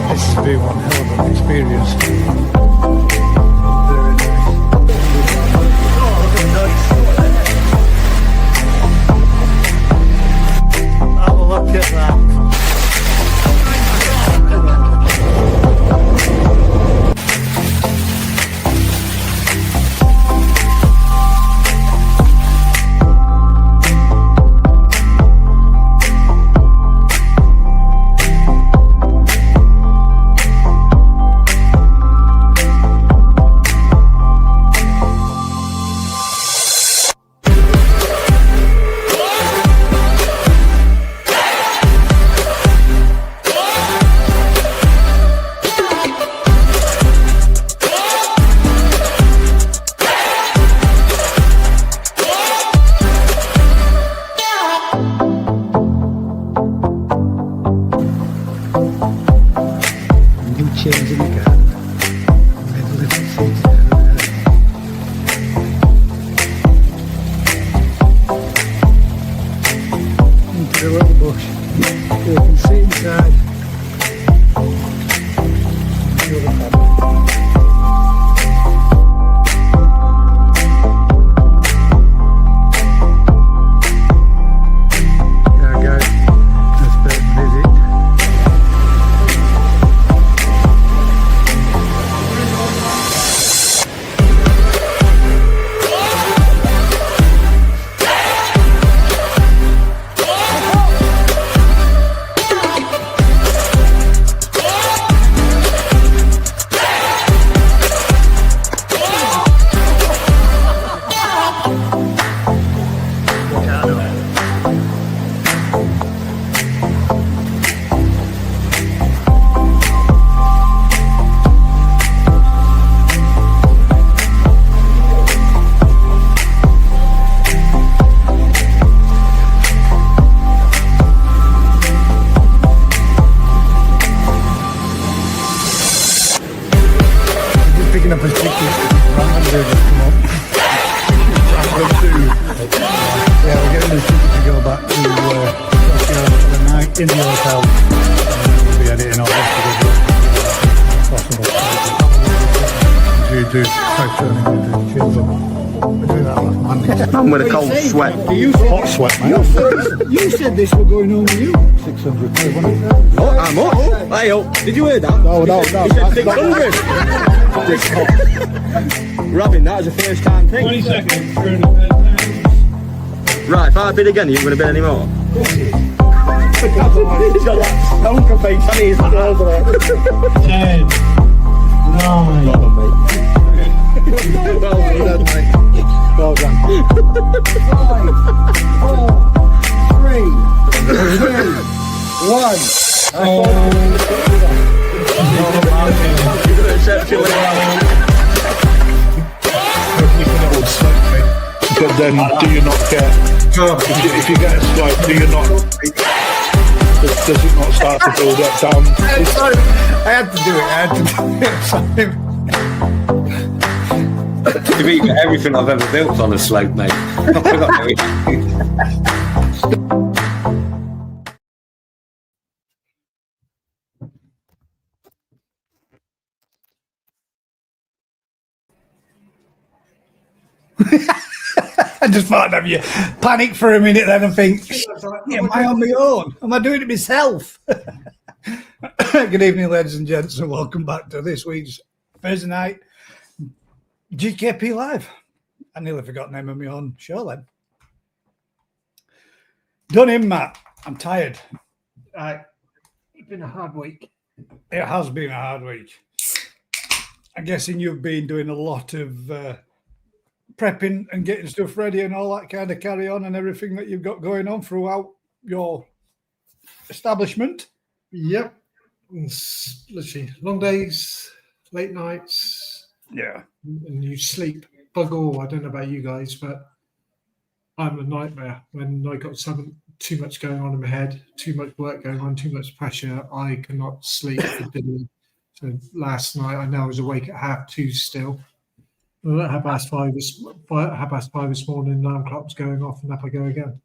This has been one hell of an experience. Have a look at that. Chains in the garden. Made little seeds there. Into the little bush. So you can see inside. Show the family. Yeah guys, that's the visit. Picking up his ticket, randomly just come up. Yeah, we're getting his ticket to go back to Tokyo for the night in the hotel. We'll be editing all this to get possible. Do try turning into chills up. We do that last Monday. I'm with a cold sweat. Hot sweat, man. You said this were going home with you. 600 quid, wasn't it? Oh, how much? Hey, oh, did you hear that? No. He said 600. Robin, that was a first time thing. 20 seconds. Right, if I bid again, you ain't going to bid any more? He's got that poker face on his nose. 10, 9, Well done. 5, 4, 3, 2, 1. But then, do you not get? If you get a swipe, do you not? Does it not start to build up down? Sorry, I had to do it. Sorry. You've eaten everything I've ever built on a slope, mate. I forgot everything. I just thought of you panic for a minute then and think, am I on my own? Am I doing it myself? Good evening, ladies and gents, and welcome back to this week's Thursday night GKP Live. I nearly forgot the name of my own show then. Done in, Matt. I'm tired. It's been a hard week. It has been a hard week. I'm guessing you've been doing a lot of prepping and getting stuff ready and all that kind of carry on and everything that you've got going on throughout your establishment. Yep. It's literally long days, late nights. Yeah. And you sleep bug all. I don't know about you guys, but I'm a nightmare when I got too much going on in my head, too much work going on, too much pressure. I cannot sleep. So last night, I know I was awake at 2:30 still. At 5:30 this morning, 9 o'clock was going off, and up I go again.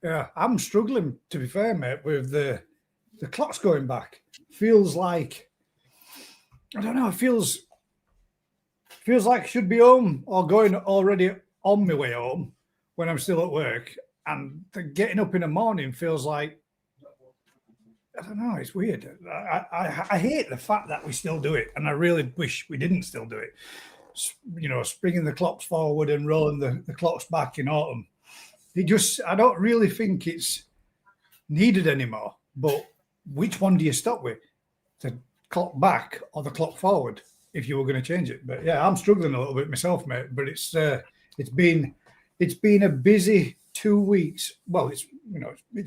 Yeah, I'm struggling, to be fair, mate, with the clocks going back. Feels like, I don't know, it feels like I should be home or going already on my way home when I'm still at work. And getting up in the morning feels like, I don't know, it's weird. I hate the fact that we still do it. And I really wish we didn't still do it. You know, springing the clocks forward and rolling the clocks back in autumn. I don't really think it's needed anymore. But which one do you stop with? The clock back or the clock forward if you were going to change it? But yeah, I'm struggling a little bit myself, mate. But it's been a busy 2 weeks. Well, it's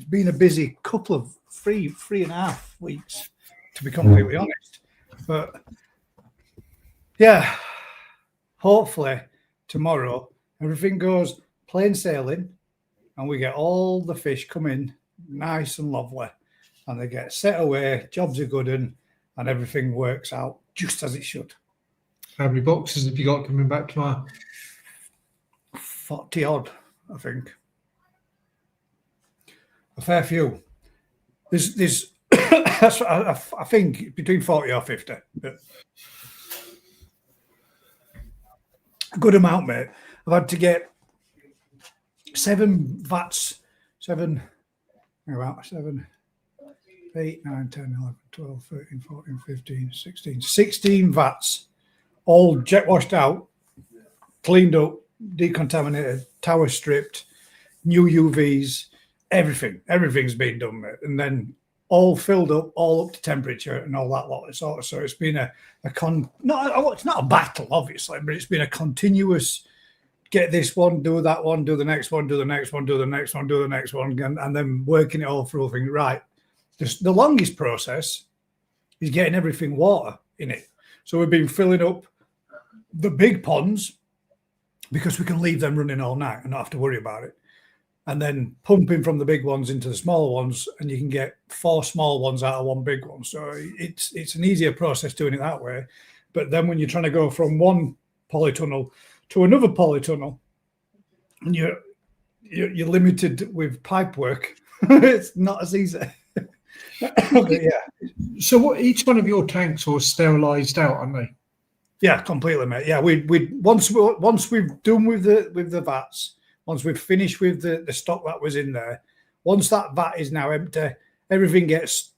been a busy couple of three and a half weeks, to be completely honest. But yeah, hopefully tomorrow everything goes plain sailing and we get all the fish come in nice and lovely and they get set away, jobs are good and everything works out just as it should. How many boxes have you got coming back tomorrow? 40 odd, I think. A fair few. There's I think between 40 or 50. But a good amount, mate. I've had to get 7 vats, 7, 8, 9, 10, 11, 12, 13, 14, 15, 16 vats, all jet washed out, cleaned up, decontaminated, tower stripped, new UVs, everything's been done, mate. And then all filled up, all up to temperature and all that lot of sort of. So it's been it's not a battle, obviously, but it's been a continuous get this one, do that one, do the next one, do the next one, do the next one, do the next one, and then working it all through. Thing right. The longest process is getting everything water in it. So we've been filling up the big ponds because we can leave them running all night and not have to worry about it. And then pumping from the big ones into the smaller ones, and you can get 4 small ones out of one big one. So it's an easier process doing it that way. But then when you're trying to go from one polytunnel to another polytunnel, and you're limited with pipe work, it's not as easy. Yeah. So what? Each one of your tanks are sterilised out, aren't they? Yeah, completely, mate. Yeah, we once we've done with the vats. Once we've finished with the stock that was in there, once that vat is now empty, everything gets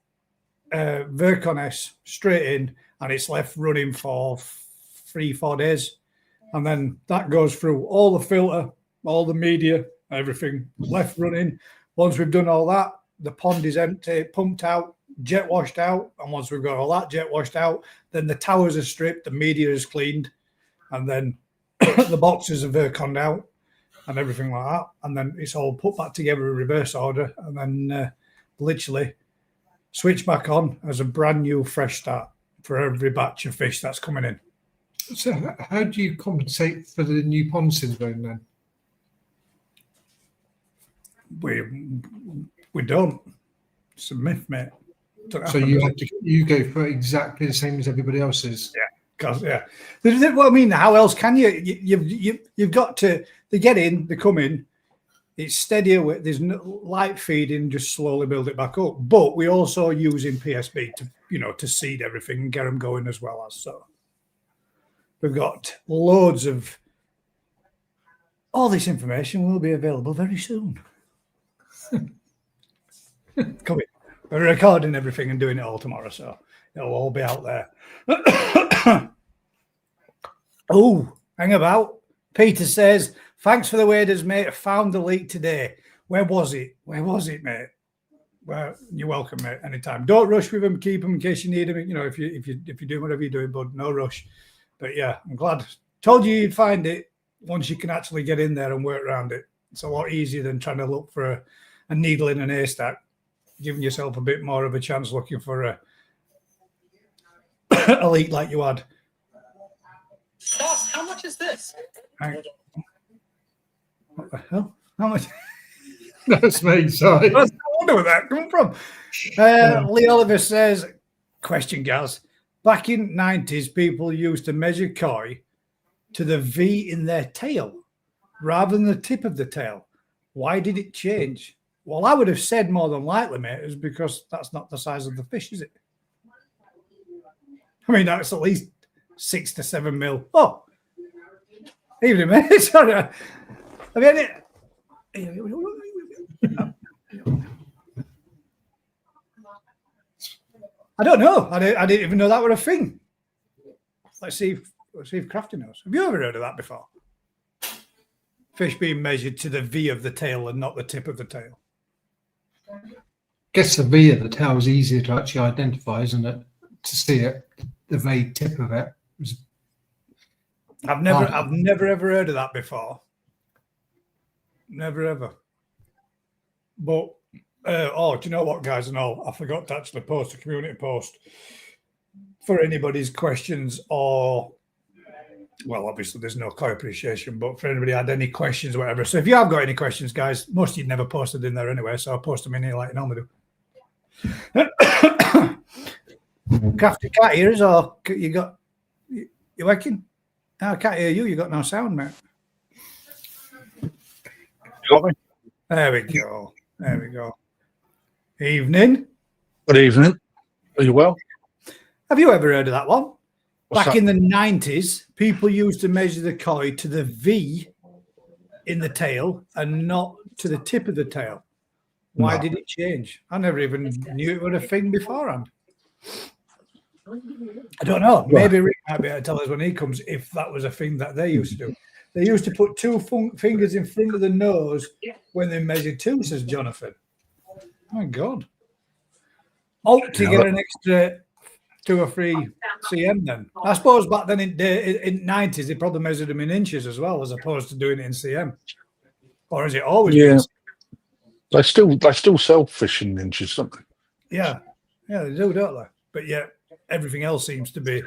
Vercones straight in and it's left running for 3-4 days. And then that goes through all the filter, all the media, everything left running. Once we've done all that, the pond is empty, pumped out, jet washed out. And once we've got all that jet washed out, then the towers are stripped, the media is cleaned, and then the boxes are Verconed out. And everything like that, and then it's all put back together in reverse order, and then literally switch back on as a brand new fresh start for every batch of fish that's coming in. So how do you compensate for the new pond syndrome then? We don't. It's a myth, mate. So you go for exactly the same as everybody else's. Yeah. Because well, I mean, how else can you? You've got to. They get in, they come in. It's steadier. There's no light feeding, just slowly build it back up. But we also using PSB to seed everything and get them going as well as so. We've got loads of all this information will be available very soon. Coming. We're recording everything and doing it all tomorrow, so it'll all be out there. Oh, hang about. Peter says, thanks for the waders, mate. I found the leak today. Where was it, mate? Well, you're welcome, mate. Anytime. Don't rush with them. Keep them in case you need them. If you do whatever you're doing, bud, no rush. But yeah, I'm glad. Told you you'd find it once you can actually get in there and work around it. It's a lot easier than trying to look for a needle in an haystack. Giving yourself a bit more of a chance looking for a leak like you had. Boss, how much is this? What the hell? How much? That's me, sorry. I wonder where that come from. Lee Oliver says, question, guys. Back in 90s, people used to measure koi to the V in their tail rather than the tip of the tail. Why did it change? Well, I would have said more than likely, mate, is because that's not the size of the fish, is it? I mean, that's at least 6 to 7 mil. Oh, evening, mate. Sorry. I mean, I don't know. I didn't even know that were a thing. Let's see if Crafty knows. Have you ever heard of that before? Fish being measured to the V of the tail and not the tip of the tail. I guess the V of the tail is easier to actually identify, isn't it? To see it, the very tip of it. I've never ever heard of that before. Never ever. But do you know what, guys? And all, I forgot to actually post a community post for anybody's questions or. Well, obviously, there's no koi appreciation, but for anybody who had any questions or whatever. So if you have got any questions, guys, most of you never posted in there anyway, so I'll post them in here like you normally do. Crafty can't hear us, or you working? No, I can't hear you. You got no sound, mate. You got me? There we go. There we go. Evening. Good evening. Are you well? Have you ever heard of that one? What's Back that? in the 90s, people used to measure the koi to the V in the tail and not to the tip of the tail. Why did it change? I never even knew it was a thing beforehand. I don't know. Maybe Rick might be able to tell us when he comes if that was a thing that they used to do. They used to put two fingers in front of the nose when they measured two, says Jonathan. My God. Oh, to get an extra 2 or 3 cm then. I suppose back then in 90s, they probably measured them in inches as well, as opposed to doing it in cm. Or is it always been cm? They still sell fish in inches, don't they? Yeah, they do, don't they? But yeah, everything else seems to be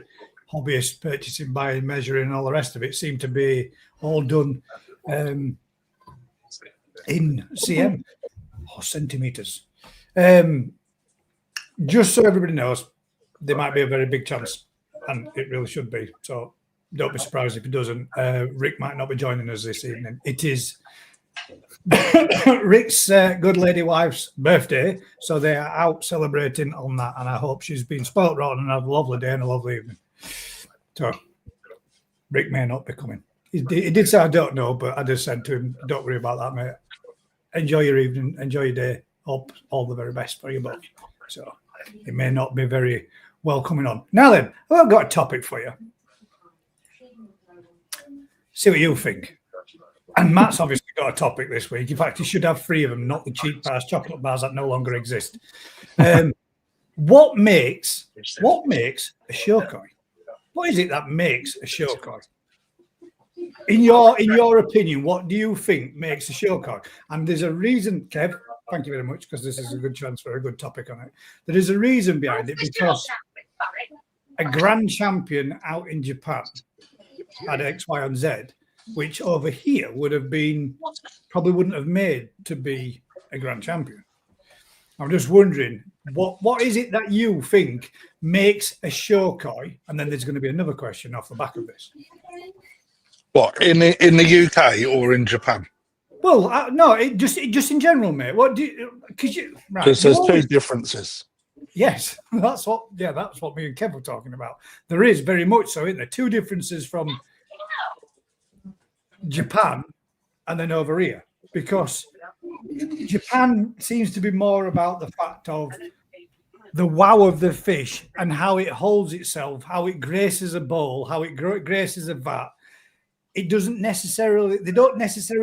hobbyist purchasing, buying, measuring, and all the rest of it seem to be all done in cm or centimeters. Just so everybody knows, there might be a very big chance, and it really should be. So don't be surprised if it doesn't. Rick might not be joining us this evening. It is Rick's good lady wife's birthday, so they are out celebrating on that, and I hope she's been spoilt rotten and have a lovely day and a lovely evening. So Rick may not be coming. He did say I don't know, but I just said to him, don't worry about that, mate. Enjoy your evening, enjoy your day. Hope all the very best for you both. So it may not be very well coming on. Now then, I've got a topic for you. See what you think. And Matt's obviously got a topic this week. In fact, he should have 3 of them, not the cheap bars, chocolate bars that no longer exist. What makes a show koi? What is it that makes a show koi? In your opinion, what do you think makes a show koi? And there's a reason, Kev. Thank you very much, because this is a good chance for a good topic on it. There is a reason behind it, because a grand champion out in Japan had X, Y, and Z, which over here probably wouldn't have made to be a grand champion. I'm just wondering, what is it that you think makes a show koi? And then there's going to be another question off the back of this. What, in the UK or in Japan? Well, no, just in general, mate. What do you? Because There's 2 differences. Yes, that's what me and Kev were talking about. There is very much so, isn't there? 2 differences from Japan and then over here, because Japan seems to be more about the fact of the wow of the fish and how it holds itself, how it graces a bowl, how it graces a vat. They don't necessarily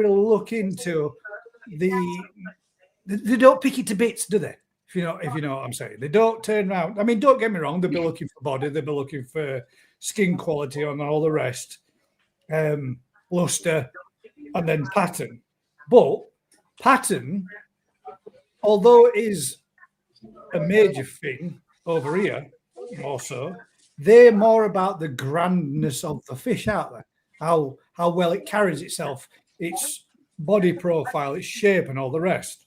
look into they don't pick it to bits, do they? If you know what I'm saying. They don't turn around. I mean, don't get me wrong, they'll be looking for body, they'll be looking for skin quality and all the rest, luster, and then pattern. But pattern, although it is a major thing over here, also, they're more about the grandness of the fish, aren't they? How well it carries itself, its body profile, its shape, and all the rest.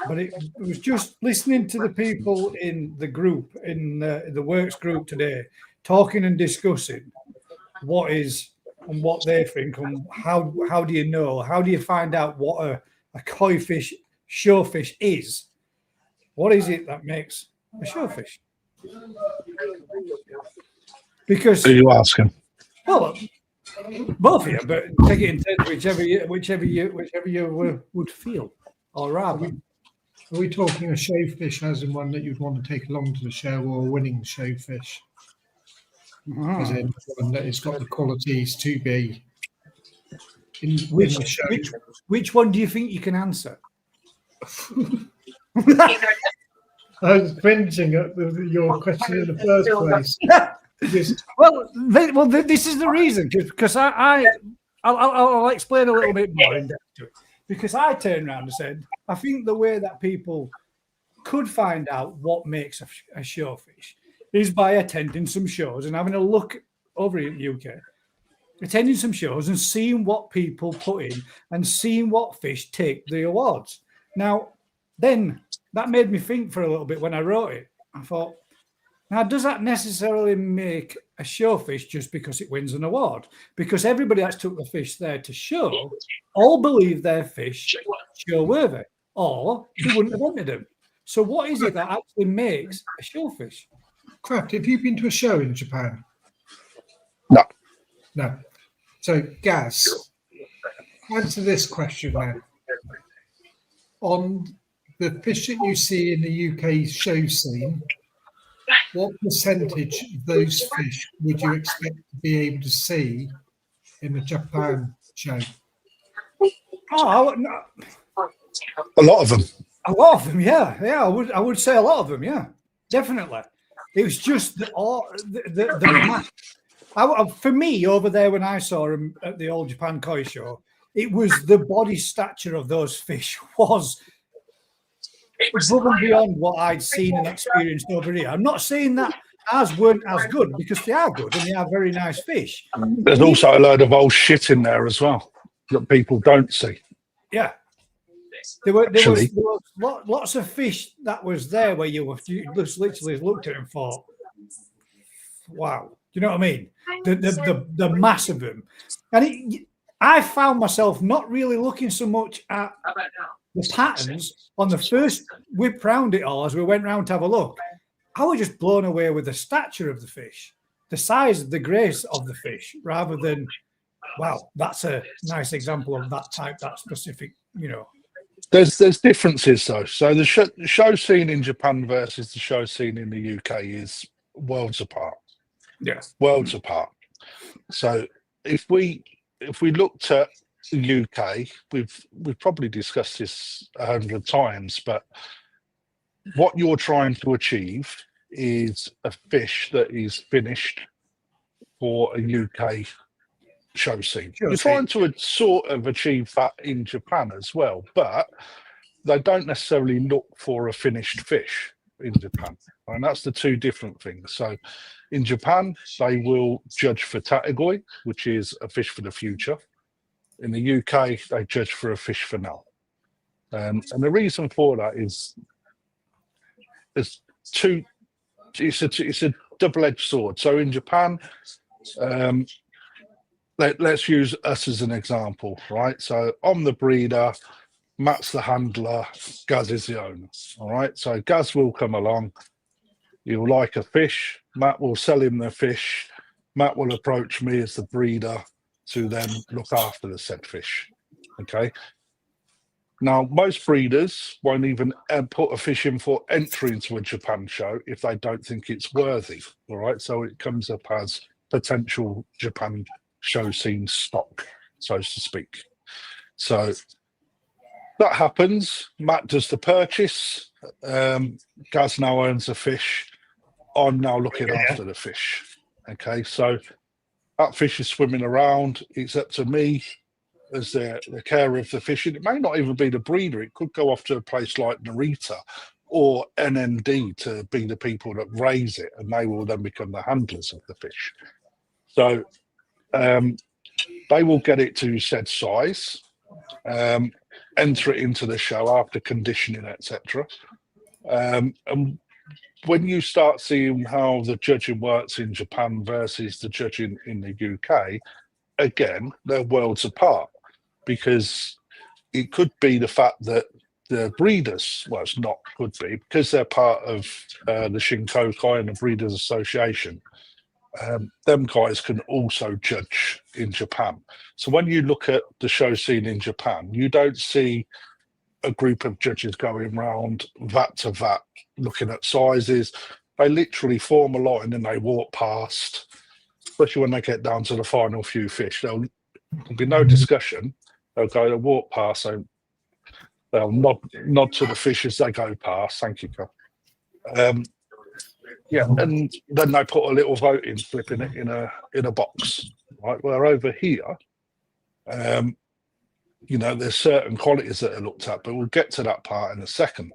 But it was just listening to the people in the group, in the works group today, talking and discussing what is and what they think, and how do you know? How do you find out what a koi fish showfish is, what is it that makes a showfish? Because, Who are you asking? well, both of you, but take it in turns, whichever you would feel, or rather. Are we talking a showfish as in one that you'd want to take along to the show, or a winning showfish? As in one that has got the qualities to be in the show? Which one do you think you can answer? I was cringing at your question in the first place. Well, this is the reason, because I'll explain a little bit more in depth to it. Because I turned around and said, I think the way that people could find out what makes a showfish is by attending some shows and having a look over in the UK, attending some shows and seeing what people put in and seeing what fish take the awards. Now, then that made me think for a little bit when I wrote it. I thought, now, does that necessarily make a showfish just because it wins an award? Because everybody that's took the fish there to show all believe their fish show worthy, or they wouldn't have entered them. So what is it that actually makes a showfish? Craft, have you been to a show in Japan? No. No. So, Gaz, answer this question now. On the fish that you see in the UK show scene, what percentage of those fish would you expect to be able to see in the Japan show? Oh, no. A lot of them. A lot of them, yeah. I would say a lot of them, yeah, definitely. It was just the math. For me, over there when I saw them at the Old Japan Koi Show, it was the body stature of those fish was above and beyond what I'd seen and experienced over here. I'm not saying that ours weren't as good, because they are good and they are very nice fish. There's also a load of old shit in there as well that people don't see. Yeah. There was lots of fish that was there where you just literally looked at it and thought, wow. Do you know what I mean? The mass of them. And I found myself not really looking so much at the patterns on the first whip round it all as we went round to have a look. I was just blown away with the stature of the fish, the size, the grace of the fish, rather than, wow, that's a nice example of that type, that specific, There's differences though. So the show scene in Japan versus the show scene in the UK is worlds apart. Yeah, worlds apart. So if we looked at the UK, we've probably discussed this 100 times, but what you're trying to achieve is a fish that is finished for a UK show scene. You're trying to sort of achieve that in Japan as well, but they don't necessarily look for a finished fish in Japan. And that's the two different things. So in Japan, they will judge for tategoi, which is a fish for the future. In the UK, they judge for a fish for now. And the reason for that is it's a double-edged sword. So in Japan, let's use us as an example, right? So I'm the breeder, Matt's the handler, Gaz is the owner. All right. So Gaz will come along. He'll like a fish. Matt will sell him the fish. Matt will approach me as the breeder to then look after the said fish. Okay. Now, most breeders won't even put a fish in for entry into a Japan show if they don't think it's worthy. All right. So it comes up as potential Japan show scene stock, so to speak. So that happens. Matt does the purchase. Gaz now owns the fish. I'm now looking after the fish. Okay, so that fish is swimming around. It's up to me as the carer of the fish. And it may not even be the breeder. It could go off to a place like Narita or NND to be the people that raise it, and they will then become the handlers of the fish. So they will get it to said size, enter it into the show after conditioning, etc. And when you start seeing how the judging works in Japan versus the judging in the UK, again, they're worlds apart, because it could be the fact that the breeders, well, it's not, could be, because they're part of the Shinkokai and the Breeders Association, them guys can also judge in Japan. So when you look at the show scene in Japan, you don't see a group of judges going round vat to vat looking at sizes. They literally form a line and they walk past, especially when they get down to the final few fish. There'll be no discussion. They'll walk past, so they'll nod to the fish as they go past. Thank you, Carl. Yeah, and then they put a little voting slip in it in a box, right? Where over here, you know, there's certain qualities that are looked at, but we'll get to that part in a second.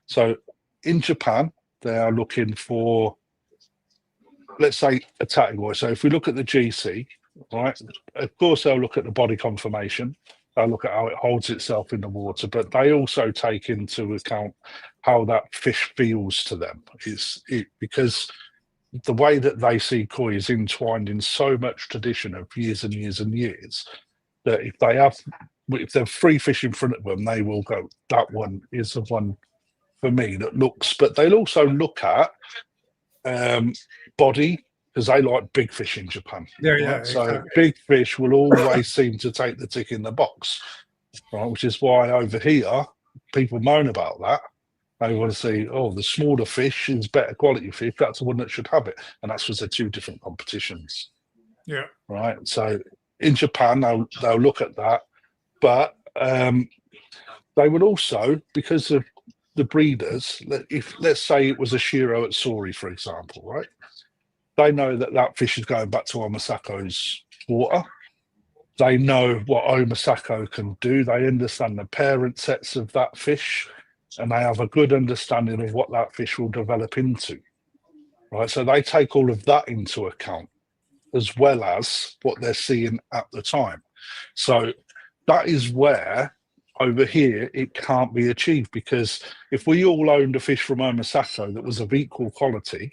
So in Japan, they are looking for, let's say, a category. So if we look at the GC, right, of course they'll look at the body conformation, they'll look at how it holds itself in the water, but they also take into account how that fish feels to them. Because the way that they see koi is entwined in so much tradition of years and years and years, that if they're free fish in front of them, they will go, that one is the one for me that looks. But they'll also look at body, because they like big fish in Japan. Yeah, right? yeah. So Exactly. big fish will always seem to take the tick in the box, right? Which is why over here people moan about that. They want to see, oh, the smaller fish is better quality fish. That's the one that should have it, and that's because they're two different competitions. Yeah. Right. So in Japan, they'll look at that, but they would also, because of the breeders, if let's say it was a Shiro at Sori, for example, right? They know that fish is going back to Omasako's water. They know what Omasako can do. They understand the parent sets of that fish, and they have a good understanding of what that fish will develop into. Right. So they take all of that into account, as well as what they're seeing at the time. So that is where over here it can't be achieved, because if we all owned a fish from Omasako that was of equal quality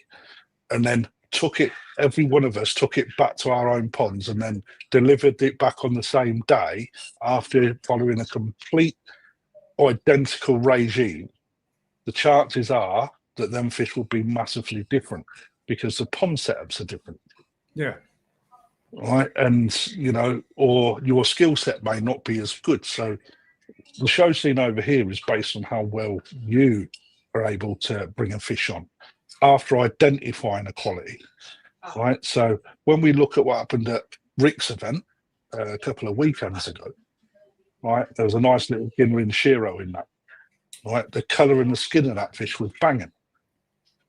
and then took it, every one of us took it back to our own ponds and then delivered it back on the same day after following a complete identical regime, the chances are that them fish will be massively different because the pond setups are different. Yeah. Right. And, you know, or your skill set may not be as good. So the show scene over here is based on how well you are able to bring a fish on after identifying a quality. Right. So when we look at what happened at Rick's event a couple of weekends ago, right, there was a nice little Ginrin Shiro in that. Right. The colour and the skin of that fish was banging.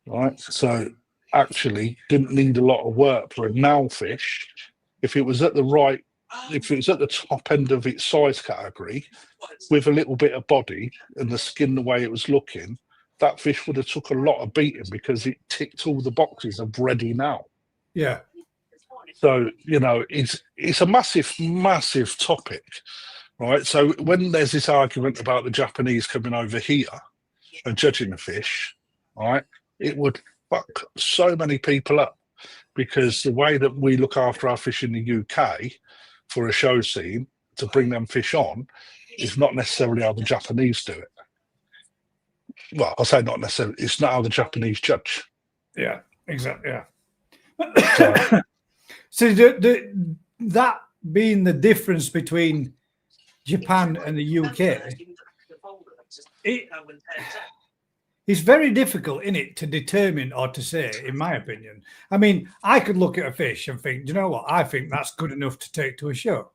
Right. So actually didn't need a lot of work for a now fish. If it was at the top end of its size category with a little bit of body and the skin the way it was looking, that fish would have took a lot of beating because it ticked all the boxes of ready now. Yeah. So, you know, it's a massive topic, right? So when there's this argument about the Japanese coming over here and judging the fish, right, it would fuck so many people up, because the way that we look after our fish in the UK for a show scene to bring them fish on is not necessarily how the Japanese do it. Well, I'll say not necessarily. It's not how the Japanese judge. Yeah. Exactly. Yeah. So, So that being the difference between Japan and the UK, it's very difficult, isn't it, to determine or to say, in my opinion. I mean, I could look at a fish and think, do you know what? I think that's good enough to take to a show.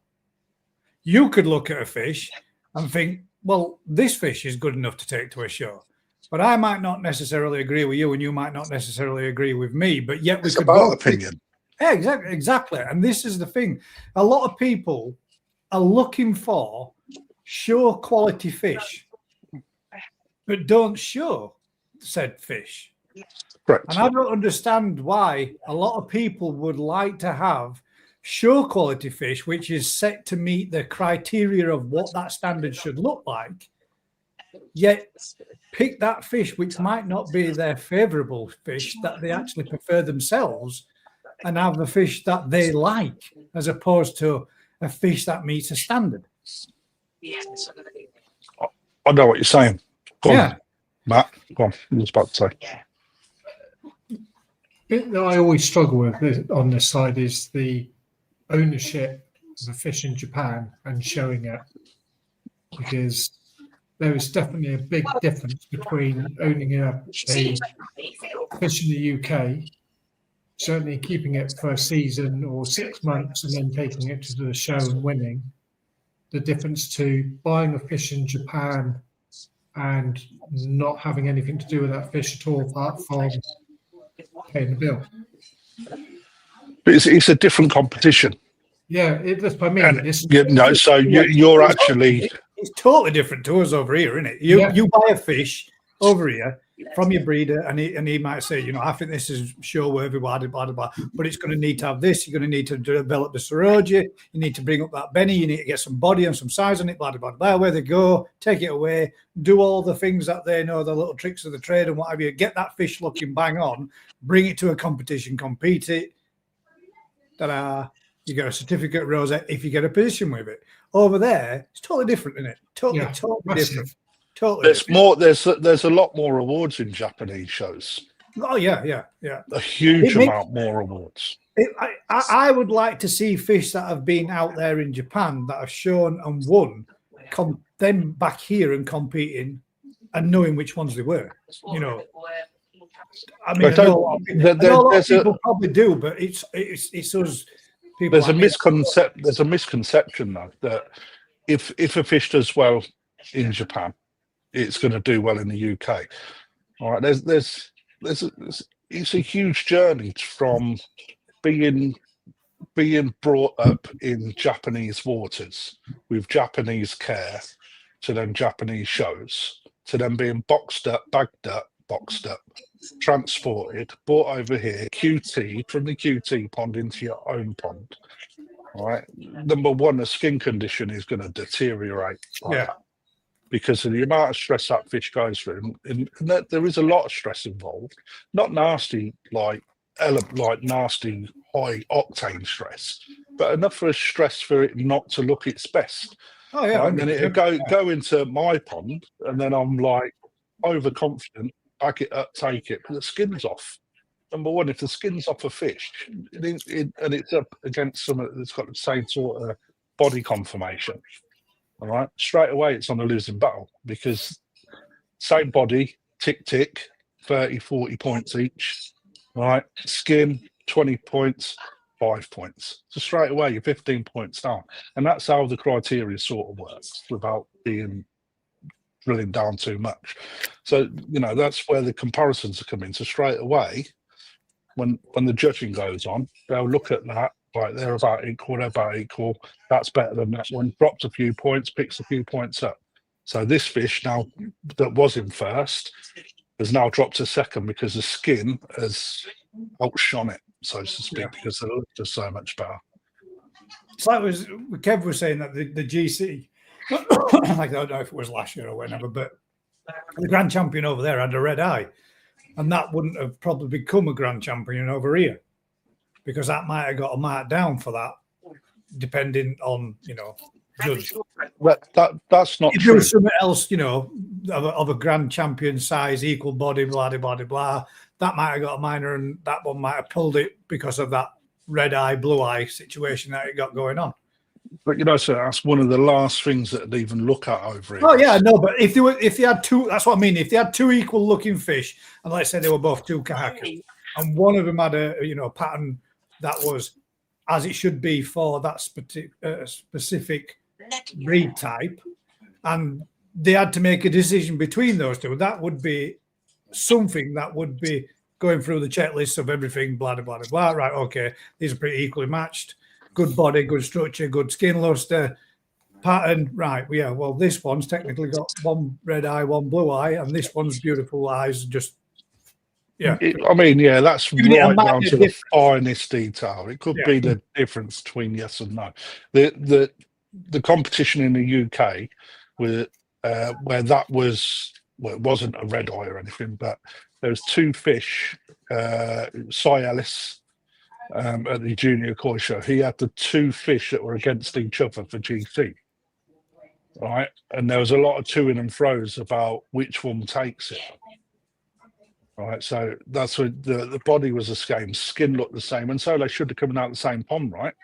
You could look at a fish and think, well, this fish is good enough to take to a show. But I might not necessarily agree with you, and you might not necessarily agree with me. But yet we it's could about both opinion. Yeah, exactly. And this is the thing. A lot of people are looking for show quality fish, but don't show said fish. Correct. And I don't understand why a lot of people would like to have show quality fish, which is set to meet the criteria of what that standard should look like, yet pick that fish which might not be their favorable fish that they actually prefer themselves, and have the fish that they like, as opposed to a fish that meets a standard. I know what you're saying. Go on, Yeah. Matt. Go on. I was about to say. Bit that I always struggle with on this side is the ownership of a fish in Japan and showing it, because there is definitely a big difference between owning a fish in the UK, certainly keeping it for a season or 6 months and then taking it to the show and winning, the difference to buying a fish in Japan and not having anything to do with that fish at all apart from paying the bill. But it's a different competition. Yeah, that's what I mean. And, so you're actually... It's totally different to us over here, isn't it? You buy a fish over here from your breeder, and he might say, I think this is show worthy, blah, blah, blah, but it's going to need to have this. You're going to need to develop the seroja. You need to bring up that Benny. You need to get some body and some size on it, blah, blah, blah. Where they go, take it away, do all the things that they know, the little tricks of the trade and what have you. Get that fish looking bang on, bring it to a competition, compete it. Ta-da. You get a certificate rosette if you get a position with it. Over there, it's totally different, isn't it? Totally different. Totally. There's more. There's a lot more awards in Japanese shows. Oh yeah. A huge amount more awards. I would like to see fish that have been out there in Japan that have shown and won, them back here and competing and knowing which ones they were. I mean, I know a lot of people probably do, but it's us. There's a misconception though that if a fish does well in Japan, it's going to do well in the UK. All right, it's a huge journey from being brought up in Japanese waters with Japanese care to then Japanese shows to then being boxed up, transported, brought over here, QT from the QT pond into your own pond. All right. Number one, the skin condition is going to deteriorate. Because of the amount of stress that fish goes through, and there is a lot of stress involved. Not nasty like nasty high octane stress, but enough for a stress for it not to look its best. Oh yeah. Right? And then it'll go into my pond, and then I'm like overconfident. Back it up, take it, but the skin's off. Number one, if the skin's off a fish, and it's up against something that's got the same sort of body conformation, all right, straight away it's on a losing battle because same body, tick, 30, 40 points each, all right, skin, 20 points, 5 points. So straight away you're 15 points down. And that's how the criteria sort of works without being drilling down too much. So that's where the comparisons are coming. So straight away, when the judging goes on, they'll look at that, right, they're about equal, that's better than that one, drops a few points, picks a few points up. So this fish now that was in first has now dropped to second because the skin has outshone it, so to speak, because the look is so much better. It's like Kev was saying that the GC, I don't know if it was last year or whenever, but the grand champion over there had a red eye, and that wouldn't have probably become a grand champion over here because that might have got a mark down for that, depending on judge. That's not if true. There was something else, of a grand champion size, equal body, blah blah blah blah. That might have got a minor, and that one might have pulled it because of that red eye, blue eye situation that it got going on. But sir, that's one of the last things that they'd even look at over here. Oh yeah, no, but if they had two, that's what I mean. If they had two equal looking fish, and let's say they were both two kahakas, and one of them had a pattern that was as it should be for that specific breed type, and they had to make a decision between those two, that would be something that would be going through the checklist of everything, blah blah blah blah. Right, okay, these are pretty equally matched. Good body, good structure, good skin luster, pattern. Right, yeah. Well, this one's technically got one red eye, one blue eye, and this one's beautiful eyes. Just that's right down to the finest detail. It could be the difference between yes and no. The competition in the UK where that was, well, it wasn't a red eye or anything, but there was two fish, Cy Ellis. At the junior koi show, he had the two fish that were against each other for GC. right? And there was a lot of toing and fro's about which one takes it. Right, so that's what the body was the same, skin looked the same, and so they should have come out the same pond, right?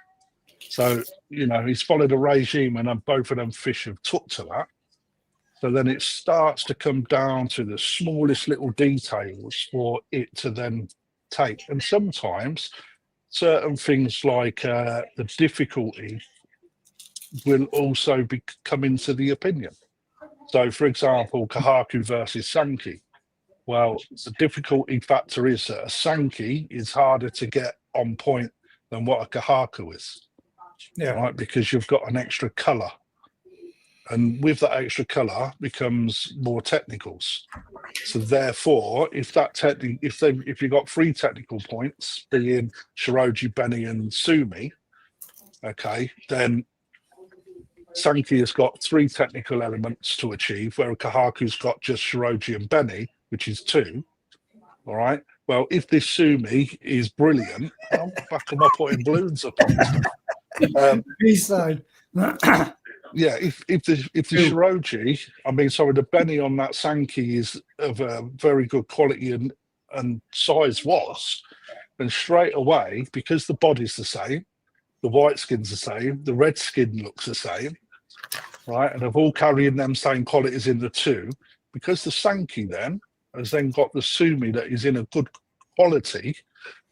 So, you know, he's followed a regime, and then both of them fish have took to that. So then it starts to come down to the smallest little details for it to then take. And sometimes certain things like the difficulty will also come into the opinion. So, for example, Kahaku versus Sankey. Well, the difficulty factor is that a Sankey is harder to get on point than what a Kahaku is. Yeah. Right, because you've got an extra colour. And with that extra colour becomes more technicals. So therefore, if you've got 3 technical points, being Shiroji, Benny, and Sumi, okay, then Sankey has got 3 technical elements to achieve, where Kahaku's got just Shiroji and Benny, which is 2. All right. Well, if this Sumi is brilliant, I'll back them up putting balloons up on stuff. B-side. Yeah, if the Shiroji, the Benny on that Sankey is of a very good quality and size was, then straight away, because the body's the same, the white skin's the same, the red skin looks the same, right, and they're all carrying them same qualities in the 2, because the Sankey then has then got the Sumi that is in a good quality,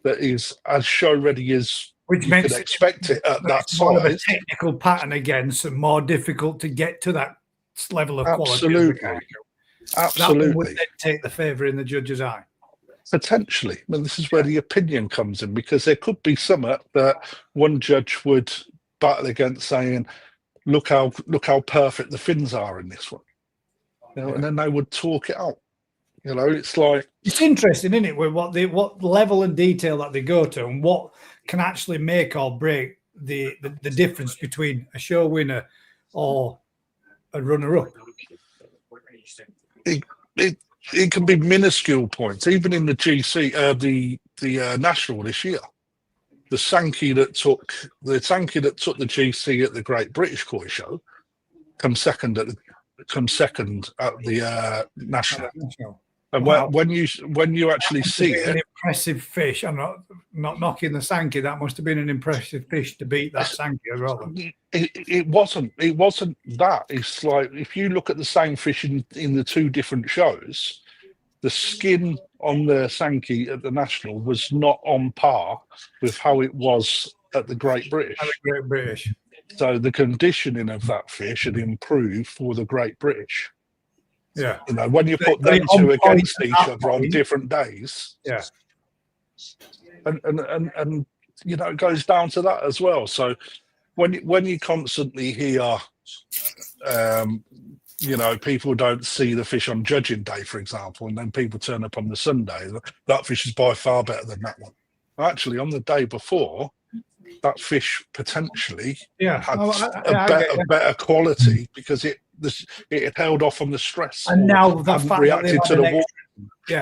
that is as show ready as Which you makes could expect it at that more of a size. technical pattern again, so more difficult to get to that level of quality. Absolutely. That one would then take the favour in the judge's eye. Potentially. Well, this is where the opinion comes in, because there could be something that one judge would battle against, saying, look how perfect the fins are in this one. You know, and then they would talk it out. You know, it's like, it's interesting, isn't it, with what level and detail that they go to, and what can actually make or break the difference between a show winner or a runner-up. It can be minuscule points, even in the GC, the national this year. The Sankey that took the GC at the Great British Koi Show come second at the national. And wow. when you actually see it, an impressive fish. I'm not knocking the Sankey. That must have been an impressive fish to beat that Sankey as well. It wasn't that. It's like, if you look at the same fish in the 2 different shows, the skin on the Sankey at the national was not on par with how it was at the Great British. So the conditioning of that fish had improved for the Great British. Yeah, you know, when you put them 2 against each other on different days, yeah, and you know, it goes down to that as well. So when you constantly hear, you know, people don't see the fish on judging day, for example, and then people turn up on the Sunday, that fish is by far better than that one. Actually, on the day before, that fish potentially had a better quality, because it had held off on the stress, and now the fact reacted to the water.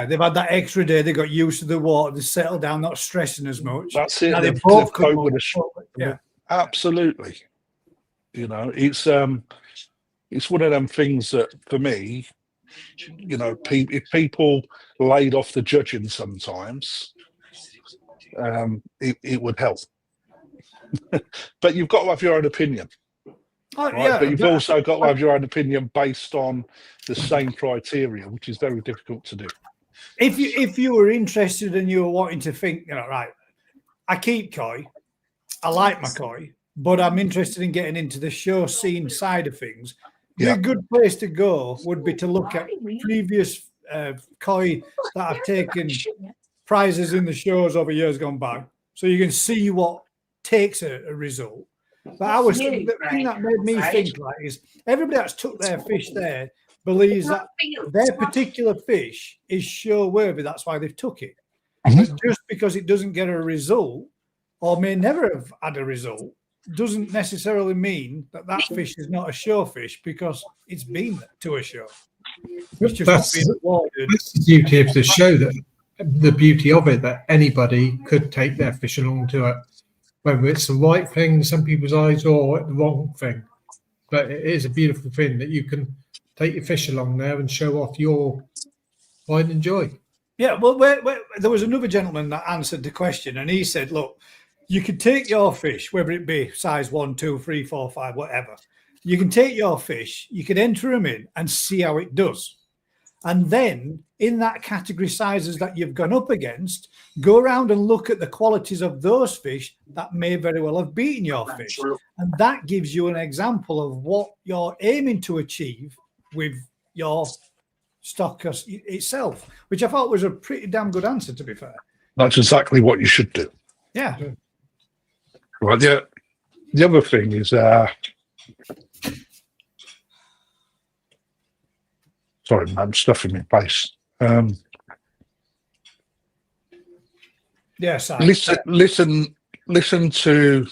They've had that extra day. They got used to the water. They settled down, not stressing as much. That's it. Now They've coped with yeah, absolutely. You know, it's one of them things that, for me, you know, if people laid off the judging sometimes, it would help. But you've got to have your own opinion. Oh, right? yeah, but you've also got to have your own opinion based on the same criteria, which is very difficult to do. If you were interested and you were wanting to think, you know, right, I keep koi, I like my koi, but I'm interested in getting into the show scene side of things. A good place to go would be to look at previous koi that have taken prizes in the shows over years gone by, so you can see what takes a result. But the thing that made me think like is everybody that's took their fish there believes that their particular fish is show worthy. That's why they've took it. But just because it doesn't get a result, or may never have had a result, doesn't necessarily mean that that fish is not a show fish because it's been to a show. It's just That's the beauty of the show, that the beauty of it, that anybody could take their fish along to it, whether it's the right thing in some people's eyes or the wrong thing. but it is a beautiful thing that you can take your fish along there and show off your pride and joy. Yeah, well, there was another gentleman that answered the question, and he said, "Look, you can take your fish, whether it be size 1, 2, 3, 4, 5, whatever. You can take your fish, you can enter them in and see how it does, and then in that category sizes that you've gone up against, go around and look at the qualities of those fish that may very well have beaten your fish, and that gives you an example of what you're aiming to achieve with your stock itself," which I thought was a pretty damn good answer, to be fair. That's exactly what you should do. Yeah. Right. The other thing is, sorry, I'm stuffing my face. Yes. Listen to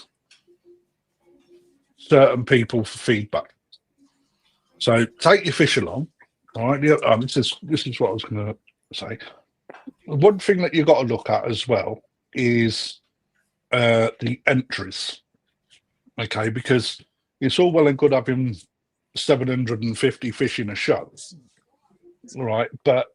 certain people for feedback. So take your fish along. All right. Yeah, this is what I was going to say. One thing that you've got to look at as well is the entries. Okay, because it's all well and good having 750 fish in a show, right? But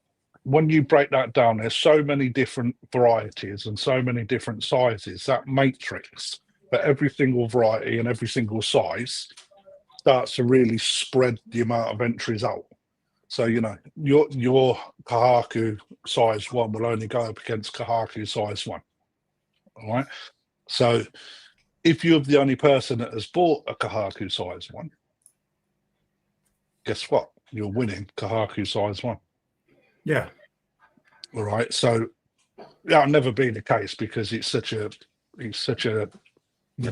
when you break that down, there's so many different varieties and so many different sizes. That matrix for every single variety and every single size starts to really spread the amount of entries out. So, you know, your Kahaku size 1 will only go up against Kahaku size 1. All right. So if you're the only person that has bought a Kahaku size 1, guess what? You're winning Kahaku size 1. Yeah. All right. So that'll never be the case because it's such a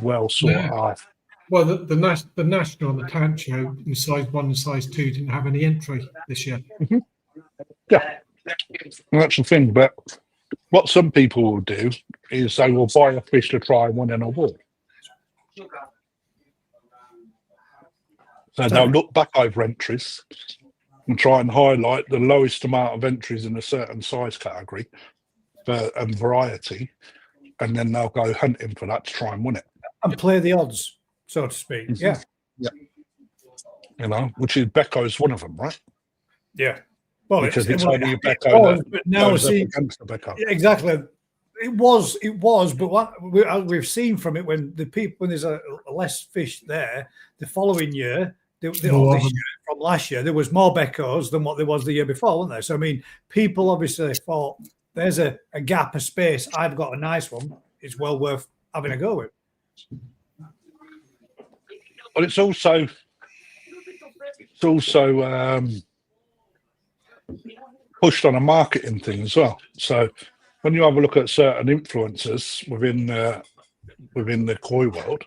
well sought after. Well, the national and the talent show in size 1 and size 2 didn't have any entry this year. Mm-hmm. Yeah, that's the thing. But what some people will do is they will buy a fish to try and win an award. So they'll look back over entries and try and highlight the lowest amount of entries in a certain size category and variety, and then they'll go hunting for that to try and win it. And play the odds, so to speak. Mm-hmm. Yeah. Yeah. You know, which is Becco's one of them, right? Yeah. Well, because it's only Becco but now see against the Becco. Exactly. It was, but what we've seen from it when there's a less fish there, the following year, this year, from last year, there was more Beccos than what there was the year before, wasn't there? So I mean, people obviously thought there's a gap of space. I've got a nice one. It's well worth having a go with. But it's also pushed on a marketing thing as well. So when you have a look at certain influencers within the koi world,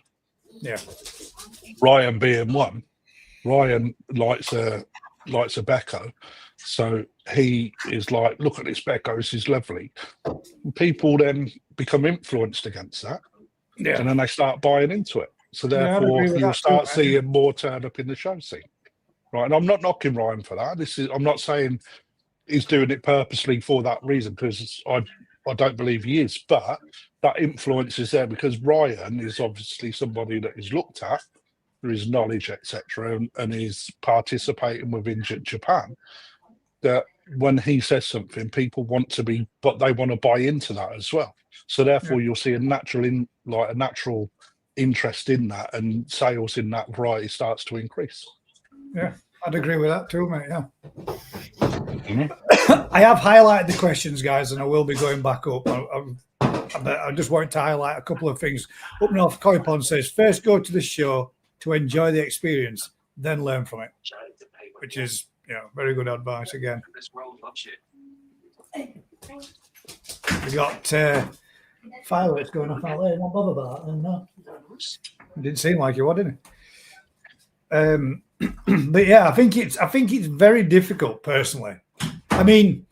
yeah, Ryan being one, Ryan likes a Becco, so he is like, look at this Becco, this is lovely. People then become influenced against that, and then they start buying into it. So therefore, you'll start seeing more turn up in the show scene, right? And I'm not knocking Ryan for that. I'm not saying he's doing it purposely for that reason, because I don't believe he is. But that influence is there because Ryan is obviously somebody that is looked at, for his knowledge, etc., and is participating within Japan. That when he says something, people want to be, but they want to buy into that as well. So therefore, you'll see a natural interest in that, and sales in that variety starts to increase. Yeah, I'd agree with that too, mate. Yeah. Mm-hmm. I have highlighted the questions, guys, and I will be going back up. I just wanted to highlight a couple of things. Up North Koi Pond says, first go to the show to enjoy the experience, then learn from it, which is, very good advice again. We got fireworks going off out there. Not bother about that. No. It didn't seem like you were, didn't it? But yeah, I think it's very difficult personally. I mean,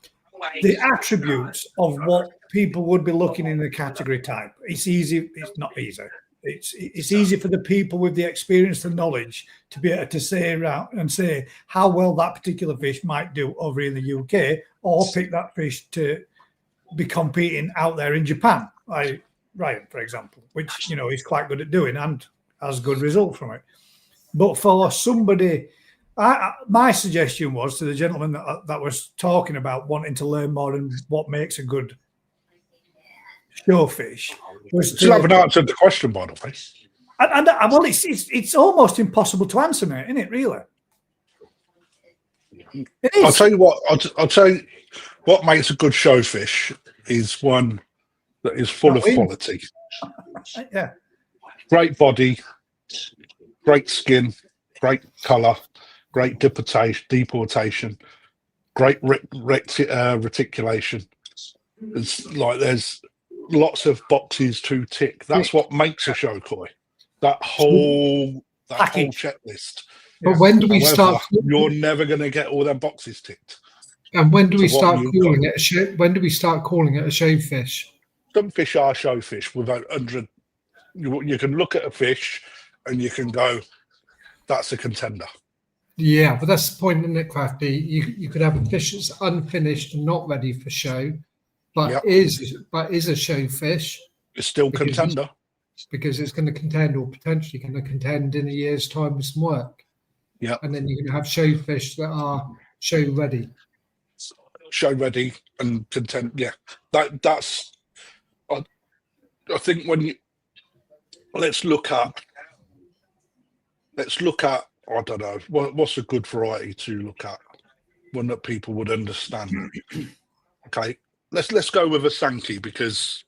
the attributes of what people would be looking in the category type. It's easy. It's not easy. It's easy for the people with the experience and knowledge to be able to say around and say how well that particular fish might do over in the UK, or pick that fish to be competing out there in Japan, like Ryan, for example, which he's quite good at doing and has good results from it. But for somebody, my suggestion was to the gentleman that was talking about wanting to learn more and what makes a good showfish was Still haven't answered the question, by the way. well, it's almost impossible to answer, mate, isn't it? Really, it is. I'll tell you what. I'll tell you what makes a good showfish is one that is full of quality. Yeah, Great body, great skin, great colour, great deportation, great reticulation. There's lots of boxes to tick. That's what makes a show koi. That whole checklist. But when do we start? You're never going to get all them boxes ticked. And when do we start calling it a show? When do we start calling it a showfish? Some fish are showfish without 100. You can look at a fish and you can go, that's a contender. Yeah, but that's the point, isn't it, Crafty? You could have a fish that's unfinished and not ready for show, but is a showfish. It's still contender. Because it's going to contend, or potentially going to contend in a year's time with some work. Yeah. And then you're going to have showfish that are show ready. Show ready and contend. Yeah. That's I think when you let's look at I don't know what's a good variety to look at, one that people would understand. Okay, let's go with a Sankey, because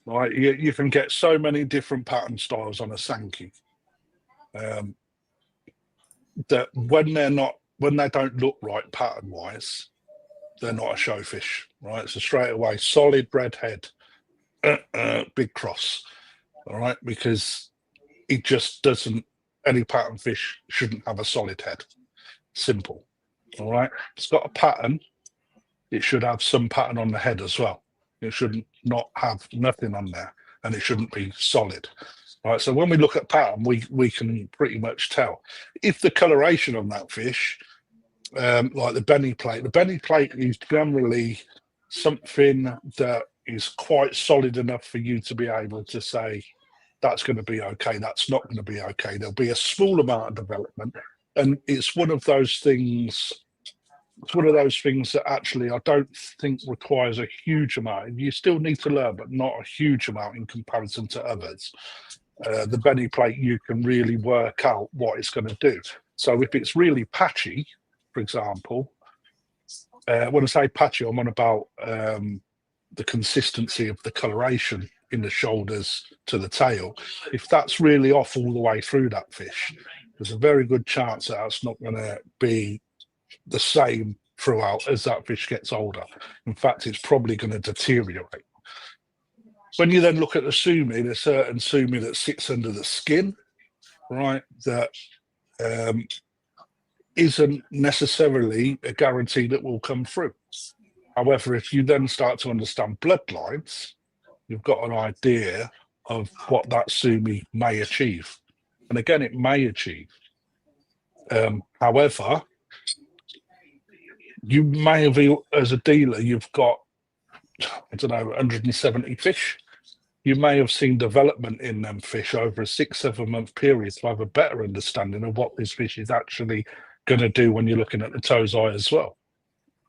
right, you can get so many different pattern styles on a Sankey that when they don't look right pattern wise, they're not a showfish, right? So straight away, solid red head, big cross, all right, because it just doesn't. Any pattern fish shouldn't have a solid head. Simple, all right. It's got a pattern. It should have some pattern on the head as well. It shouldn't not have nothing on there, and it shouldn't be solid. Right. So when we look at pattern, we can pretty much tell if the coloration on that fish, like the benny plate is generally something that is quite solid enough for you to be able to say that's going to be okay, that's not going to be okay. There'll be a small amount of development, and it's one of those things. It's one of those things that actually I don't think requires a huge amount. You still need to learn, but not a huge amount in comparison to others. The benny plate, you can really work out what it's going to do. So if it's really patchy, for example, when I say patchy, I'm on about the consistency of the coloration in the shoulders to the tail. If that's really off all the way through that fish, there's a very good chance that it's not going to be the same throughout as that fish gets older. In fact, it's probably going to deteriorate. When you then look at the sumi, there's certain sumi that sits under the skin, right, that isn't necessarily a guarantee that will come through. However, if you then start to understand bloodlines, you've got an idea of what that sumi may achieve. And again, it may achieve. However, you may have, as a dealer, you've got, I don't know, 170 fish. You may have seen development in them fish over a 6-7 month period to have a better understanding of what this fish is actually going to do when you're looking at the toes eye as well.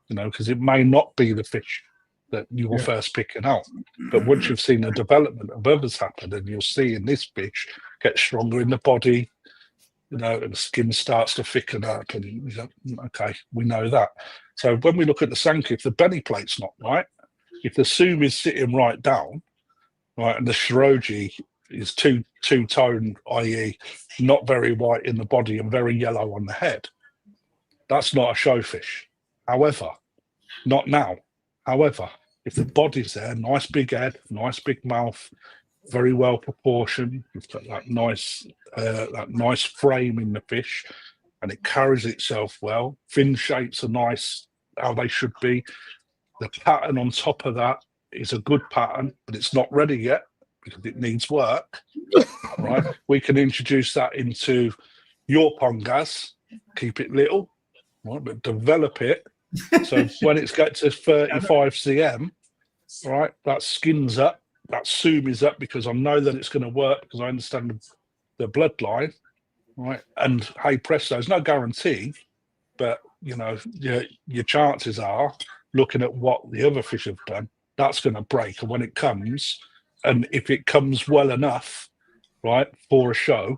You know, because it may not be the fish that you were first picking out. But once you've seen the development of others happen, and you'll see in this fish get stronger in the body, you know, and the skin starts to thicken up, and you know, okay, we know that. So when we look at the Sankey, if the belly plate's not right, if the sumi is sitting right down, right, and the shiroji is two-tone, i.e. not very white in the body and very yellow on the head, that's not a showfish. However, not now. However, if the body's there, nice big head, nice big mouth, very well proportioned, you've got that nice frame in the fish, and it carries itself well. Fin shapes are nice, how they should be. The pattern on top of that is a good pattern, but it's not ready yet because it needs work. Right? We can introduce that into your pongas, keep it little, right, but develop it. So when it's got to 35 cm, right, that skin's up, that sumi's up, because I know that it's going to work because I understand the bloodline. right? And hey, presto, there's no guarantee, but you know, your chances are, looking at what the other fish have done, that's going to break. And when it comes, and if it comes well enough, right, for a show,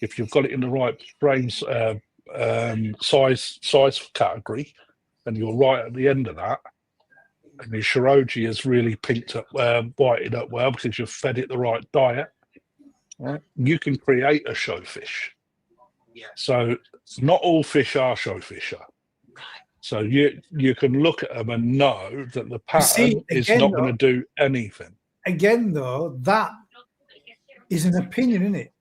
if you've got it in the right frames, size category, and you're right at the end of that, and your shiroji has really pinked up, whited up well because you've fed it the right diet, right? You can create a show fish. So not all fish are show fish. So you can look at them and know that the pattern is not going to do anything. Again, though, that is an opinion, isn't it?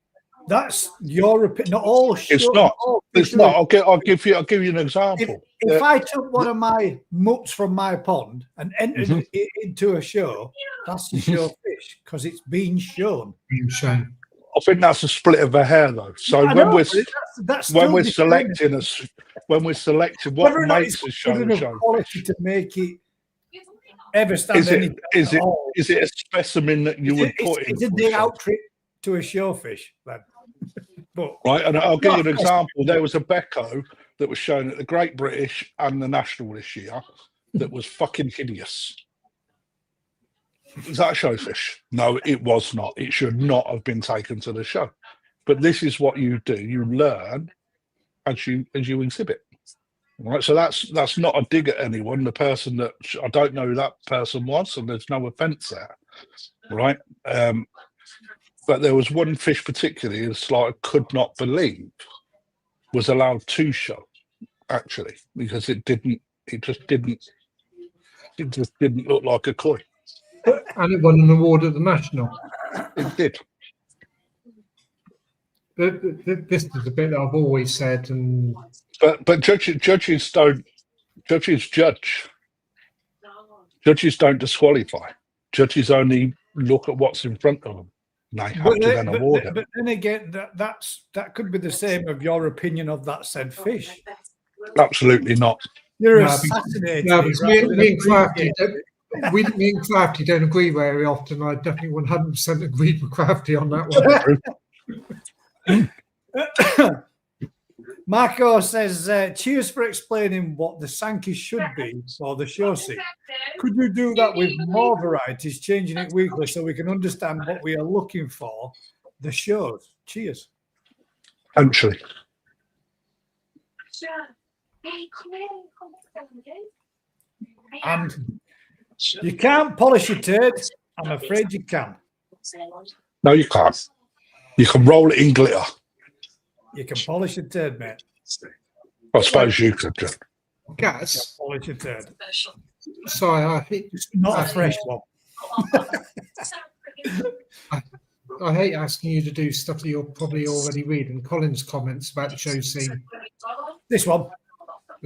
That's your opinion. Not all. It's not. It's not. I'll give you an example. If I took one of my mutts from my pond and entered it into a show, that's a show fish because it's been shown. I think that's a split of a hair, though. So when we're selecting what makes a show quality to make it ever stand anything. Is it a specimen that you would put in? It's a day out trip to a showfish, then. But, right, and I'll give you an example. There was a Becco that was shown at the Great British and the National this year that was fucking hideous. Was that a showfish? No, it was not. It should not have been taken to the show. But this is what you do. You learn as you exhibit. Right, so that's not a dig at anyone. The person that I don't know who that person was, and there's no offence there, right? But there was one fish particularly, it's like I could not believe was allowed to show, actually, because it just didn't look like a koi. And it won an award at the National. It did. This is the bit that I've always said, and but judges don't judge. Judges don't disqualify. Judges only look at what's in front of them. And they have to then award it. But then again, that could be the same of your opinion of that said fish. Absolutely not. You're assassinating. No, me and Crafty don't agree very often. I definitely 100% agreed with Crafty on that one. Marco says, cheers for explaining what the Sankey should be for the show scene. Could you do that with more varieties, changing it weekly so we can understand what we are looking for the shows? Cheers. Actually. And you can't polish your turd. I'm afraid you can. No, you can't. You can roll it in glitter. You can polish your turd, mate. I suppose you could. Gas. Polish your turd. Sorry, I hate not a fresh one. I hate asking you to do stuff that you're probably already reading. Colin's comments about the show scene. This one.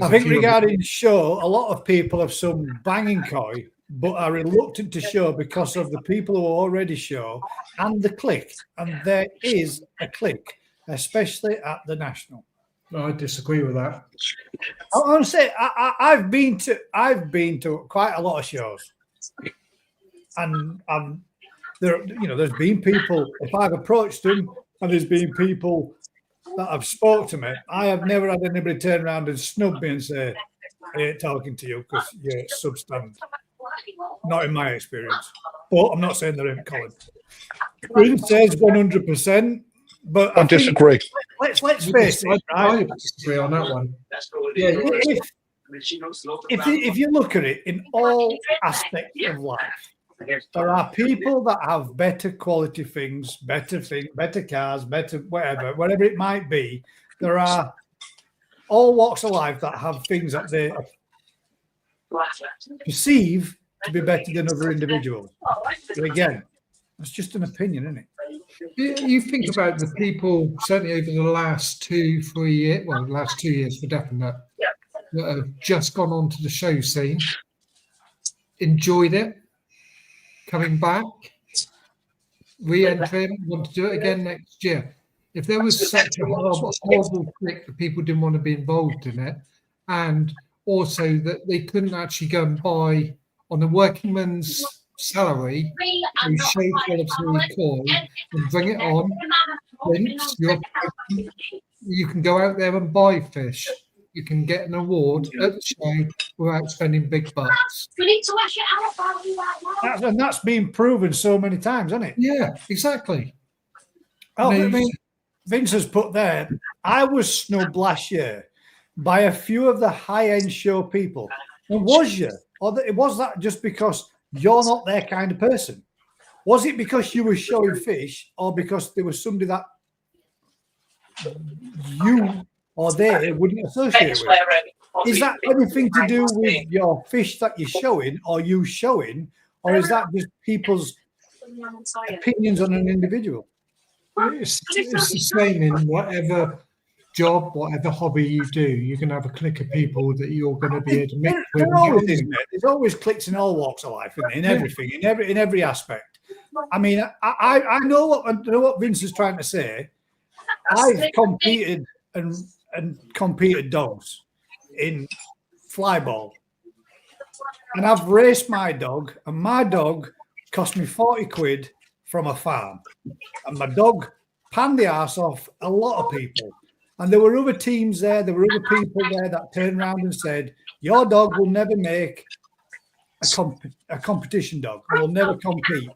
I think regarding show, a lot of people have some banging koi, but are reluctant to show because of the people who already show and the click. And there is a click, especially at the National. I disagree with that. I want to say I've been to quite a lot of shows, and there's been people, if I've approached them, and there's been people that have spoke to me. I have never had anybody turn around and snub me and say, "I ain't talking to you because you're substandard." Not in my experience, but I'm not saying they're in Colin. Green says 100%. But I disagree. Let's face it. I disagree on that one. Yeah, if you look at it in all aspects of life, there are people that have better quality things, better cars, better whatever it might be. There are all walks of life that have things that they perceive to be better than other individuals. But again, that's just an opinion, isn't it? You think about the people, certainly over the last 2-3 years, well, the last 2 years for definite, that have just gone on to the show scene, enjoyed it, coming back, re-entering, want to do it again next year. If there was such a horrible click that people didn't want to be involved in it, and also that they couldn't actually go and buy on a workingman's salary to shave quality koi and bring it on. Vince, you can go out there and buy fish. You can get an award at the show without spending big bucks. And that's been proven so many times, hasn't it? Yeah, exactly. Oh, No, I mean, Vince has put there, I was snubbed last year by a few of the high-end show people. And was you? Or was that just because you're not their kind of person? Was it because you were showing fish, or because there was somebody that you or they wouldn't associate with? Is that anything to do with your fish that you're showing, or you showing, or is that just people's opinions on an individual? it's the same in whatever job, whatever hobby you do. You can have a clique of people that you're going to be able to mix with. There's always cliques in all walks of life, isn't it? In everything, in every aspect. I mean, I know what Vince is trying to say. I've competed and competed dogs in flyball, and I've raced my dog, and my dog cost me 40 quid from a farm, and my dog panned the arse off a lot of people. And there were other teams there, there were other people there that turned around and said, your dog will never make a competition dog. It will never compete.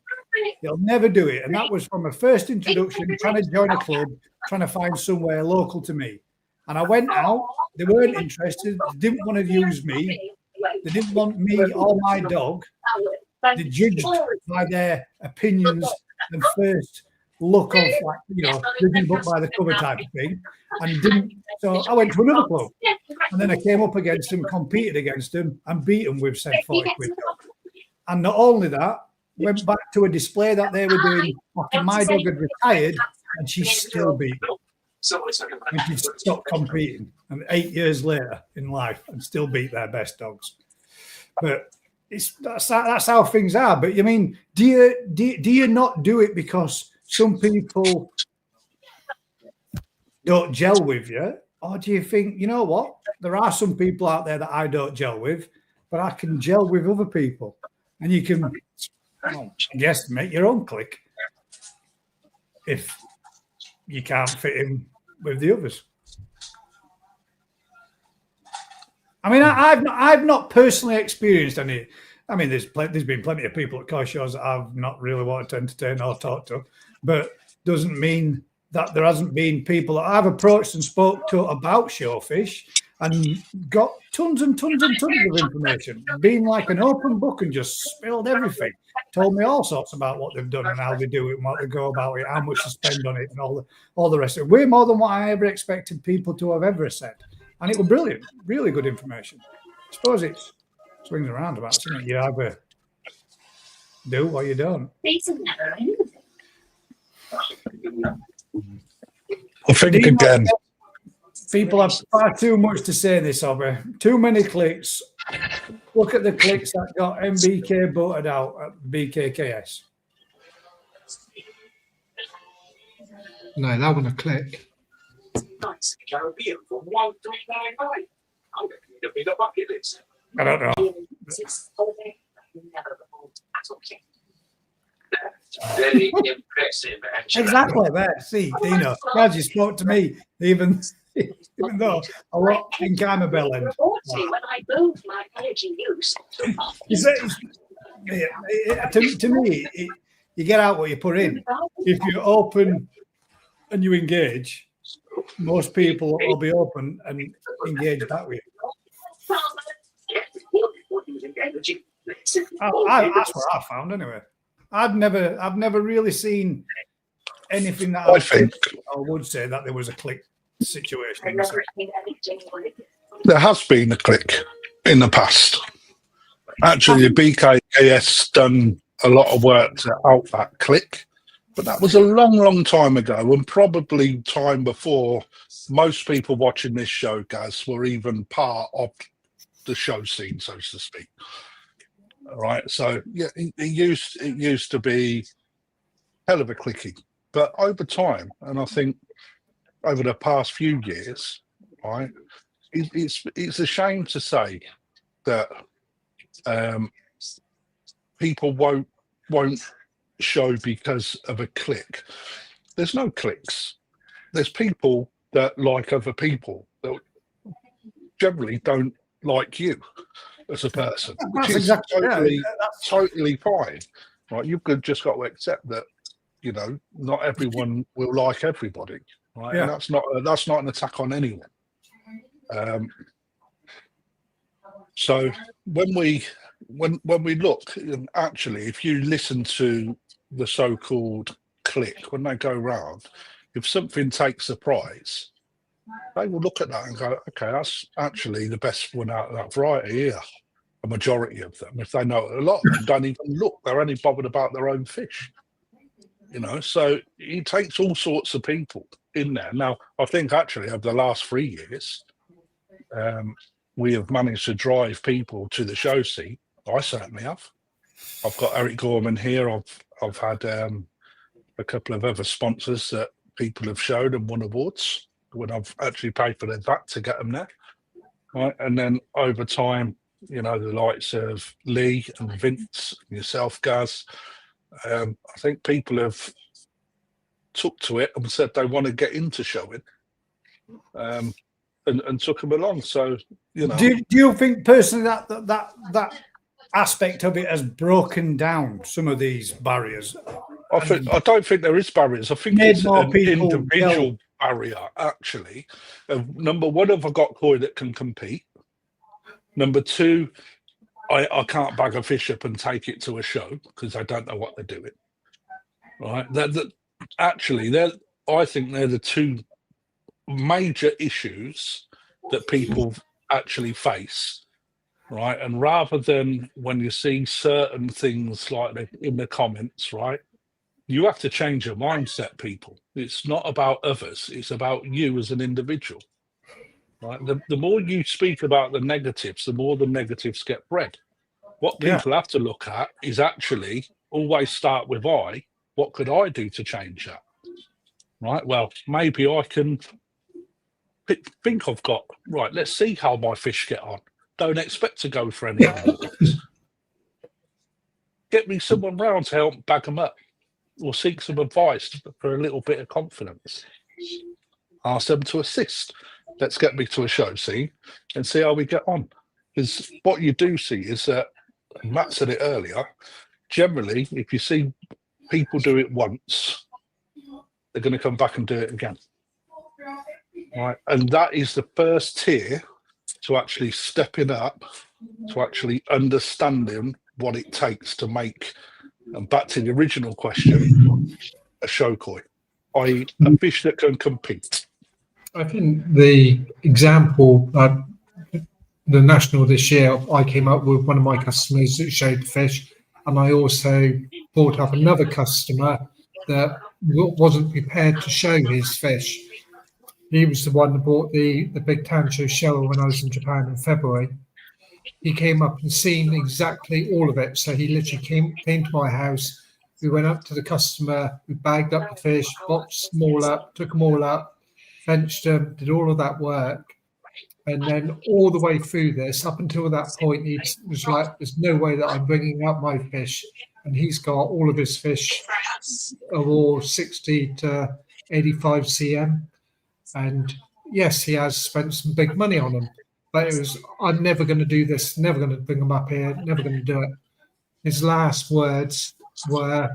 He'll never do it. And that was from a first introduction, trying to join a club, trying to find somewhere local to me. And I went out. They weren't interested. They didn't want to use me. They didn't want me or my dog. They judged by their opinions and first look of, like, judging book by the cover type of thing, and didn't. So I went to another club, and then I came up against them, competed against them, and beat them with said 40 quid. And not only that, went back to a display that they were doing after my dog had retired, and she still beat them. And she stopped competing, and 8 years later in life, and still beat their best dogs. But that's how things are. But I mean, do you not do it because some people don't gel with you, or do you think, you know what, there are some people out there that I don't gel with, but I can gel with other people, and you can, I guess, make your own clique if you can't fit in with the others. I mean, I've not personally experienced any. I mean, there's been plenty of people at car shows that I've not really wanted to entertain or talk to, but doesn't mean that there hasn't been people that I've approached and spoke to about showfish and got tons and tons and tons of information, being like an open book and just spilled everything, told me all sorts about what they've done and how they do it and what they go about it, how much they spend on it and all the rest of it. Way more than what I ever expected people to have ever said. And it was brilliant, really good information. I suppose it swings around about something you either do or you don't. I think again, people have far too much to say in this hobby. Too many clicks. Look at the clicks that got MBK voted out at BKKS. No, that wasn't a click. Nice Caribbean from 1399. I'm going to need a bigger bucket list. I don't know. Very impressive, actually. Exactly there. See, Dino, glad you spoke to me, even though a lot in Camembert end. When I moved my energy use To me, you get out what you put in. If you're open and you engage, most people will be open and engage back with you. That's what I found anyway. I've never really seen anything that I would say that there was a click situation. there has been a click in the past. Actually, the BKKS done a lot of work to out that click, but that was a long, long time ago, and probably time before most people watching this show, Gaz, were even part of the show scene, so to speak. All right, so yeah, it used to be hell of a clicky, but over time, and I think over the past few years, right, it's a shame to say that people won't won't show because of a click. There's no clicks. There's people that like other people that generally don't like you as a person, which That's is exactly totally fine, right? You've just got to accept that, you know, not everyone will like everybody, right? Yeah. And that's not an attack on anyone. So when we look, and actually, if you listen to the so-called click when they go round, if something takes a prize, they will look at that and go, okay, that's actually the best one out of that variety here. A majority of them, if they know it, a lot of them don't even look, they're only bothered about their own fish. You know, so he takes all sorts of people in there. Now, I think actually over the last 3 years, we have managed to drive people to the show scene. I certainly have. I've got Eric Gorman here. I've had a couple of other sponsors that people have showed and won awards when I've actually paid for their VAT to get them there. Right, and then over time, you know, the likes of Lee and Vince, yourself, Gaz. I think people have took to it and said they want to get into showing, and took them along. So, you know, do you think personally that aspect of it has broken down some of these barriers? I don't think there is barriers. I think Made it's more an people individual barrier, actually. Number one, have I got koi that can compete? Number two, I can't bag a fish up and take it to a show because I don't know what they're doing. Right? I think they're the two major issues that people actually face. Right? And rather than when you see certain things like in the comments, right, you have to change your mindset, people. It's not about others, it's about you as an individual. Right? The more you speak about the negatives, the more the negatives get bred. What people have to look at is actually always start with what could I do to change that? Right? Well, maybe I can think I've got, right, let's see how my fish get on. Don't expect to go for any awards. Get me someone round to help bag them up, or seek some advice for a little bit of confidence. Ask them to assist. Let's get me to a show scene and see how we get on. Because what you do see is that, Matt said it earlier, generally, if you see people do it once, they're going to come back and do it again. Right? And that is the first tier to actually stepping up, to actually understanding what it takes to make, and back to the original question, a show koi, i.e. a fish that can compete. I think the example that the national this year, I came up with one of my customers that showed the fish, and I also brought up another customer that wasn't prepared to show his fish. He was the one that bought the big Tancho show when I was in Japan in February. He came up and seen exactly all of it. So he literally came to my house. We went up to the customer, we bagged up the fish, boxed them all up, took them all up, fenched them, did all of that work. And then all the way through this, up until that point, he was like, there's no way that I'm bringing up my fish. And he's got all of his fish are all 60 to 85 cm. And yes, he has spent some big money on them. But it was, I'm never going to do this, never going to bring them up here, never going to do it. His last words were,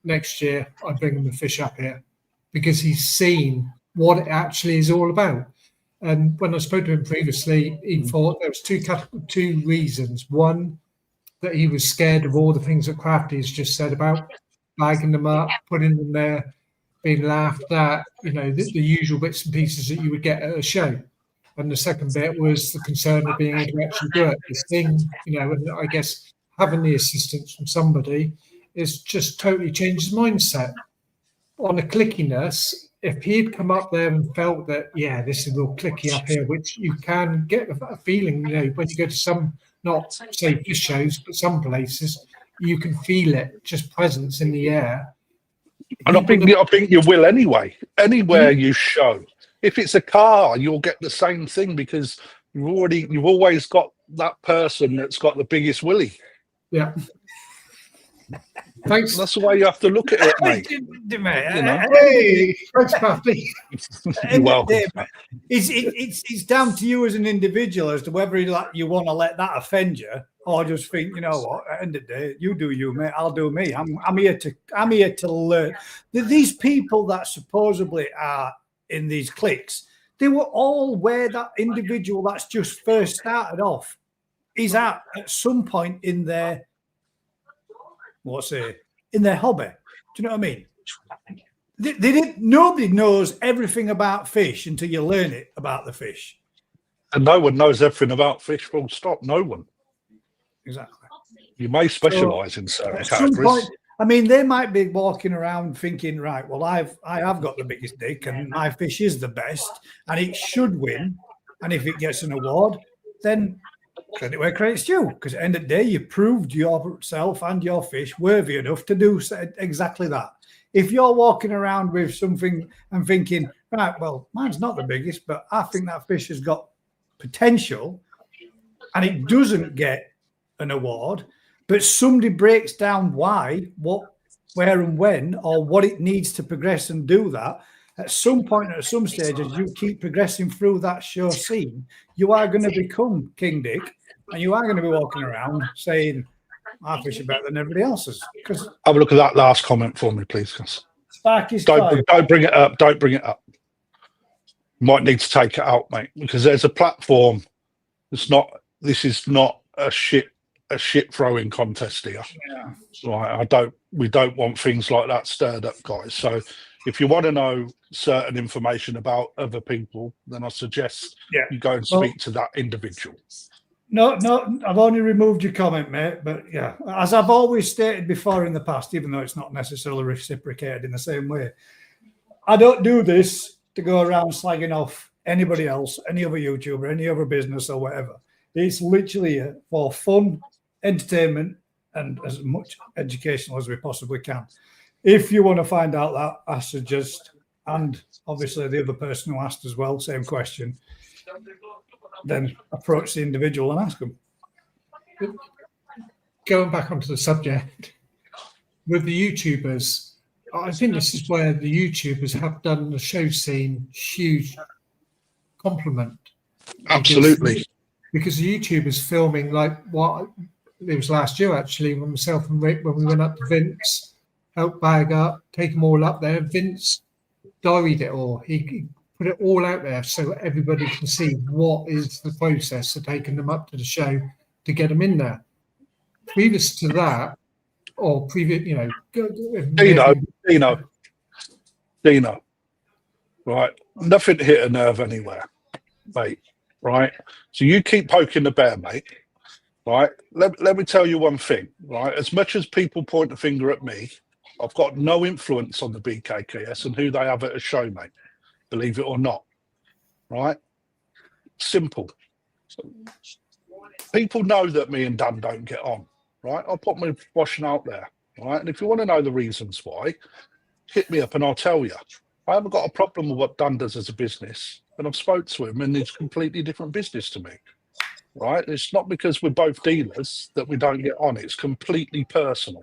next year, I bring him the fish up here, because he's seen what it actually is all about. And when I spoke to him previously, he thought there was two reasons. One, that he was scared of all the things that Crafty's just said about bagging them up, putting them there, being laughed at, you know, the usual bits and pieces that you would get at a show. And the second bit was the concern of being able to actually do it. This thing, you know, and I guess having the assistance from somebody is just totally changed his mindset. On the clickiness, if he'd come up there and felt that, yeah, this is a little clicky up here, which you can get a feeling, you know, when you go to some, not say fish shows, but some places, you can feel it, just presence in the air. And I think you will anyway. Anywhere you show, if it's a car, you'll get the same thing, because you've always got that person that's got the biggest willy. Yeah. Thanks. That's the way you have to look at it, mate. Mate, You know. Hey, thanks, Crafty. You're welcome. It's down to you as an individual as to whether you want to let that offend you, or just think, you know what, at the end of the day, you do you, mate. I'll do me. I'm here to learn. These people that supposedly are in these cliques, they were all where that individual that's just first started off is at some point in their in their hobby. Do you know what I mean? They didn't. Nobody knows everything about fish until you learn it about the fish. And no one knows everything about fish. Full stop. No one. Exactly. You may specialise in certain At some categories. point, I mean, they might be walking around thinking, right, well, I have got the biggest dick, and my fish is the best, and it should win. And if it gets an award, then credit where credit's due. Because at the end of the day, you proved yourself and your fish worthy enough to do exactly that. If you're walking around with something and thinking, right, well, mine's not the biggest, but I think that fish has got potential, and it doesn't get an award, but somebody breaks down why, what, where and when, or what it needs to progress and do that, at some point, at some stage, as you keep progressing through that show scene, you are going to become King Dick, and you are going to be walking around saying, my fish are better than everybody else's. Because have a look at that last comment for me, please. Sparky's Don't bring it up. Don't bring it up. Might need to take it out, mate, because there's a platform. This is not a shit throwing contest here. Yeah. Right. We don't want things like that stirred up, guys. So if you want to know certain information about other people, then I suggest you go and speak to that individual. No, I've only removed your comment, mate. But yeah, as I've always stated before in the past, even though it's not necessarily reciprocated in the same way, I don't do this to go around slagging off anybody else, any other YouTuber, any other business or whatever. It's literally for fun, entertainment, and as much educational as we possibly can. If you want to find out that, I suggest, and obviously the other person who asked as well, same question, then approach the individual and ask them. Going back onto the subject, with the YouTubers, I think this is where the YouTubers have done the show scene huge compliment. Absolutely. Because the YouTubers filming like what it was last year actually, when myself and Rick, when we went up to Vince, helped bag up, take them all up there. Vince diaried it all. He put it all out there so everybody can see what is the process of taking them up to the show to get them in there. Previous to that, or previous, Dino, right? Nothing hit a nerve anywhere, mate. Right? So you keep poking the bear, mate. Right? Let me tell you one thing. Right? As much as people point the finger at me, I've got no influence on the BKKS and who they have at a show, mate. Believe it or not. Right? Simple. So, people know that me and Dan don't get on. Right? I'll put my washing out there. Right? And if you want to know the reasons why, hit me up and I'll tell you. I haven't got a problem with what Dan does as a business, and I've spoke to him, and it's a completely different business to me. Right? It's not because we're both dealers that we don't get on. It's completely personal.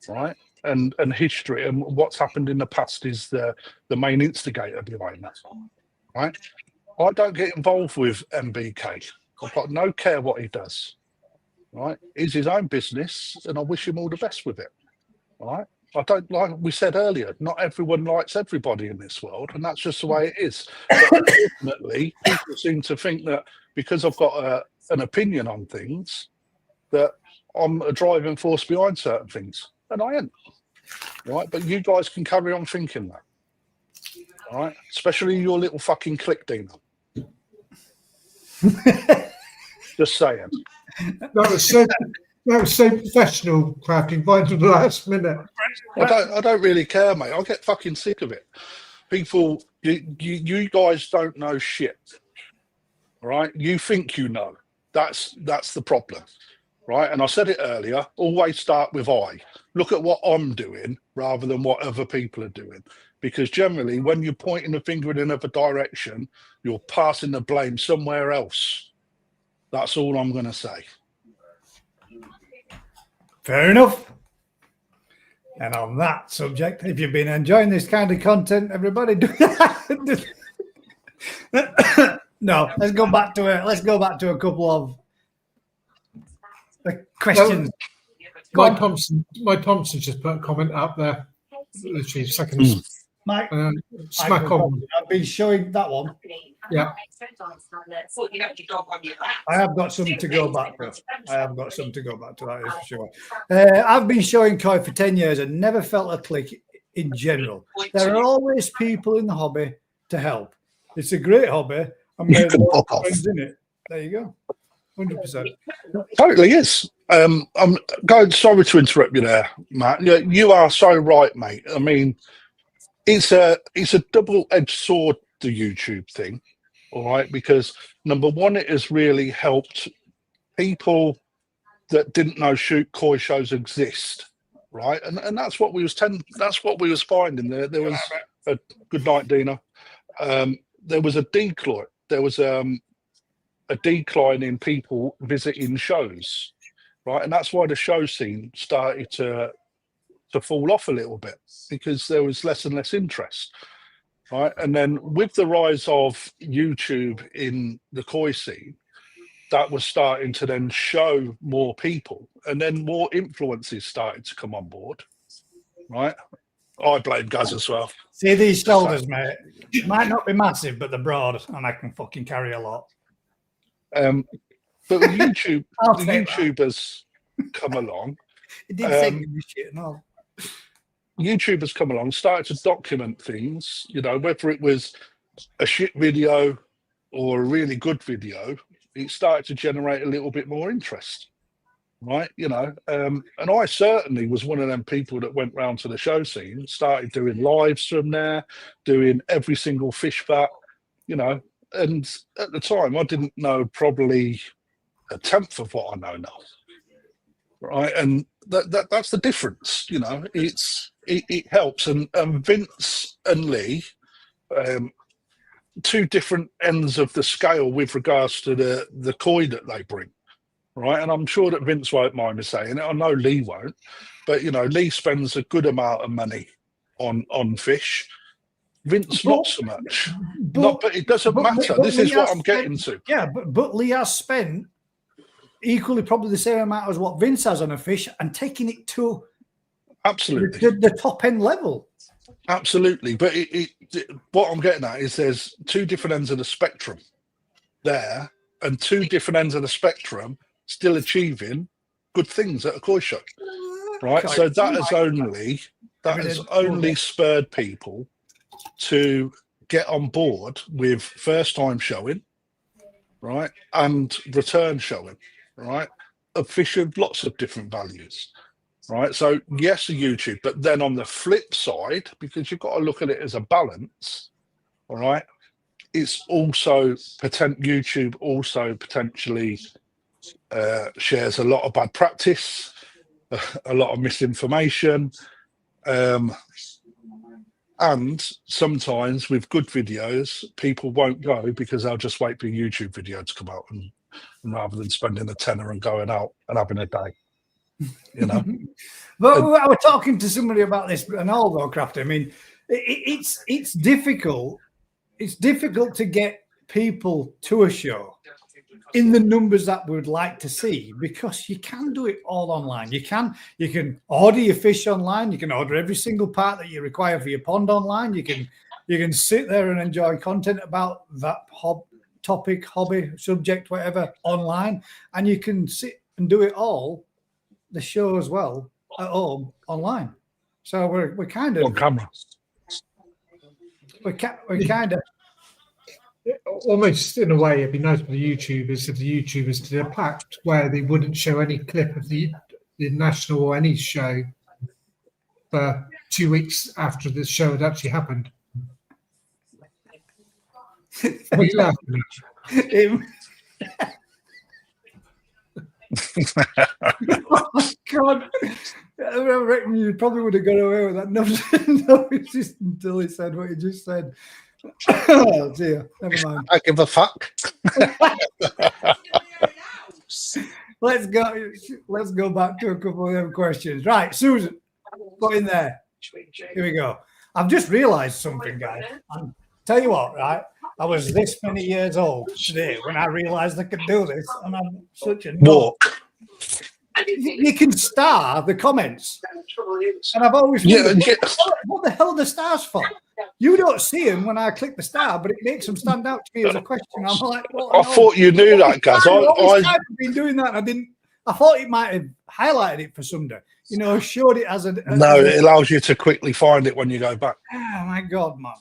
Right? And history and what's happened in the past is the main instigator behind that. Right? I don't get involved with MBK. I've got no care what he does. Right? It's his own business, and I wish him all the best with it. Right? I don't, like we said earlier, not everyone likes everybody in this world, and that's just the way it is. But ultimately, people seem to think that because I've got an opinion on things, that I'm a driving force behind certain things, and I ain't. Right? But you guys can carry on thinking that. All right? Especially your little fucking click, Dino. Just saying. That was so professional, crafting right to the last minute. I don't really care, mate. I get fucking sick of it. People, you guys don't know shit, right? You think you know. That's the problem, right? And I said it earlier. Always start with I. Look at what I'm doing rather than what other people are doing, because generally, when you're pointing the finger in another direction, you're passing the blame somewhere else. That's all I'm going to say. Fair enough. And on that subject, if you've been enjoying this kind of content, everybody do no, let's go back to a couple of the questions. Mike Thompson just put a comment up there. Literally seconds. Mike, Smack on. I've been showing that one. Yeah. I have got some to go back to. That is for sure. I've been showing koi for 10 years and never felt a click in general. There are always people in the hobby to help. It's a great hobby. I'm made friends in it. There you go. 100%. Totally is. I'm going. Sorry to interrupt you there, Matt. You are so right, mate. I mean, it's a double-edged sword, the YouTube thing. All right, because number one, it has really helped people that didn't know koi shows exist, right? And that's what we was finding. There was a good night, Dina. There was a decline. There was a decline in people visiting shows, right? And that's why the show scene started to fall off a little bit, because there was less and less interest. Right. And then with the rise of YouTube in the koi scene, that was starting to then show more people, and then more influences started to come on board. Right. I blame Gaz as well. See these shoulders, mate. Might not be massive, but they're broad, and I can fucking carry a lot. But with YouTube, the YouTubers come along. It did say good shit, no. YouTube has come along, started to document things, whether it was a shit video or a really good video, it started to generate a little bit more interest, right? And I certainly was one of them people that went round to the show scene, started doing lives from there, doing every single fish vat, and at the time I didn't know probably a tenth of what I know now, right? And that's the difference, it helps. And Vince and Lee, two different ends of the scale with regards to the koi that they bring, right? And I'm sure that Vince won't mind me saying it. I know Lee won't, but Lee spends a good amount of money on fish. Vince not so much. But it doesn't matter. This is what I'm getting to. Yeah, but Lee has spent equally probably the same amount as what Vince has on a fish, and taking it to absolutely the top end level. Absolutely. But what I'm getting at is there's two different ends of the spectrum there, and two different ends of the spectrum still achieving good things at a koi show, right? So that has only spurred people to get on board with first time showing, right, and return showing, right, of fish of lots of different values. Right, so yes, a YouTube, but then on the flip side, because you've got to look at it as a balance, all right, it's also YouTube also potentially shares a lot of bad practice, a lot of misinformation, and sometimes with good videos, people won't go because they'll just wait for a YouTube video to come out, and rather than spending a tenner and going out and having a day. But I was talking to somebody about this, and although Crafty, I mean, it's difficult. It's difficult to get people to a show in the numbers that we would like to see, because you can do it all online. You can order your fish online. You can order every single part that you require for your pond online. You can sit there and enjoy content about that topic, hobby, subject, whatever, online, and you can sit and do it all. The show as well at home online, so we're kind of on camera. We're kind of almost in a way. It'd be nice for the YouTubers if the YouTubers did a pact where they wouldn't show any clip of the national or any show for 2 weeks after the show had actually happened. What are you laughing at? Oh my God, I reckon you probably would have got away with that. No, it's just until he said what he just said. Oh dear, never mind. I give a fuck. Let's go back to a couple of them questions. Right, Susan, Go in there. Here we go. I've just realised something, guys. I'll tell you what, right? I was this many years old today when I realised I could do this, and I'm such a Walk. You can star the comments, and I've always wondered, what the hell are the stars for? You don't see them when I click the star, but it makes them stand out to me as a question. I'm like, I thought you knew that, Gaz. I've been doing that. I thought it might have highlighted it for someday. You know, showed it as a. No, it allows you to quickly find it when you go back. Oh my God, man.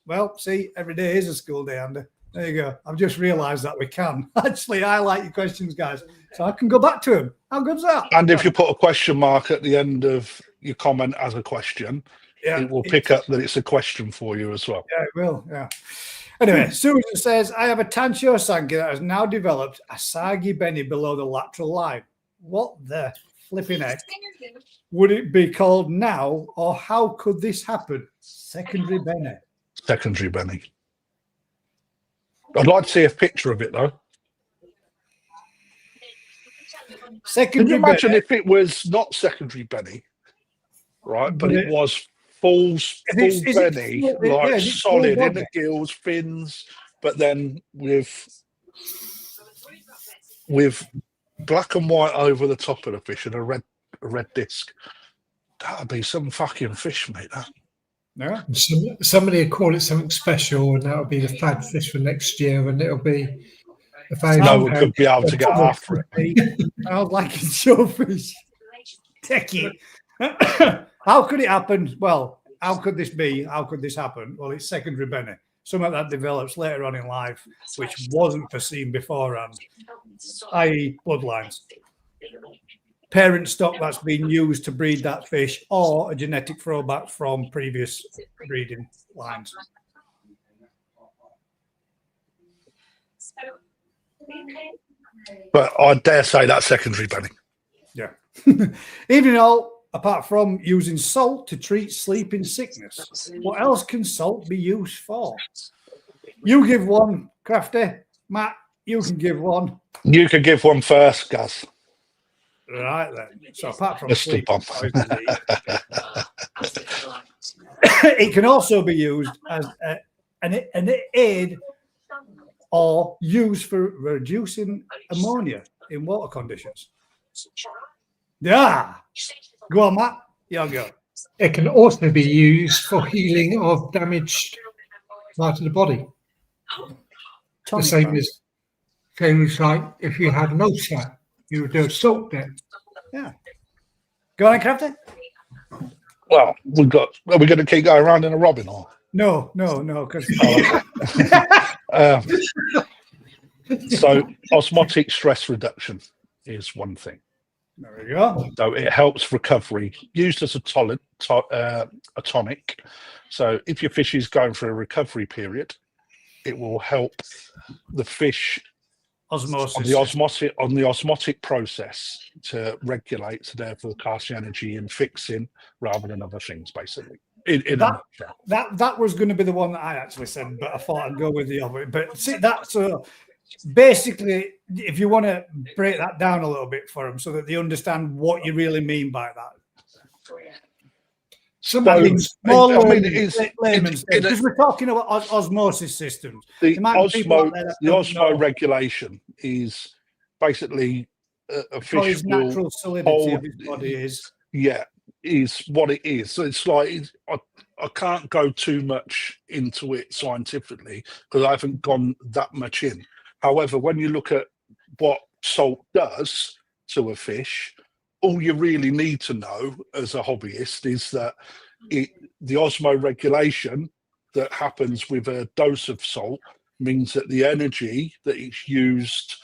Well, see, every day is a school day, Andy. There you go. I've just realised that we can actually highlight your questions, guys, so I can go back to them. How good's that? And if you put a question mark at the end of your comment as a question, it will pick up that it's a question for you as well. Yeah, it will. Yeah. Anyway, Susan says, I have a Tancho Sanki that has now developed a Sagi Benny below the lateral line. What the flipping heck would it be called now, or how could this happen? Secondary Benny. Secondary Benny. I'd like to see a picture of it, though. Secondary Can you imagine Benny, if it was not secondary Benny, right, but it was full Benny, like solid in the gills, fins, but then with black and white over the top of the fish and a red disc? That'd be some fucking fish, mate. That. Yeah. Somebody would call it something special, and that'll be the flag fish for next year, and it'll be. No one could be able to get after it. I would like a showfish. Techie. How could it happen? Well, how could this be? How could this happen? Well, it's secondary Benny. Something that develops later on in life, which wasn't foreseen beforehand, i.e. bloodlines. Parent stock that's been used to breed that fish, or a genetic throwback from previous breeding lines. But I dare say that's secondary Benny. Yeah. Even though, apart from using salt to treat sleeping sickness, what else can salt be used for? You give one, Crafty. Matt, you can give one. You could give one first, Gaz. Right then. So apart from Misty Bomb. it can also be used as an aid or used for reducing ammonia in water conditions. Yeah. Go on, Matt. Yeah, go. It can also be used for healing of damaged part of the body. The same as things like if you had an ulcer, you would do a salt dip. Yeah. Go on, Crafty. Well, are we going to keep going around in a robin or? No, because so osmotic stress reduction is one thing. there we go. So it helps recovery, used as a tonic. So if your fish is going through a recovery period, it will help the fish osmosis on the osmotic process to regulate, so therefore casting energy and fixing rather than other things, basically. That was going to be the one that I actually said, but I thought I'd go with the other. But see, that's basically, if you want to break that down a little bit for them so that they understand what you really mean by that. Because we're talking about osmosis systems. The osmo regulation is basically a fish his natural solidity of his body is. Yeah, is what it is. So it's like I can't go too much into it scientifically because I haven't gone that much in. However, when you look at what salt does to a fish, all you really need to know as a hobbyist is that the osmoregulation that happens with a dose of salt means that the energy that is used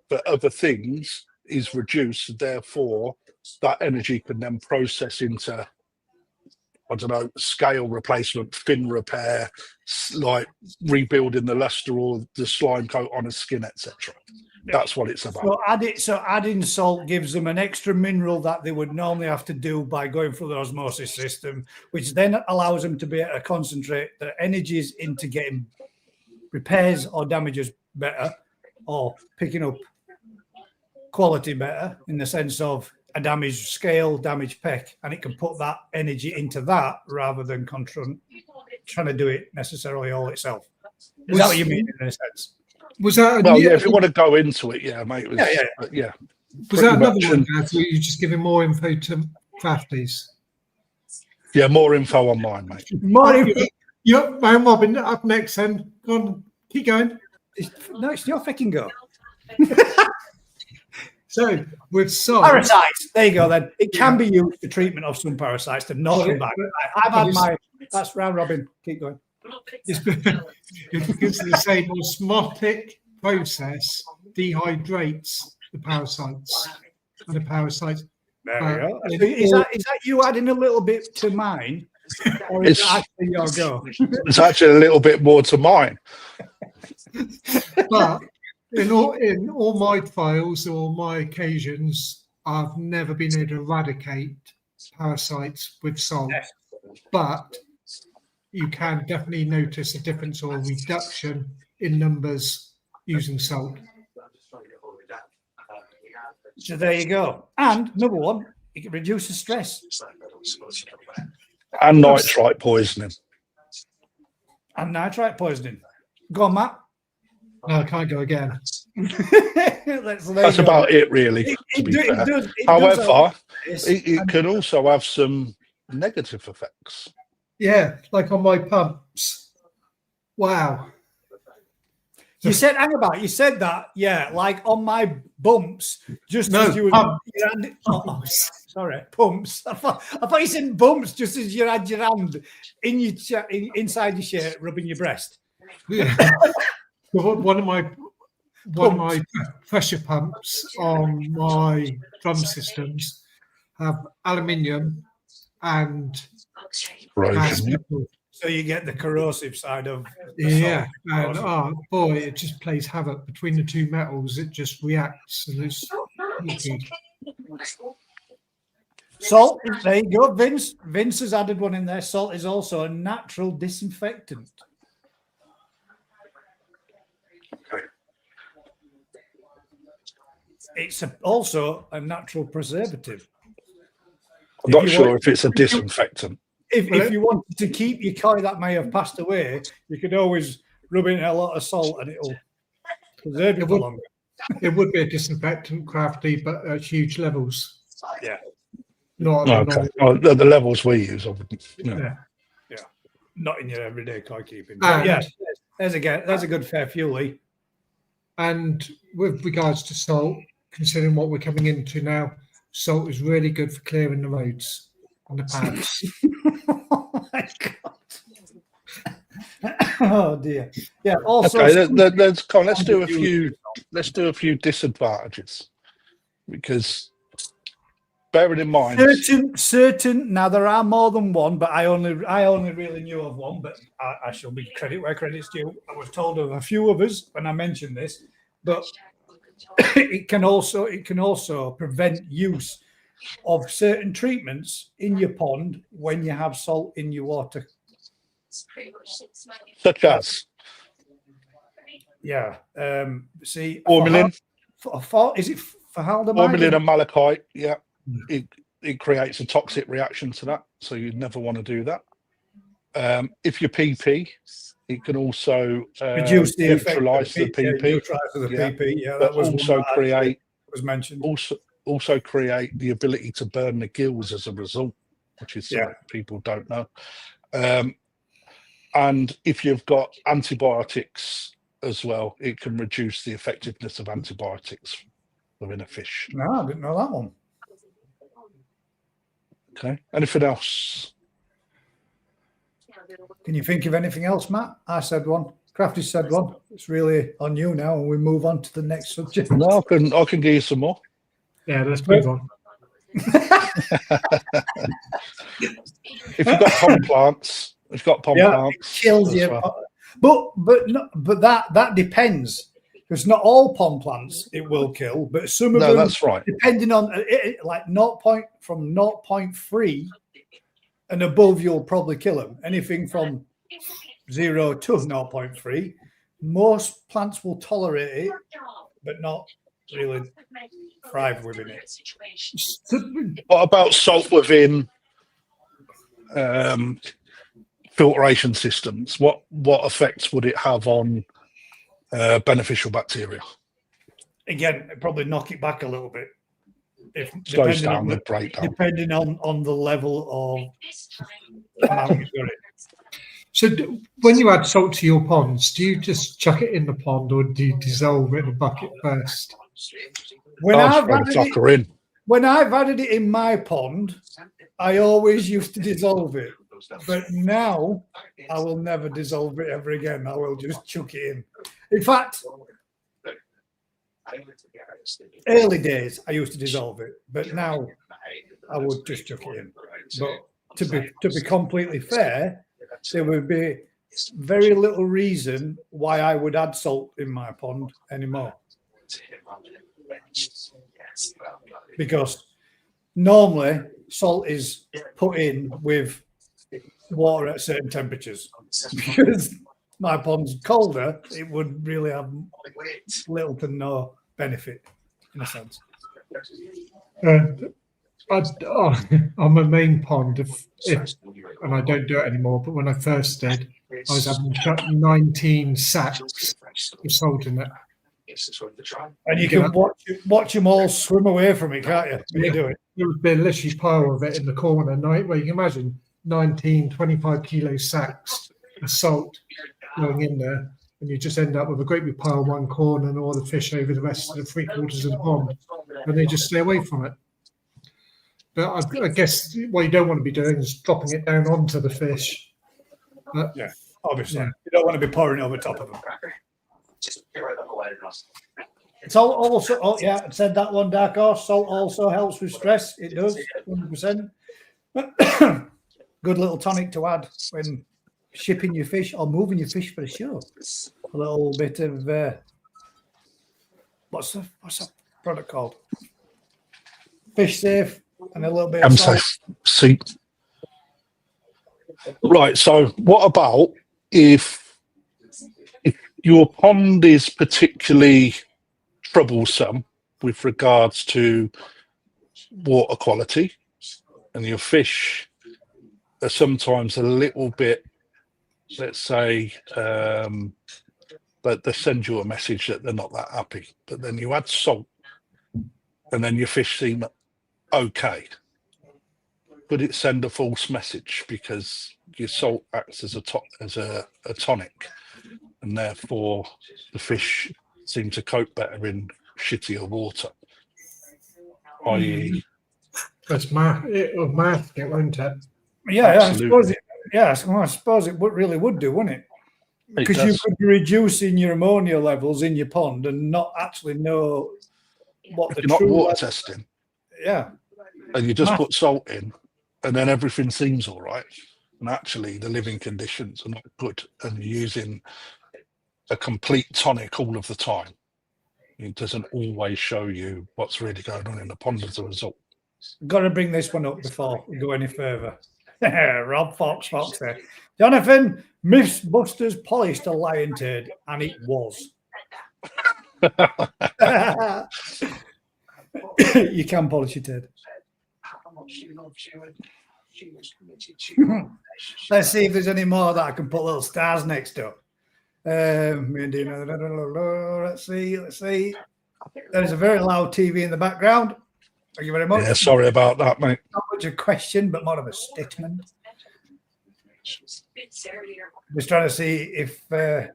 for other things is reduced. Therefore, that energy can then process into, I don't know, scale replacement, fin repair, like rebuilding the luster or the slime coat on a skin, etc. That's what it's about. So adding salt gives them an extra mineral that they would normally have to do by going through the osmosis system, which then allows them to be able to concentrate their energies into getting repairs or damages better, or picking up quality better in the sense of a damaged scale, damaged peck, and it can put that energy into that rather than trying to do it necessarily all itself. Is that what you mean in a sense? Was that? Well, yeah. If you want to go into it, yeah, mate. Yeah. Yeah. Was that another much, one, Gav? Were you just giving more info to crafties? Yeah, more info on mine, mate. More info. Yep, man, Robin, up next then. Go on, keep going. No, it's your fucking go. So, with salt... Parasites. There you go then. It can be used for treatment of some parasites to knock them back. I've had my... That's round robin. Keep going. It's because of the same osmotic process dehydrates the parasites. And the parasites... There we go. Is that you adding a little bit to mine? Or is it actually your go? It's actually a little bit more to mine. But in all my trials or my occasions, I've never been able to eradicate parasites with salt. Yes. But you can definitely notice a difference or a reduction in numbers using salt. So there you go. And number one, it reduces stress. And nitrite poisoning. And nitrite poisoning. Go on, Matt. No, I can't go again. That's about it, really. However, it can also have some negative effects. Yeah, like on my pumps. Wow. You said, hang about, you said that, yeah, like on my bumps, just No, as you were. pumps. Sorry, pumps. I thought you said bumps just as you had your hand in your inside your shirt, rubbing your breast. Yeah. One of my pressure pumps on my drum systems have aluminium and metal. So you get the corrosive side of and oh boy, it just plays havoc between the two metals. It just reacts and it's salt. There you go, Vince. Vince has added one in there. Salt is also a natural disinfectant. It's also a natural preservative. I'm not sure if it's a disinfectant. If you wanted to keep your koi that may have passed away, you could always rub in a lot of salt and it'll preserve it for longer. It would be a disinfectant, crafty, but at huge levels. Yeah. Not the levels we use, yeah. Not in your everyday koi keeping. Yeah, there's a good fair fuel. And with regards to salt, considering what we're coming into now, salt is really good for clearing the roads and the paths. Oh my god! Oh dear. Yeah. Also, okay. Let's do a few disadvantages, because bearing in mind certain. Now there are more than one, but I only really knew of one. But I shall be credit where credit's due. I was told of a few others when I mentioned this, but it can also prevent use of certain treatments in your pond when you have salt in your water. Such as? Yeah. See, formalin. Is it formaldehyde? Formalin and malachite. Yeah. It creates a toxic reaction to that, so you'd never want to do that. If you PP, it can also reduce the neutralize the PP. Yeah, that was also create was mentioned. Also create the ability to burn the gills as a result, which is something people don't know. And if you've got antibiotics as well, it can reduce the effectiveness of antibiotics within a fish. No, I didn't know that one. Okay. Anything else? Can you think of anything else, Matt? I said one. Crafty said one. It's really on you now, and we move on to the next subject. No, I can give you some more. Yeah, let's move on. If you've got pond plants, it kills you. Well. But that depends, because not all pond plants it will kill, but some of them. That's right. Depending on like from 0.3 and above, you'll probably kill them. Anything from 0 to 0.3, most plants will tolerate it, but not really thrive within it. What about salt within filtration systems? What effects would it have on beneficial bacteria? Again, probably knock it back a little bit. If Slows depending down on the breakdown. depending on the level of amount you've got it. So when you add salt to your ponds, do you just chuck it in the pond or do you dissolve it in a bucket first? When I'll I've throw the added it, fucker in. when I've added it in my pond, I always used to dissolve it. But now I will never dissolve it ever again. I will just chuck it in. In fact, early days I used to dissolve it, but now I would just chuck it in. But to be completely fair, there would be very little reason why I would add salt in my pond anymore. Because normally salt is put in with water at certain temperatures. Because my pond's colder, it would really have little to no benefit in a sense. On my main pond, if and I don't do it anymore, but when I first did, I was having 19 sacks of salt in it. And you can watch them all swim away from it, can't you? When you do it. There would be a literally pile of it in the corner, where you can imagine 19, 25 kilo sacks of salt going in there, and you just end up with a great big pile in one corner and all the fish over the rest of the 3/4 of the pond, and they just stay away from it. But I guess what you don't want to be doing is dropping it down onto the fish. But, Yeah, obviously. Yeah. You don't want to be pouring over top of them. Salt also, oh yeah, I said that one, Dark Horse. Salt also helps with stress. It does, 100%. Good little tonic to add when shipping your fish or moving your fish for a show. A little bit of what's that product called? Fish safe and a little bit of salt. See. Right. So, what about if your pond is particularly troublesome with regards to water quality, and your fish are sometimes a little bit, let's say, that they send you a message that they're not that happy, but then you add salt, and then your fish seem okay. Could it send a false message because your salt acts as a tonic, and therefore the fish seem to cope better in shittier water? I.e., it'll mask it, won't it? Yeah, Absolutely. I suppose it really would do, wouldn't it? Because you could be reducing your ammonia levels in your pond and not actually know what if the you're not true water level- testing, Yeah, and you just put salt in, and then everything seems all right, and actually the living conditions are not good, and you're using a complete tonic all of the time, it doesn't always show you what's really going on in the pond as a result. got to bring this one up before we go any further. Rob Fox there. Jonathan, Mythbusters polished a lion turd, and it was. You can polish your turd. Let's see if there's any more that I can put little stars next to. Let's see. There's a very loud TV in the background. Thank you very much. Yeah, sorry about that, mate. Not much a question, but more of a statement. Just trying to see if see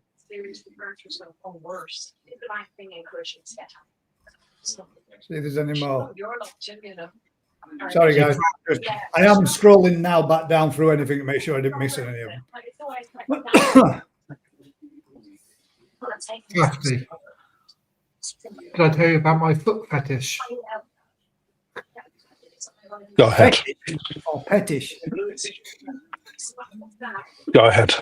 if there's any more. Sorry, guys. I am scrolling now back down through anything to make sure I didn't miss any of them. Crafty. Did I tell you about my foot fetish? Go ahead. Fetish or petish? Go ahead.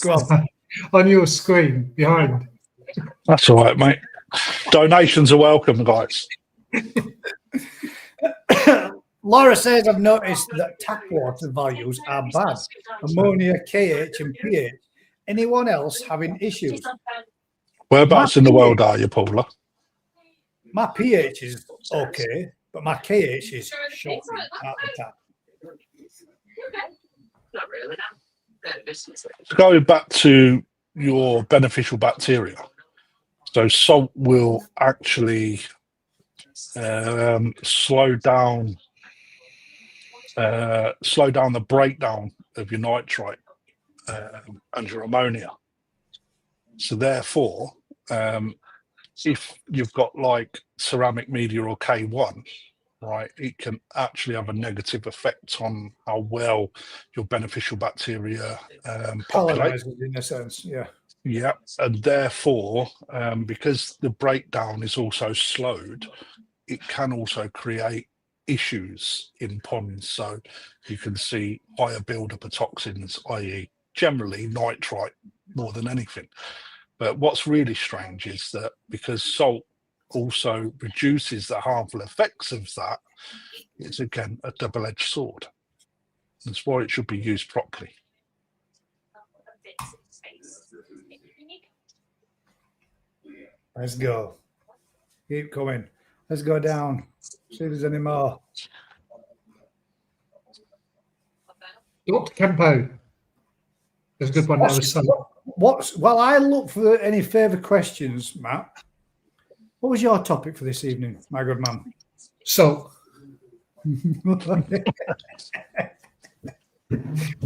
Go on. On your screen behind. That's all right, mate. Donations are welcome, guys. Laura says, I've noticed that tap water values are bad. Ammonia, KH and pH. Anyone else having issues? Whereabouts in the world are you, Paula? My pH is okay, but my KH is shocking at the tap. Not really. This is Going back to your beneficial bacteria, so salt will actually slow down the breakdown of your nitrite and your ammonia. So therefore, if you've got like ceramic media or K1, right, it can actually have a negative effect on how well your beneficial bacteria populate. Colonizers in a sense, yeah. Yeah, and therefore, because the breakdown is also slowed, it can also create issues in ponds. So you can see higher buildup of toxins, i.e., generally nitrite more than anything. But what's really strange is that because salt also reduces the harmful effects of that, it's again a double-edged sword. That's why it should be used properly. Let's go. Keep coming. Let's go down. See if there's any more. Dr. Campo. There's a good one there with sun. While I look for any further questions, Matt, what was your topic for this evening, my good man? So,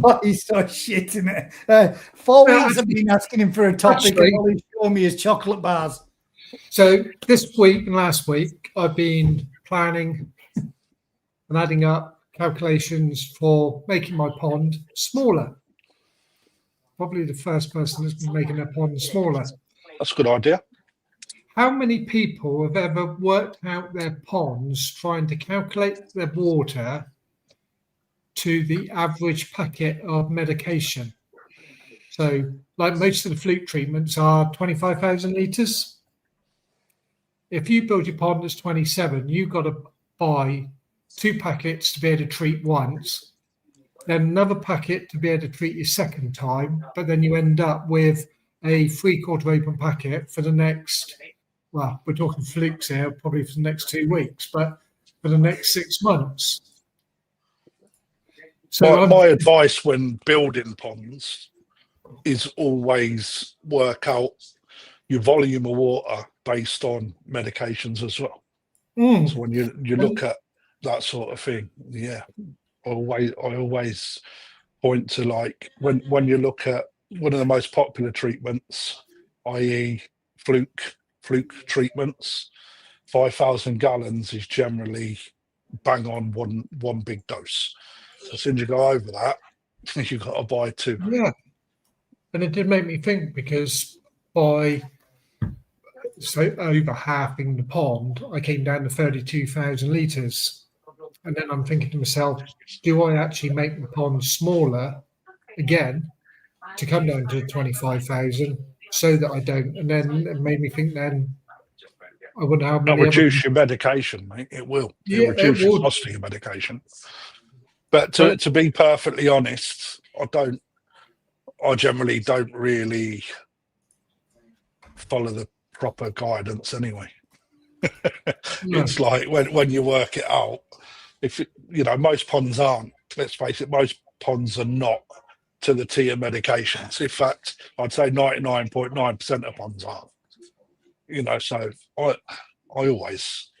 Oh, he's so shit in it. 4 weeks I've been asking him for a topic, Actually- and all he's showing me is chocolate bars. so this week and last week, I've been planning and adding up calculations for making my pond smaller. Probably the first person that's been making their pond smaller. That's a good idea. How many people have ever worked out their ponds trying to calculate their water to the average packet of medication? So, like most of the fluke treatments are 25,000 litres. If you build your pond that's 27, you've got to buy 2 packets to be able to treat once, then another packet to be able to treat your second time, but then you end up with a 3/4 open packet for the next, well, we're talking flukes here, probably for the next 2 weeks, but for the next 6 months. So My advice when building ponds is always work out your volume of water based on medications as well. So when you look at that sort of thing, yeah, I always point to, like, when you look at one of the most popular treatments, i.e. fluke treatments, 5,000 gallons is generally bang on one big dose. So as soon as you go over that, you've got to buy 2. yeah, and it did make me think, because by over halving the pond, I came down to 32,000 litres. And then I'm thinking to myself, do I actually make the pond smaller again to come down to 25,000 so that I don't? And then it made me think then I wonder how That'll many reduce your medication, mate. It will. Yeah, It reduces it will. cost of your medication. But to be perfectly honest, I generally don't really follow the proper guidance anyway. It's like when you work it out, if most ponds aren't, let's face it, most ponds are not to the tier medications. In fact, I'd say 99.9% of ponds aren't. So I always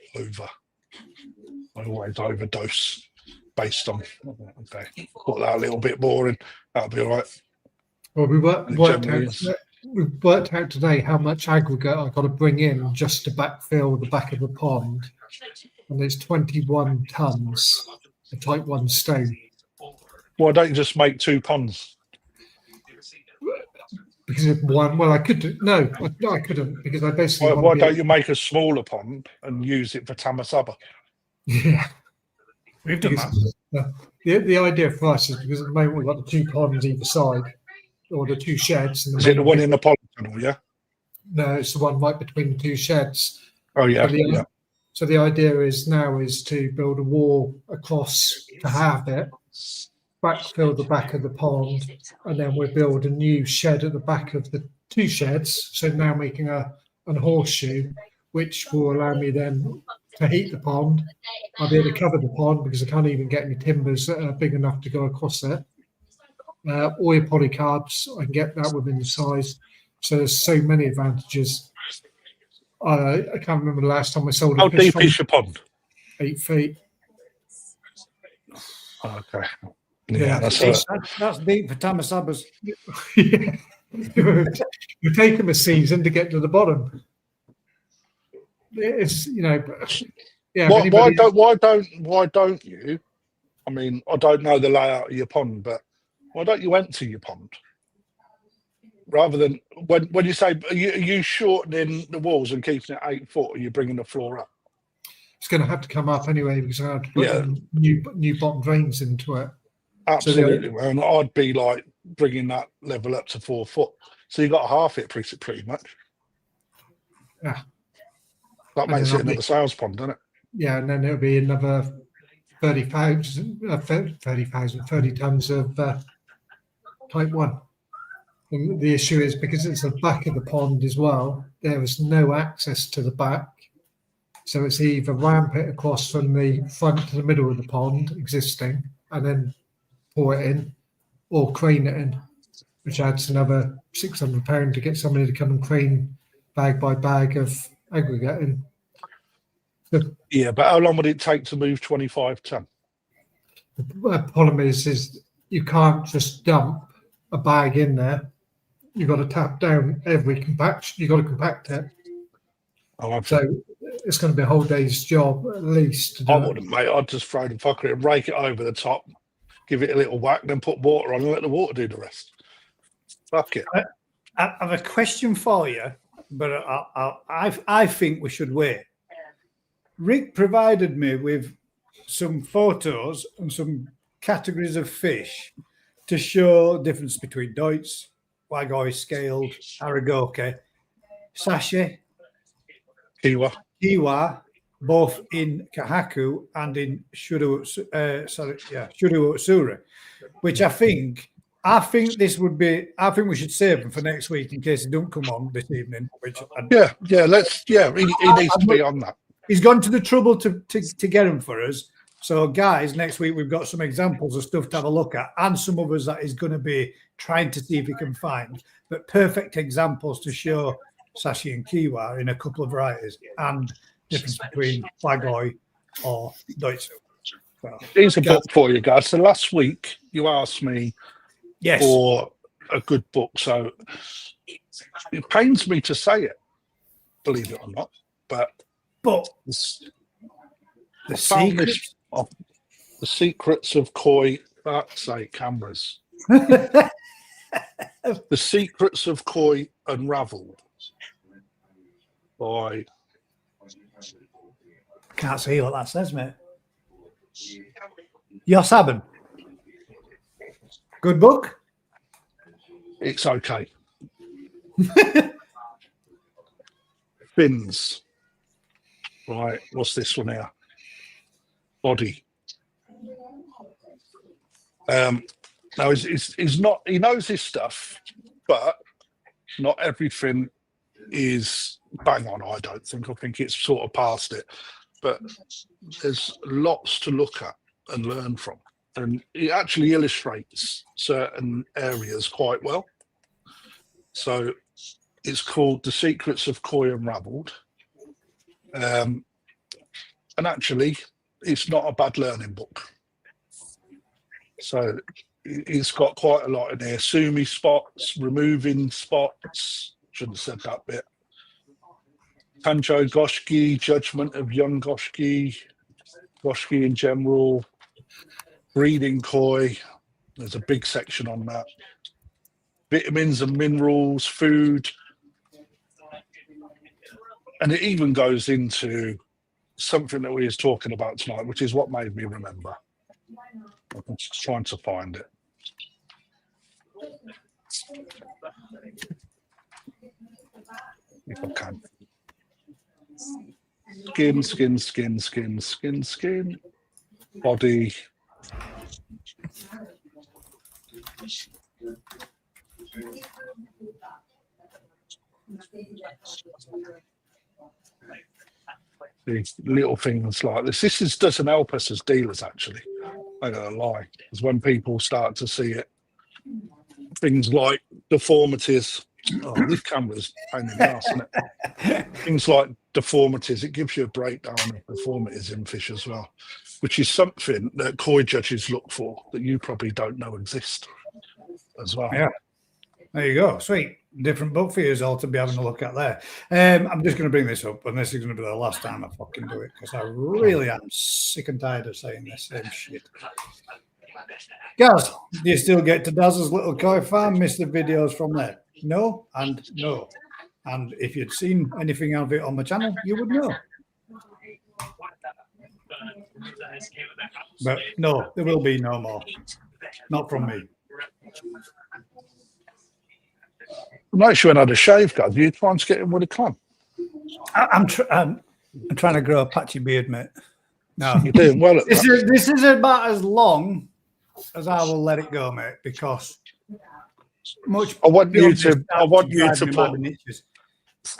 overdose based on, okay, put that a little bit more in, that'll be all right. Well, we worked generally out. We worked out today how much aggregate I've got to bring in just to backfill the back of the pond, and there's 21 tons of type 1 stone. Why don't you just make 2 ponds? Because of one, well, I could do, no, I couldn't, because I basically Why don't you make a smaller pond and use it for Tamasaba? Yeah, We've done that. the idea for us is because at the moment we've got the 2 ponds either side, or the 2 sheds. And Is it the one in the polytunnel? Yeah. No, it's the one right between the 2 sheds. Oh yeah. So the idea is to build a wall across to halve it, backfill the back of the pond, and then we'll build a new shed at the back of the 2 sheds. So now making a horseshoe, which will allow me then to heat the pond. I'll be able to cover the pond because I can't even get any timbers that are big enough to go across there. Oil polycarbs, I can get that within the size. So there's so many advantages. I can't remember the last time I sold a How fish deep pond. is your pond? 8 feet. Okay. Yeah, That's deep for Tamasabbas. yeah. It take them a season to get to the bottom. It's yeah. Why don't you? I mean, I don't know the layout of your pond, but why don't you empty your pond rather than when you say are you shortening the walls and keeping it 8 foot, or are you bringing the floor up? It's going to have to come up anyway because I have to put Yeah. in new bottom drains into it. Absolutely, and I'd be like bringing that level up to 4 foot. So you got half it pretty much. Yeah. That makes it another sales pond, doesn't it? Yeah, and then it'll be another 30 tons of type 1. And the issue is because it's the back of the pond as well, there is no access to the back. So it's either ramp it across from the front to the middle of the pond existing and then pour it in, or crane it in, which adds another £600 to get somebody to come and crane bag by bag of aggregate in. Yeah, but how long would it take to move 25 ton? The problem is you can't just dump a bag in there. You've got to tap down every compaction. You've got to compact it. Oh, So it's going to be a whole day's job at least. To do I it. wouldn't, mate. I'd just throw the fucker and rake it over the top, give it a little whack, then put water on and let the water do the rest. Fuck it. I have a question for you, but I think we should wait. Rick provided me with some photos and some categories of fish to show difference between Deutz, Wagoi, scaled, Aragoke, Sashi, Kiwa, both in Kahaku and in Shuruotsura, which I think this would be. I think we should save them for next week in case he don't come on this evening. Which He needs to be on that. He's gone to the trouble to get them for us. So, guys, next week we've got some examples of stuff to have a look at, and some others that he's going to be trying to see if he can find. But perfect examples to show Sashi and Kiwa in a couple of varieties, and difference between Wagoi or Deutsche. So, Here's a book for you guys. So last week you asked me for a good book. So it pains me to say it, believe it or not, but the secrets of the secrets of koi. Fuck's sake, cameras. The Secrets of Koi Unraveled by. Can't see what that says, mate. Yosaben. Good book. It's okay. Fins. Right, what's this one here? Body. Now he's not. He knows his stuff, but not everything is bang on. I don't think. I think it's sort of past it, but there's lots to look at and learn from, and it actually illustrates certain areas quite well. So it's called The Secrets of Koi Unraveled, and actually, it's not a bad learning book. So it's got quite a lot in there. Sumi spots, removing spots. Shouldn't have said that bit. Tanjo Goshki, judgment of young Goshki, Goshki in general, breeding koi. There's a big section on that. Vitamins and minerals, food. And it even goes into something that we was talking about tonight, which is what made me remember. I'm just trying to find it. If I can. Skin. Body. These little things like this. Doesn't help us as dealers, actually. I don't lie. Because when people start to see it, things like deformities. Oh, this camera's a pain in the ass, isn't it? Things like deformities. It gives you a breakdown of deformities in fish as well, which is something that koi judges look for that you probably don't know exist as well. Yeah. There you go. Sweet. Different book for you all to be having a look at there. I'm just going to bring this up, and this is going to be the last time I fucking do it because I really am sick and tired of saying this same shit. Guys, do you still get to Daz's little koi farm? Miss the videos from there? No and no. And if you'd seen anything of it on my channel, you would know. But no, there will be no more. Not from me. Nice you went had a shave, guys. You trying to get in with a climb? I'm trying to grow a patchy beard, mate. No, You're doing well at this that. is about as long as I will let it go, mate. Because much. I want you to put.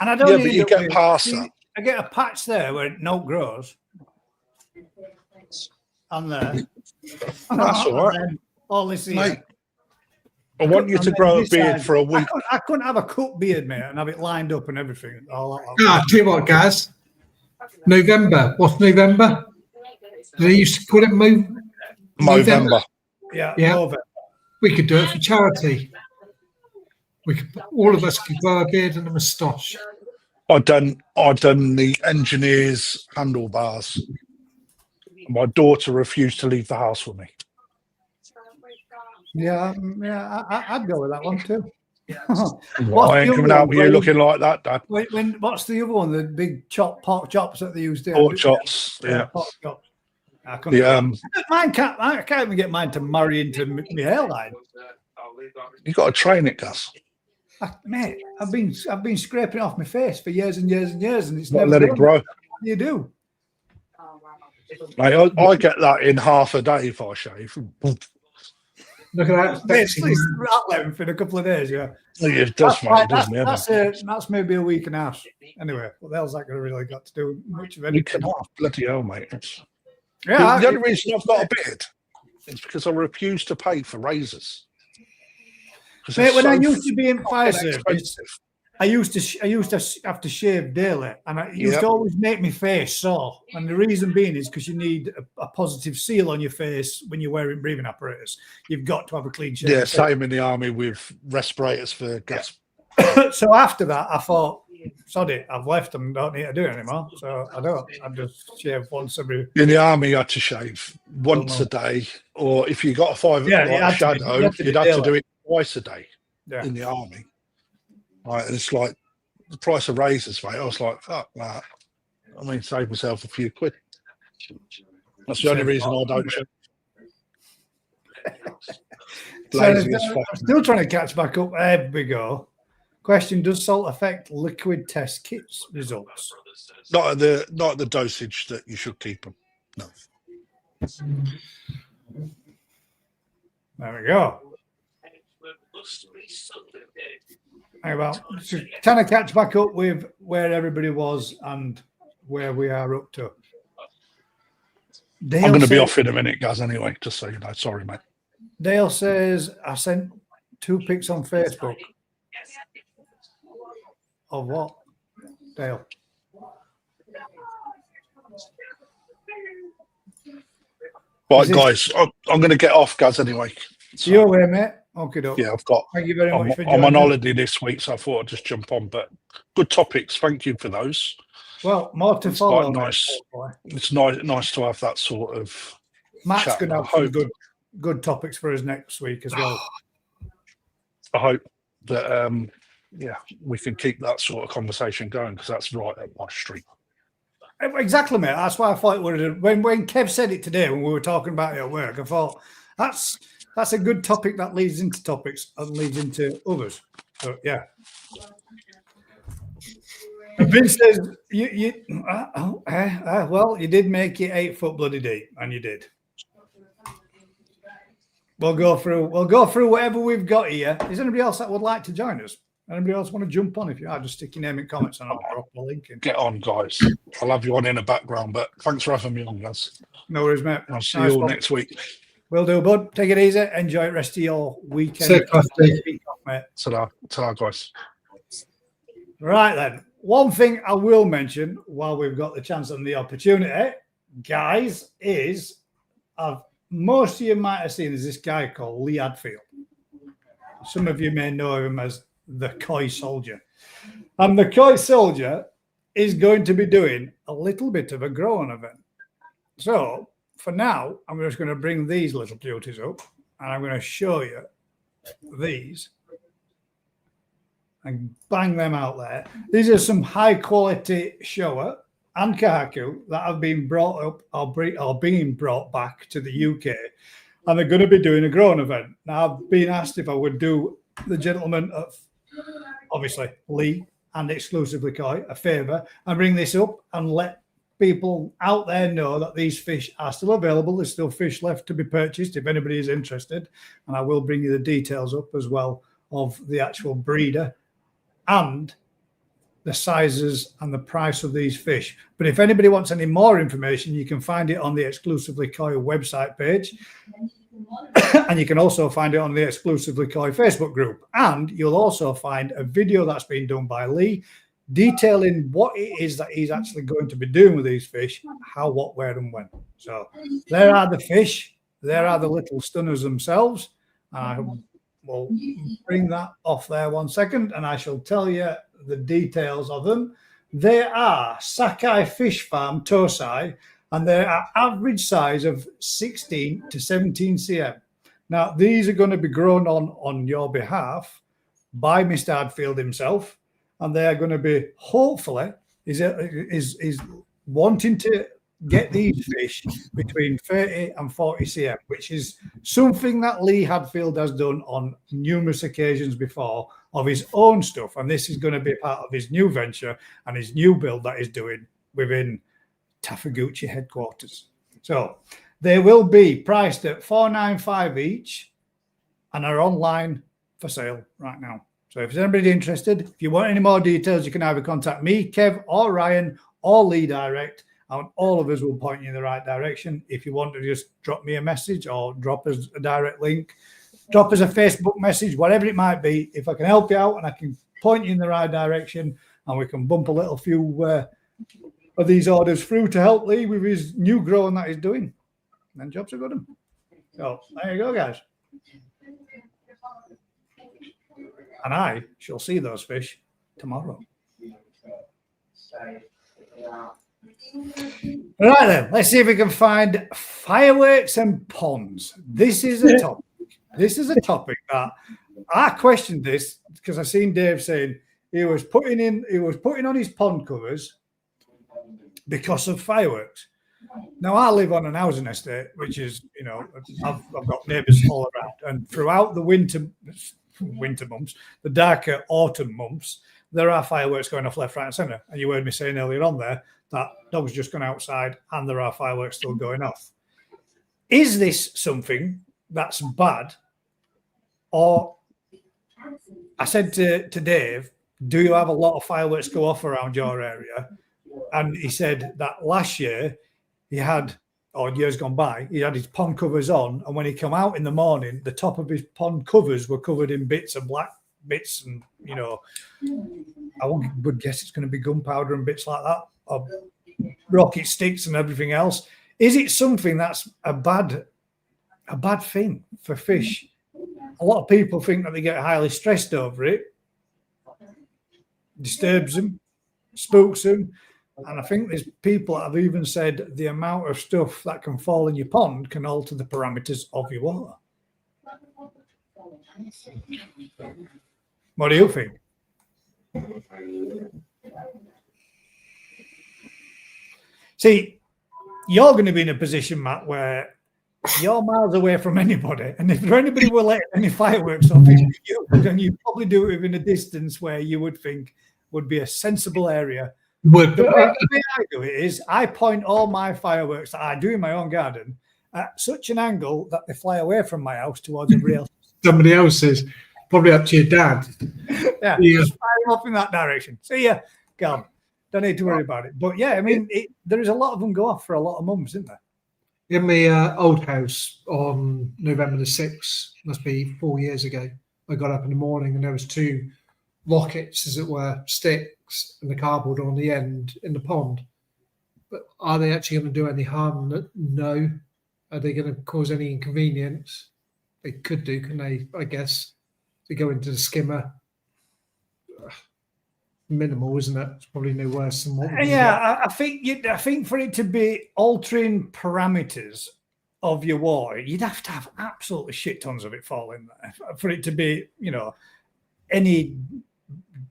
And I don't. Yeah, but you get past that. I get a patch there where no grows. And there. That's all right. All this year. Mate, I want you to grow a beard for a week. I couldn't have a cut beard, mate, and have it lined up and everything. All that. Ah, tell you what, Gaz. November. What's November? They used to call it Movember. Yeah. Yeah. We could do it for charity. We could, all of us could grow a beard and a moustache. I've done the engineer's handlebars. My daughter refused to leave the house with me. Yeah, I'd go with that one too. Well, I ain't coming out with you looking like that, Dad. What's the other one? The big pork chops that they used there. Pork chops, yeah. Pork chops. I can't even get mine to marry into my hairline. You got to train it, Gus. Mate, I've been scraping it off my face for years and years and years, and it's Not never let it grow. You do. Mate, I get that in half a day if I shave. Look at that. It's that length in a couple of days, yeah. It does, mate. It does, that's maybe a week and a half. Anyway, what the hell's that going to really got to do much of You anything? can bloody hell, mate. Yeah, the only reason I've got a beard is because I refuse to pay for razors. Mate, when I used to be in fire service, I used to have to shave daily, and it used to always make my face sore. And the reason being is because you need a positive seal on your face when you're wearing breathing apparatus. You've got to have a clean shave. Yeah, same in the army with respirators for gas. So after that, I thought, sod it, I've left and don't need to do it anymore. So I don't. I just shave once every. In the army, you had to shave once a day, or if you got a 5 o'clock shadow, you'd have to do it twice a day in the army. Right, and it's like the price of razors, mate. I was like, fuck that. I mean, save myself a few quid. That's the only reason I don't shave. I'm still trying to catch back up. There we go. Question: does salt affect liquid test kits results? Not at the dosage that you should keep them. No. There we go. Well, trying to catch back up with where everybody was and where we are up to. I'm going to be off in a minute, guys, anyway, just so you know. Sorry, mate. Dale says, I sent 2 pics on Facebook. Of what, Dale? Right, guys, I'm going to get off, guys, anyway. So, your way, mate. Okay, yeah, I've got. Thank you very much. I'm on holiday this week, so I thought I'd just jump on. But good topics. Thank you for those. Well, more to follow. Nice. It's nice to have that sort of. Matt's going to have some good topics for us next week as well. I hope that we can keep that sort of conversation going because that's right up my street. Exactly, mate. That's why I thought it would have. When Kev said it today when we were talking about it at work, I thought that's a good topic that leads into topics and leads into others. So yeah. And Vince says well, you did make it 8 foot bloody deep, and you did. We'll go through whatever we've got here. Is anybody else that would like to join us? Anybody else want to jump on? If you are, just stick your name in comments and I'll drop the link in. Get on, guys. I'll have you on in the background, but thanks for having me on, guys. No worries, mate. I'll see Nice you all one. next week. Will do, bud. Take it easy. Enjoy the rest of your weekend. Safe, Crafty. Week off, mate. Ta-da, guys. Right then. One thing I will mention while we've got the chance and the opportunity, guys, is most of you might have seen is this guy called Lee Hadfield. Some of you may know him as the Koi Soldier. And the Koi Soldier is going to be doing a little bit of a growing event. So for now, I'm just going to bring these little beauties up and I'm going to show you these and bang them out there. These are some high quality showa and kahaku that have been brought up or being brought back to the UK. And they're going to be doing a growing event. Now, I've been asked if I would do the gentleman of, obviously, Lee and exclusively Koi a favour and bring this up and let people out there know that these fish are still available. There's still fish left to be purchased if anybody is interested. And I will bring you the details up as well of the actual breeder and the sizes and the price of these fish. But if anybody wants any more information, you can find it on the Exclusively Koi website page. And you can also find it on the Exclusively Koi Facebook group. And you'll also find a video that's been done by Lee detailing what it is that he's actually going to be doing with these fish, how, what, where, and when. So there are the fish. There are the little stunners themselves. I will bring that off there 1 second, and I shall tell you the details of them. They are Sakai Fish Farm Tosai, and they are average size of 16 to 17 cm. Now, these are going to be grown on your behalf by Mr. Hadfield himself, and they are going to be, hopefully, is wanting to get these fish between 30 and 40 cm, which is something that Lee Hadfield has done on numerous occasions before of his own stuff. And this is going to be part of his new venture and his new build that he's doing within Tafaguchi headquarters. So they will be priced at $495 each and are online for sale right now. So if there's anybody interested, if you want any more details, you can either contact me, Kev, or Ryan, or Lee direct, and all of us will point you in the right direction. If you want to just drop me a message or drop us a direct link, drop us a Facebook message, whatever it might be. If I can help you out and I can point you in the right direction and we can bump a little few of these orders through to help Lee with his new growing that he's doing, then jobs are good. So there you go, guys. And I shall see those fish tomorrow. Right then, let's see if we can find fireworks and ponds. This is a topic. This is a topic that I questioned this because I seen Dave saying he was putting on his pond covers because of fireworks. Now I live on an housing estate, which is, you know, I've got neighbours all around, and throughout the winter months, the darker autumn months, there are fireworks going off left, right, and centre. And you heard me saying earlier on there that dogs just gone outside and there are fireworks still going off. Is this something that's bad? Or I said to Dave, do you have a lot of fireworks go off around your area? And he said that last year he had, or years gone by, he had his pond covers on, and when he come out in the morning, the top of his pond covers were covered in bits of black bits, and you know, I would guess it's going to be gunpowder and bits like that, or rocket sticks and everything else. Is it something that's a bad thing for fish? A lot of people think that they get highly stressed over it, disturbs them, spooks them. And I think there's people that have even said the amount of stuff that can fall in your pond can alter the parameters of your water. What do you think? See, you're going to be in a position, Matt, where you're miles away from anybody. And if anybody will let any fireworks off, then you probably do it within a distance where you would think would be a sensible area. The way I do it is I point all my fireworks that I do in my own garden at such an angle that they fly away from my house towards somebody else's. Somebody else's. Probably up to your dad. Yeah, Yeah. just fire him off in that direction. See ya, gone. Don't need to worry about it. But yeah, I mean, there is a lot of them go off for a lot of months, isn't there? In my old house on November the 6th, must be 4 years ago, I got up in the morning and there was 2 rockets, as it were, sticks and the cardboard on the end in the pond. But are they actually going to do any harm? No. Are they going to cause any inconvenience? They could do, can they? I guess. They go into the skimmer. Minimal, isn't it? It's probably no worse than what we're Yeah, I think for it to be altering parameters of your water, you'd have to have absolutely shit tons of it falling there for it to be, any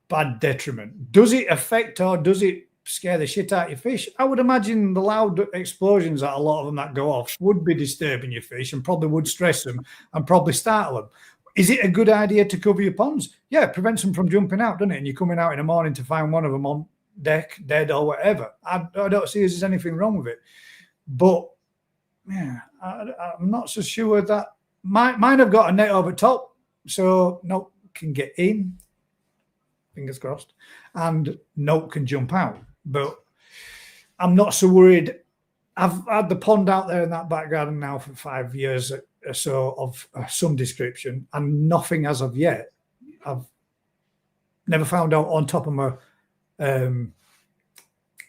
bad detriment. Does it affect or does it scare the shit out of your fish? I would imagine the loud explosions that a lot of them that go off would be disturbing your fish and probably would stress them and probably startle them. Is it a good idea to cover your ponds? Yeah, it prevents them from jumping out, doesn't it? And you're coming out in the morning to find one of them on deck, dead or whatever. I don't see there's anything wrong with it. But yeah, I'm not so sure that mine have got a net over top, so no can get in. Fingers crossed, and no can jump out. But I'm not so worried. I've had the pond out there in that back garden now for 5 years or so of some description, and nothing as of yet. I've never found out on top of my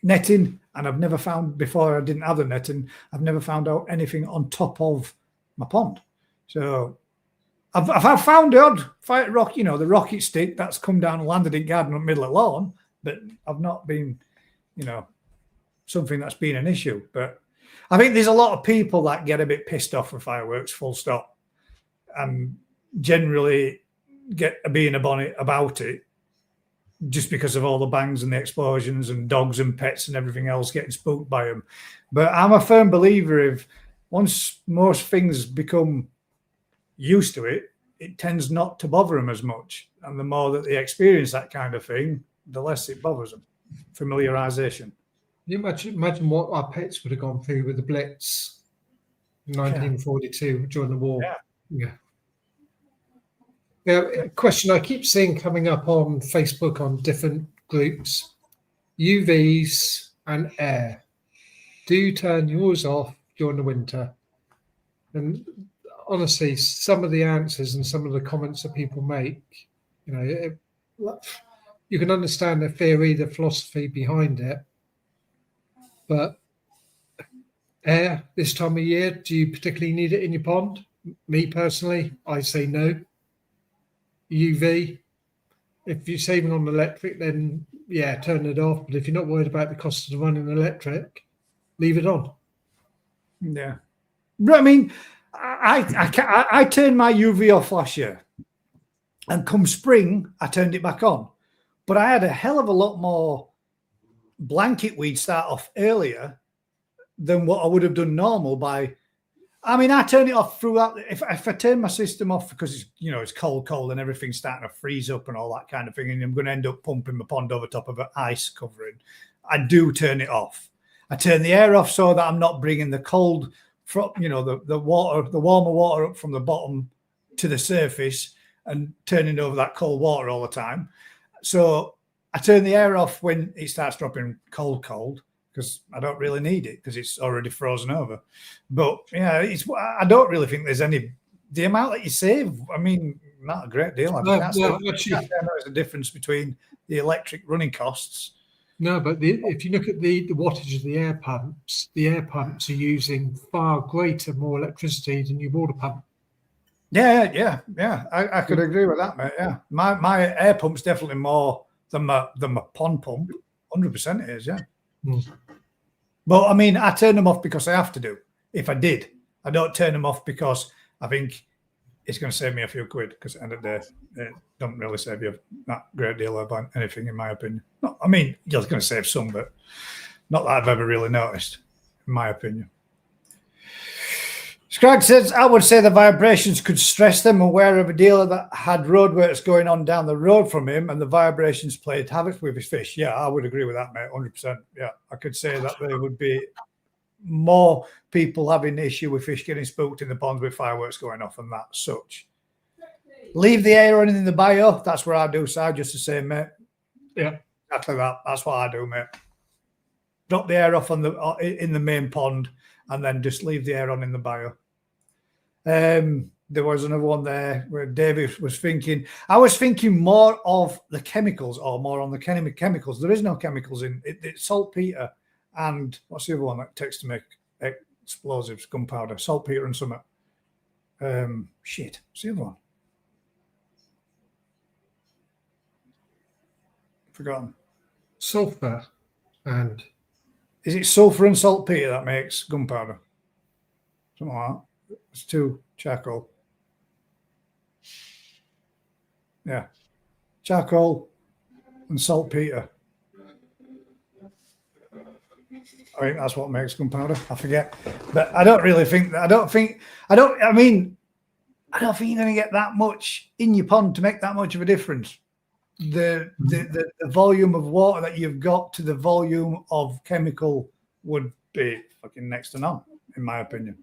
netting, and I've never found before I didn't have the netting. I've never found out anything on top of my pond. So I've found the odd fight rock, the rocket stick that's come down and landed in garden in the middle of lawn, but I've not been, something that's been an issue. But I think there's a lot of people that get a bit pissed off with fireworks, full stop, and generally get a bee in a bonnet about it just because of all the bangs and the explosions and dogs and pets and everything else getting spooked by them. But I'm a firm believer if once most things become used to it, it tends not to bother them as much. And the more that they experience that kind of thing, the less it bothers them. Familiarization. You imagine what our pets would have gone through with the Blitz in 1942 during the war. Yeah. A question I keep seeing coming up on Facebook on different groups: UVs and air. Do you turn yours off during the winter? And honestly, some of the answers and some of the comments that people make, you can understand the theory, the philosophy behind it. But air this time of year, do you particularly need it in your pond? Me personally, I say no. UV, if you're saving on electric, then yeah, turn it off. But if you're not worried about the cost of running electric, leave it on. Yeah. But I mean, I turned my UV off last year, and come spring, I turned it back on. But I had a hell of a lot more blanket weed start off earlier than what I would have done normal by. I mean, I turn it off throughout. If I turn my system off because it's cold and everything's starting to freeze up and all that kind of thing, and I'm going to end up pumping my pond over top of an ice covering, I do turn it off. I turn the air off so that I'm not bringing the cold from the water, the warmer water up from the bottom to the surface and turning over that cold water all the time. So I turn the air off when it starts dropping cold because I don't really need it because it's already frozen over. But yeah, I don't really think there's the amount that you save. I mean, not a great deal. I can't say there's a difference between the electric running costs. No, but if you look at the wattage of the air pumps are using far more electricity than your water pump. Yeah. I could agree with that, mate. Yeah, my air pump's definitely more than my pond pump. 100% it is. Yeah. But I mean, I turn them off because I have to do. If I did, I don't turn them off because I think it's going to save me a few quid. Because at the end of the day, it don't really save you that great deal of anything, in my opinion. No, I mean, you're going to save some, but not that I've ever really noticed, in my opinion. Scrag says, I would say the vibrations could stress them. Aware of a dealer that had roadworks going on down the road from him and the vibrations played havoc with his fish. Yeah, I would agree with that, mate, 100%. Yeah, I could say that there would be more people having issue with fish getting spooked in the ponds with fireworks going off and that such. Leave the air on in the bio. That's where I do, Si, just the same, mate. Yeah. Exactly that. That's what I do, mate. Drop the air off on in the main pond and then just leave the air on in the bio. There was another one there where David was thinking. I was thinking more of the chemicals or more on the chemicals. There is no chemicals in it. It's saltpeter and what's the other one that takes to make explosives, gunpowder, saltpeter and something. Shit, what's the other one? Forgotten. Sulfur and is it sulfur and saltpeter that makes gunpowder? Something like that. It's 2 charcoal. Yeah, charcoal and saltpeter. I think that's what makes gunpowder. I forget, but I don't really think that. I don't think you're going to get that much in your pond to make that much of a difference. The volume of water that you've got to the volume of chemical would be fucking next to none, in my opinion.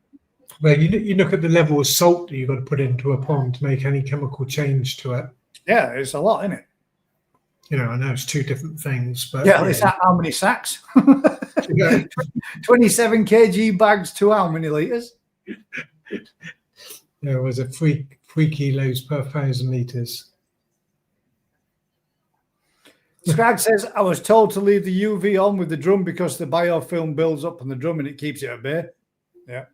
Well, you look at the level of salt that you've got to put into a pond to make any chemical change to it. Yeah, it's a lot, isn't it? You know, I know it's 2 different things, but yeah, it's how many sacks? 27 kg bags to how many litres? There was a 3 kilos per 1,000 litres. Scrag says, I was told to leave the UV on with the drum because the biofilm builds up on the drum and it keeps it at bay. Yeah.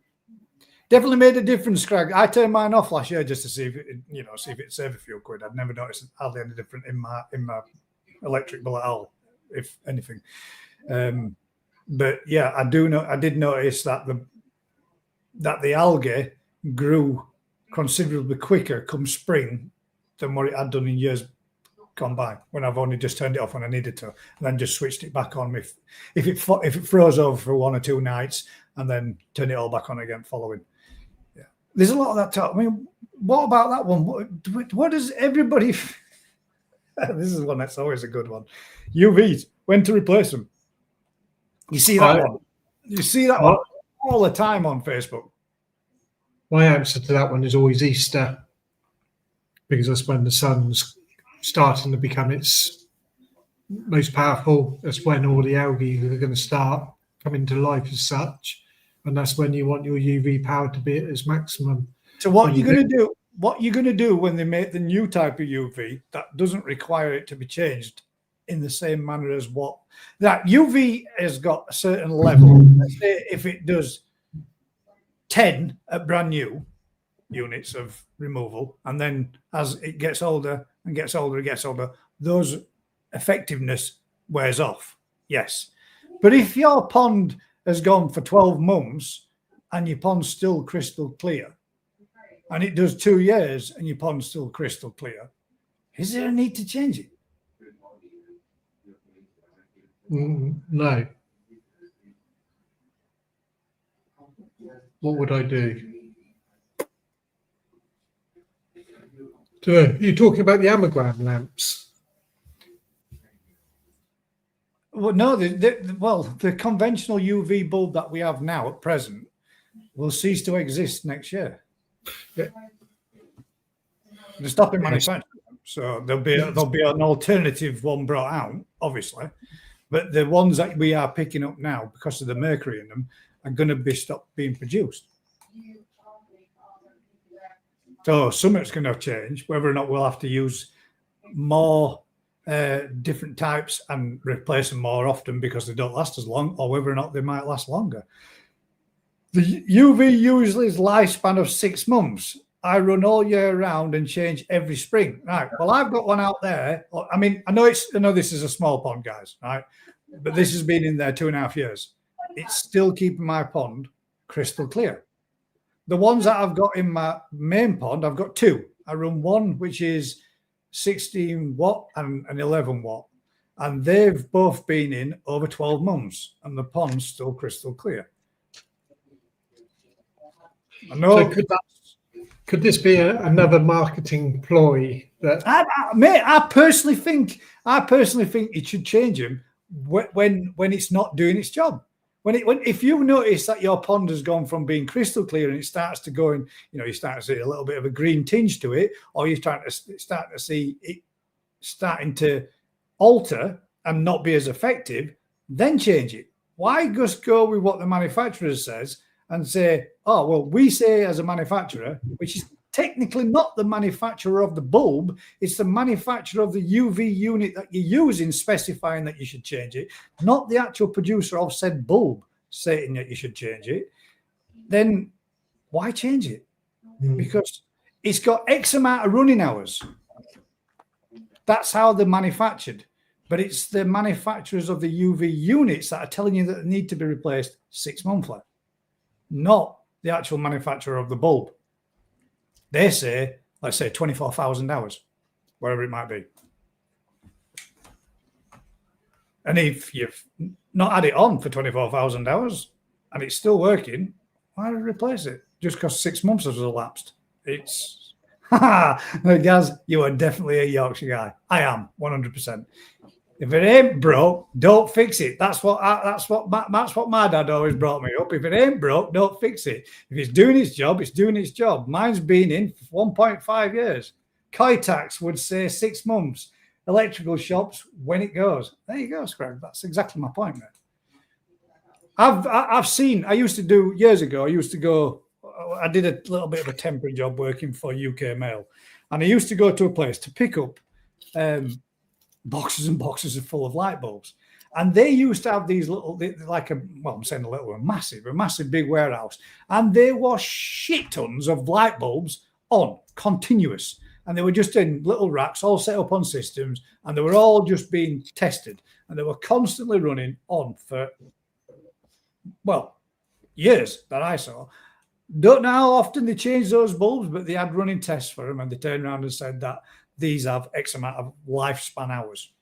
Definitely made a difference, Scrag. I turned mine off last year just to see if it saved a few quid. I'd never noticed hardly any different in my electric bill at all, if anything. But yeah, I did notice that the algae grew considerably quicker come spring than what it had done in years gone by, when I've only just turned it off when I needed to, and then just switched it back on if it froze over for 1 or 2 nights, and then turn it all back on again following. Yeah, there's a lot of that talk. I mean, what about that one? What does everybody? This is one that's always a good one. UVs, when to replace them? You see that one? You see that one all the time on Facebook. My answer to that one is always Easter, because that's when the sun's starting to become its most powerful. That's when all the algae are going to start coming to life as such, and that's when you want your UV power to be at its maximum. So what you're going to do? What you're going to do when they make the new type of UV that doesn't require it to be changed in the same manner as what that UV has got a certain level. Let's say if it does 10 at brand new units of removal, and then as it gets older and gets older, it gets older, those effectiveness wears off. Yes. But if your pond has gone for 12 months and your pond's still crystal clear, and it does 2 years and your pond's still crystal clear, is there a need to change it? No. What would I do? So you're talking about the Amagram lamps? Well, no. The conventional UV bulb that we have now at present will cease to exist next year. Yeah. They're stopping manufacturing them, so there'll be an alternative one brought out, obviously. But the ones that we are picking up now, because of the mercury in them, are going to be stopped being produced. So something's going to change. Whether or not we'll have to use more different types and replace them more often because they don't last as long, or whether or not they might last longer. The UV usually is lifespan of 6 months. I run all year round and change every spring. Right. Well, I've got one out there. I mean, I know this is a small pond, guys, right? But this has been in there 2.5 years. It's still keeping my pond crystal clear. The ones that I've got in my main pond, I've got 2. I run one which is 16 watt and an 11 watt. And they've both been in over 12 months and the pond's still crystal clear. I know. So could this be another marketing ploy? That I personally think it should change them when it's not doing its job. if you notice that your pond has gone from being crystal clear and it starts to go in, you start to see a little bit of a green tinge to it, or you start to see it starting to alter and not be as effective, then change it. Why just go with what the manufacturer says and say, oh, well, we say as a manufacturer, which is technically not the manufacturer of the bulb, it's the manufacturer of the UV unit that you're using specifying that you should change it, not the actual producer of said bulb saying that you should change it, then why change it? Because it's got X amount of running hours. That's how they're manufactured. But it's the manufacturers of the UV units that are telling you that they need to be replaced 6 monthly, not the actual manufacturer of the bulb. They say, let's say 24,000 hours, wherever it might be. And if you've not had it on for 24,000 hours and it's still working, why replace it? Just because 6 months has elapsed. It's, Gaz, you are definitely a Yorkshire guy. I am, 100%. If it ain't broke, don't fix it. That's what my dad always brought me up. If it ain't broke, don't fix it. If it's doing its job, it's doing its job. Mine's been in for 1.5 years. Coitax would say 6 months. Electrical shops, when it goes. There you go, Scrag. That's exactly my point, mate. I've seen, I used to do, years ago, I did a little bit of a temporary job working for UK Mail. And I used to go to a place to pick up boxes and boxes full of light bulbs. And they used to have these little, I'm saying a little, a massive big warehouse. And there was shit tons of light bulbs on, continuous. And they were just in little racks, all set up on systems. And they were all just being tested. And they were constantly running on for, years that I saw. Don't know how often they changed those bulbs, but they had running tests for them. And they turned around and said that these have X amount of lifespan hours.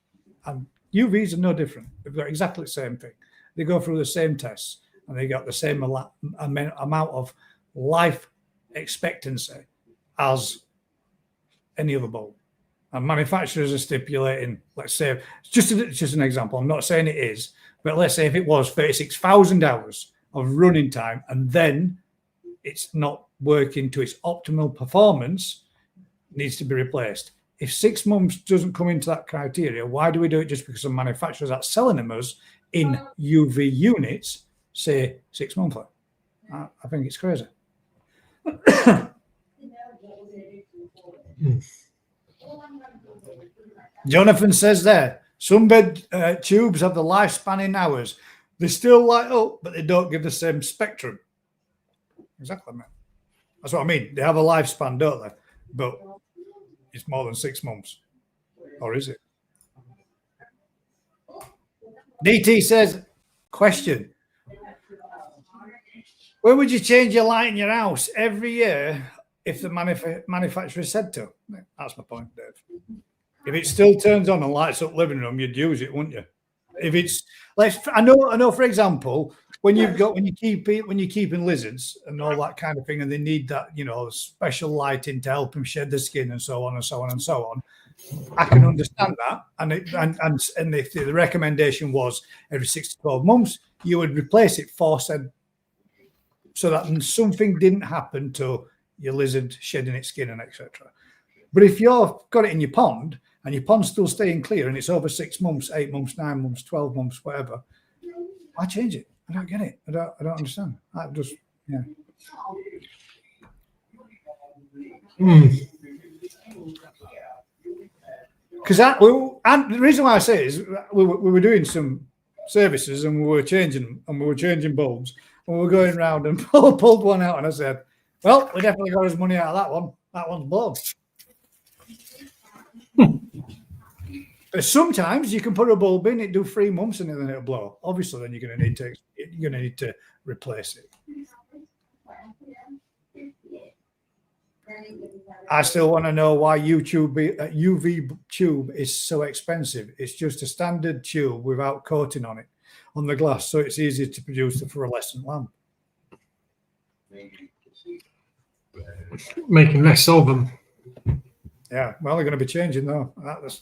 And UVs are no different. They've got exactly the same thing. They go through the same tests and they got the same amount of life expectancy as any other bulb. And manufacturers are stipulating, let's say, it's just an example. I'm not saying it is, but let's say if it was 36,000 hours of running time and then it's not working to its optimal performance, needs to be replaced. If 6 months doesn't come into that criteria, why do we do it just because some manufacturers are selling them us in UV units say 6 monthly? I think it's crazy. Jonathan says there, some bed tubes have the lifespan in hours. They still light up, but they don't give the same spectrum. Exactly, man. That's what I mean. They have a lifespan, don't they? But it's more than 6 months. Or is it? DT says, question. When would you change your light in your house? Every year if the manufacturer said to. That's my point, Dave. If it still turns on and lights up living room, you'd use it, wouldn't you? If it's, I know. For example, when you're keeping lizards and all that kind of thing, and they need that, special lighting to help them shed the skin and so on and so on and so on. I can understand that, and if the recommendation was every 6 to 12 months, you would replace it for said, so that something didn't happen to your lizard shedding its skin and etc. But if you've got it in your pond and your pond's still staying clear and it's over 6 months, 8 months, 9 months, 12 months, whatever, why change it? I don't get it. I don't understand. I just, yeah. Because and the reason why I say it is we were doing some services and we were changing bulbs and we were going around and pulled one out and I said, well, we definitely got his money out of that one. That one's blown. But sometimes you can put a bulb in, it do 3 months and then it'll blow. Obviously, then you're going to need to replace it. I still want to know why UV tube is so expensive. It's just a standard tube without coating on it on the glass, so it's easier to produce the fluorescent lamp. Making less of them. Yeah, well, they're going to be changing though.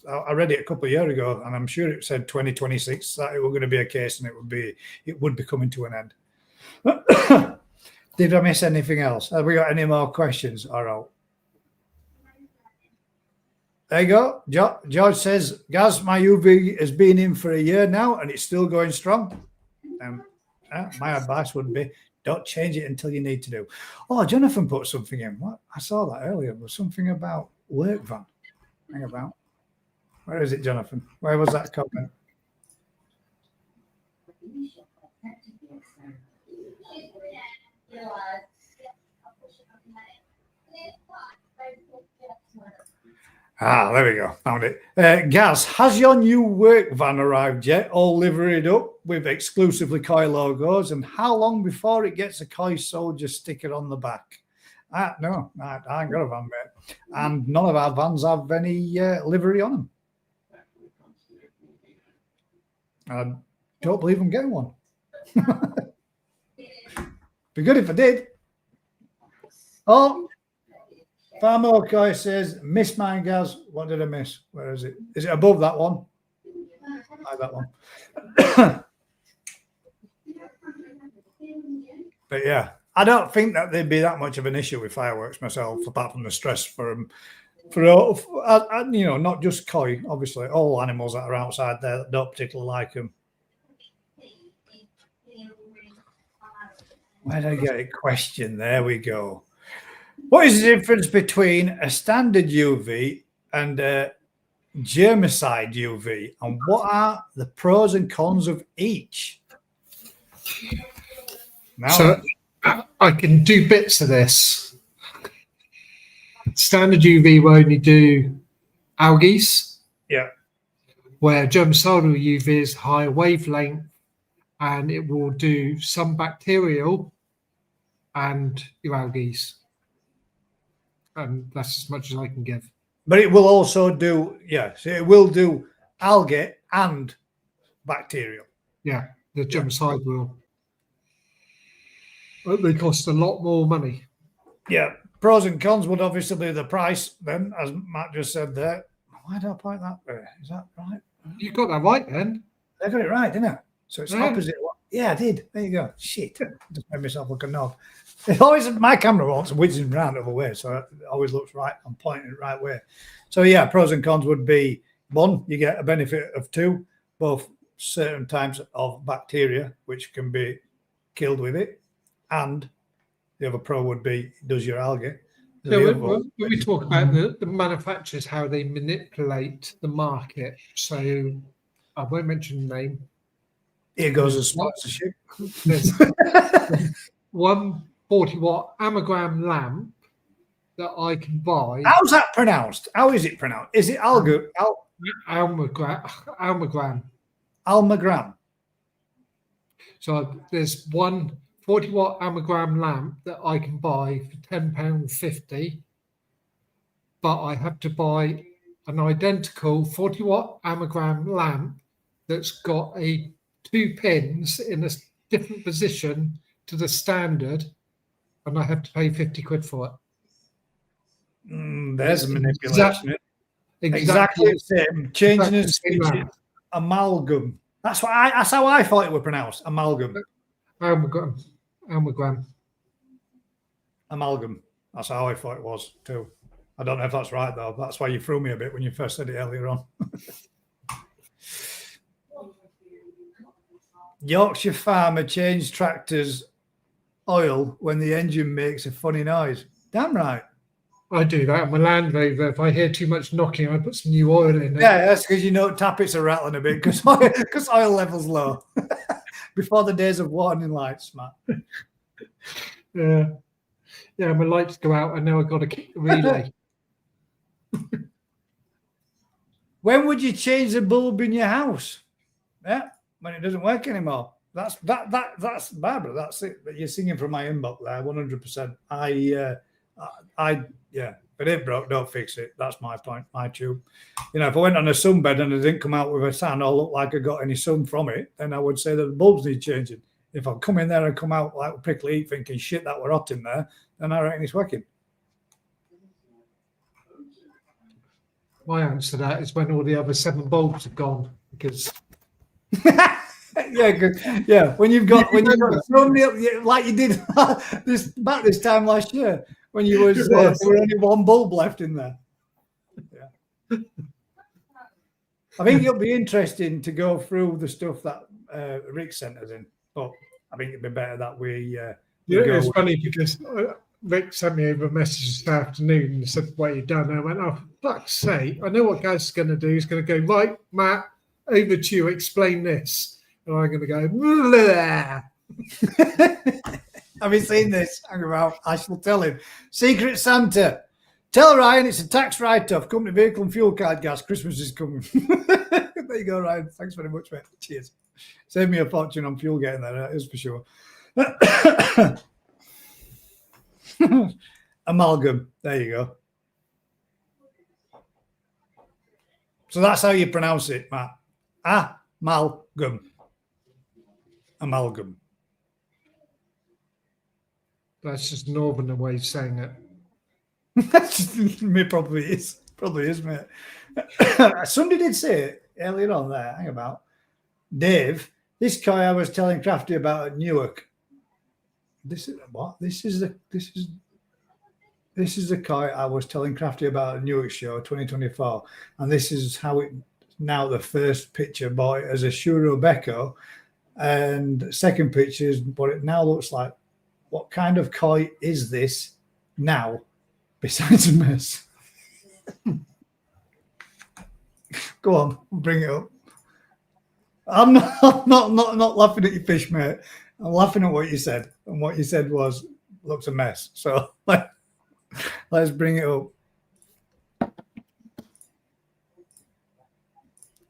I read it a couple of years ago, and I'm sure it said 2026 that it was going to be a case, and it would be coming to an end. Did I miss anything else? Have we got any more questions? All right. There you go. George says, Gaz, my UV has been in for a year now, and it's still going strong. My advice would be, don't change it until you need to do. Oh, Jonathan put something in. What? I saw that earlier. There was something about work van. Hang about. Where is it, Jonathan? Where was that comment? There we go. Found it. Gaz, has your new work van arrived yet? All liveried up with exclusively Koi logos. And how long before it gets a Koi soldier sticker on the back? No, I ain't got a van, mate. And none of our vans have any livery on them. I don't believe I'm getting one. Be good if I did. Oh, Farmo Koi says, miss mine, Gaz. What did I miss? Where is it? Is it above that one? Like that one. But yeah, I don't think that there'd be that much of an issue with fireworks myself, apart from the stress for them. Not just Koi, obviously, all animals that are outside there that don't particularly like them. Where did I get a question? There we go. What is the difference between a standard UV and a germicide UV? And what are the pros and cons of each? Now, So I can do bits of this. Standard UV will only do algae. yeah. Where germicidal UV is higher wavelength and it will do some bacterial and your algae. And that's as much as I can give. But it will also do, yes, it will do algae and bacterial. Yeah, the germicide will. But they cost a lot more money. Yeah. Pros and cons would obviously be the price, then, as Matt just said there. Why did I point that there? Is that right? You got that right then. I got it right, didn't I? So it's Yeah. opposite. Yeah, I did. There you go. Shit. Just made myself look a knob. It always, my camera won't whizzing round over way, so it always looks right. I'm pointing the right way. So yeah, pros and cons would be, one, you get a benefit of two, both certain types of bacteria which can be killed with it, and the other pro would be does your algae. So when we talk about the manufacturers, how they manipulate the market. So I won't mention the name. Here goes a sponsorship. There's 140-watt Amagram lamp that I can buy. How's that pronounced? How is it pronounced? Is it Amagram? Almagram. So there's one 40-watt Amagram lamp that I can buy for £10.50, but I have to buy an identical 40-watt Amagram lamp that's got two pins in a different position to the standard, and I have to pay 50 quid for it. There's a manipulation. Exactly the same. Changing the speech. Amalgam. That's how I thought it was pronounced. Amalgam. Amagram. Amalgam. That's how I thought it was too. I don't know if that's right though. That's why you threw me a bit when you first said it earlier on. Yorkshire farmer changed tractor's oil when the engine makes a funny noise. Damn right. I do that on my Land Rover. If I hear too much knocking, I put some new oil in. Yeah, that's because tappets are rattling a bit because oil level's low. Before the days of warning lights, Matt. Yeah, my lights go out. I know I've got to keep the relay. When would you change the bulb in your house? Yeah, when it doesn't work anymore. That's Barbara. That's it. But you're singing from my inbox there, 100%. Yeah. If it broke, don't fix it. That's my point. My tube. If I went on a sunbed and I didn't come out with a tan or look like I got any sun from it, then I would say that the bulbs need changing. If I come in there and come out like a prickly heat thinking shit that were hot in there, then I reckon it's working. My answer to that is when all the other 7 bulbs have gone, because Yeah, good. Yeah, when you've got so many, like you did this time last year, when you was there were only 1 bulb left in there. Yeah. I think it'll be interesting to go through the stuff that Rick sent us in, but I think it'd be better that we. it's funny because Rick sent me over a message this afternoon and said, "What you done?" And I went, "Oh, for fuck's sake! I know what Gaz is going to do. He's going to go, right, Matt, over to you. Explain this." And I'm going to go, "Blah." Have you seen this? Hang about. I shall tell him. Secret Santa. Tell Ryan it's a tax write-off. Company vehicle and fuel card gas. Christmas is coming. There you go, Ryan. Thanks very much, mate. Cheers. Save me a fortune on fuel getting there, that is for sure. Amalgam. There you go. So that's how you pronounce it, Matt. Amalgam. Amalgam. That's just northern way of saying it. It probably is, mate. Somebody did say it earlier on there. Hang about, Dave. This guy I was telling Crafty about at Newark. This is what? This is the guy I was telling Crafty about at Newark show 2024, and this is how it. Now the first picture bought it as a Shuro Beko, and second picture is what it now looks like. What kind of koi is this now? Besides a mess. Go on, bring it up. I'm not laughing at your fish, mate. I'm laughing at what you said, and what you said was looks a mess. So let's bring it up.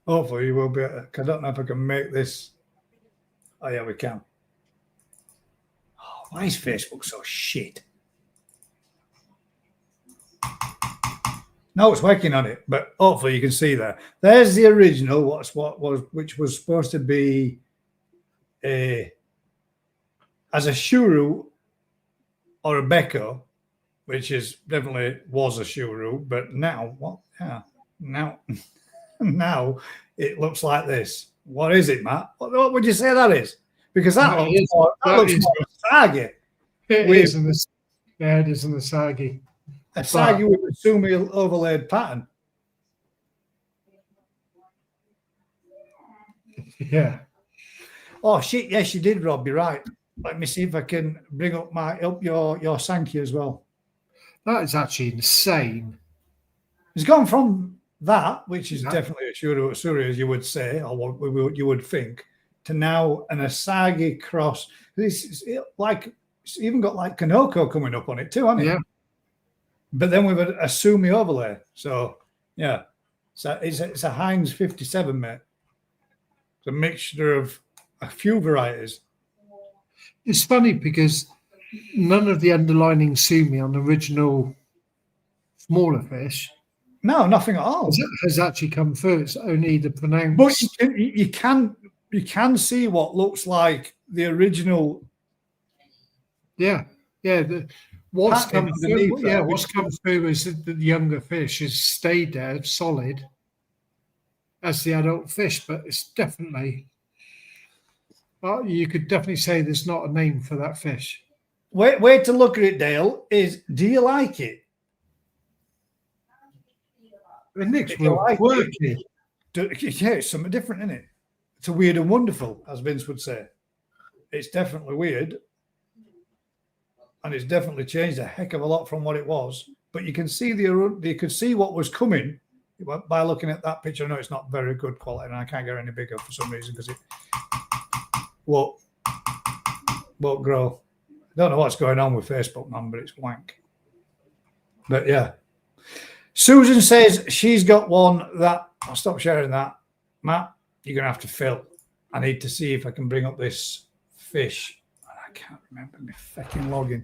Hopefully, you will be. I don't know if I can make this. Oh yeah, we can. Oh, why is Facebook so shit? No, it's working on it, but hopefully you can see there. There's the original. Which was supposed to be as a Shuru or a Beko, which is definitely was a Shuru, but now what? Yeah, now it looks like this. What is it, Matt? What would you say that is? Because that looks more saggy. It is in the it is in the saggy. A saggy with a sumi overlaid pattern. Yeah. Oh shit! Yes, you did, Rob. You're right. Let me see if I can bring up your Sankey as well. That is actually insane. It's gone from that, which is definitely a Shuru Suri, as you would say, or what you would think, to now an Asagi cross. This is like it's even got like Kanoko coming up on it too, hasn't it? Yeah. But then we've a Sumi overlay. So yeah, so it's a Heinz 57, mate. It's a mixture of a few varieties. It's funny because none of the underlining sumi on the original smaller fish. No, nothing at all. Has actually come through. It's only the pronounced. But you can see what looks like the original. Yeah. What's come through? That, what's come through is that the younger fish has stayed there solid as the adult fish, but it's definitely. Well, you could definitely say there's not a name for that fish. Way to look at it, Dale, is do you like it? It looks real quirky. Yeah, it's something different, isn't it? It's a weird and wonderful, as Vince would say. It's definitely weird. And it's definitely changed a heck of a lot from what it was. But you can see you could see what was coming by looking at that picture. I know it's not very good quality, and I can't get any bigger for some reason because it won't grow. I don't know what's going on with Facebook, man, but it's wank. But yeah. Susan says she's got one that I'll stop sharing that. Matt, you're gonna have to fill. I need to see if I can bring up this fish. I can't remember my fucking login.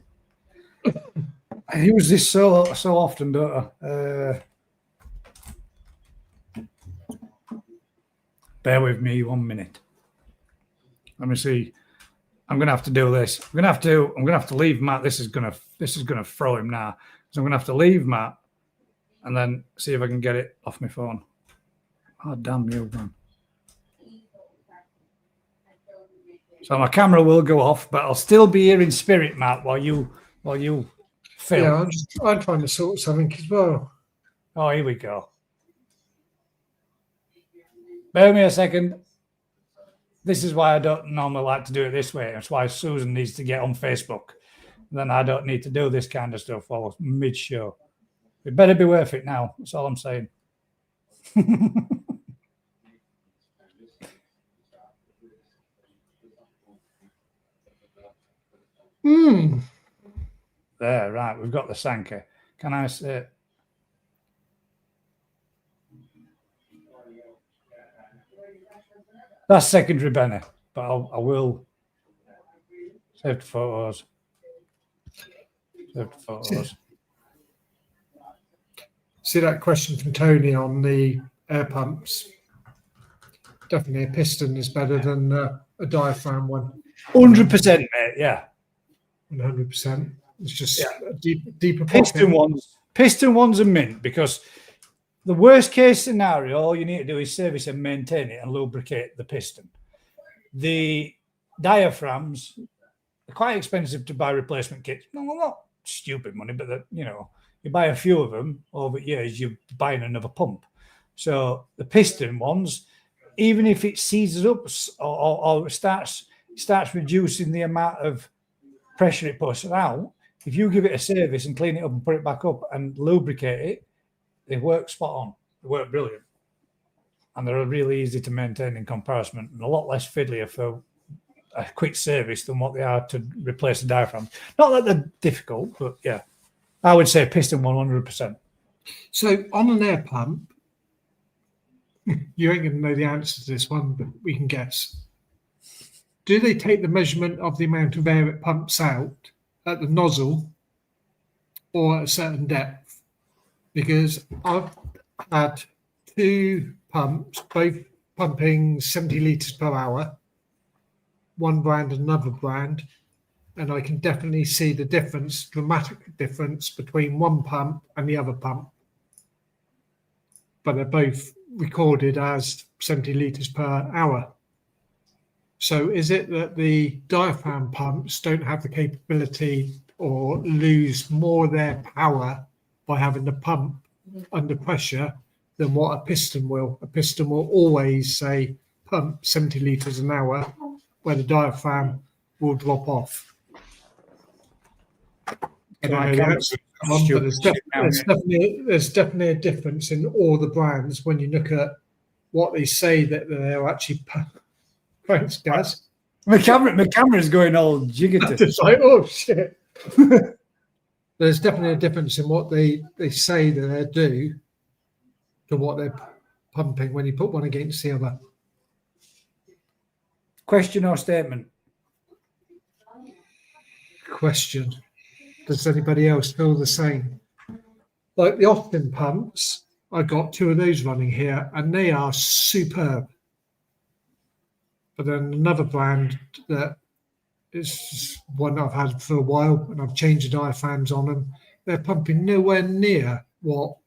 I use this so often, don't I? Bear with me 1 minute. Let me see. I'm gonna have to do this. I'm gonna have to leave Matt. This is gonna throw him now. So I'm gonna have to leave Matt and then see if I can get it off my phone. Oh, damn you, man. So my camera will go off, but I'll still be here in spirit, Matt, while you film. Yeah, I'm trying to sort something as well. Oh, here we go. Bear me a second. This is why I don't normally like to do it this way. That's why Susan needs to get on Facebook. Then I don't need to do this kind of stuff while mid-show. It better be worth it now. That's all I'm saying. There, right. We've got the Sanka. Can I say? That's secondary, Benny, but I will save the photos. Save the photos. See that question from Tony on the air pumps? Definitely a piston is better than a diaphragm one. 100%, mate. Yeah. 100%. It's just a deeper Piston pocket. ones are mint, because the worst case scenario, all you need to do is service and maintain it and lubricate the piston. The diaphragms are quite expensive to buy replacement kits. No, not stupid money, but you buy a few of them over years, you're buying another pump. So the piston ones, even if it seizes up or starts reducing the amount of pressure it pushes out, if you give it a service and clean it up and put it back up and lubricate it, they work spot on. They work brilliant. And they're really easy to maintain in comparison, and a lot less fiddlier for a quick service than what they are to replace the diaphragm. Not that they're difficult, but yeah, I would say piston 100%. So on an air pump, you ain't going to know the answer to this one, but we can guess. Do they take the measurement of the amount of air it pumps out at the nozzle or at a certain depth? Because I've had two pumps, both pumping 70 litres per hour, one brand and another brand, and I can definitely see the difference, dramatic difference between one pump and the other pump. But they're both recorded as 70 litres per hour. So is it that the diaphragm pumps don't have the capability or lose more of their power by having the pump under pressure than what a piston will? A piston will always say pump 70 litres an hour, where the diaphragm will drop off. I don't know the answer to that one, but there's definitely a difference in all the brands when you look at what they say that they're actually. Thanks, guys. My camera's going all jiggity. It's like, oh shit. There's definitely a difference in what they say that they do to what they're pumping when you put one against the other. Question or statement? Question. Does anybody else feel the same? Like the Austin pumps, I got two of those running here, and they are superb. But then another brand that is one I've had for a while, and I've changed the diaphragms on them. They're pumping nowhere near what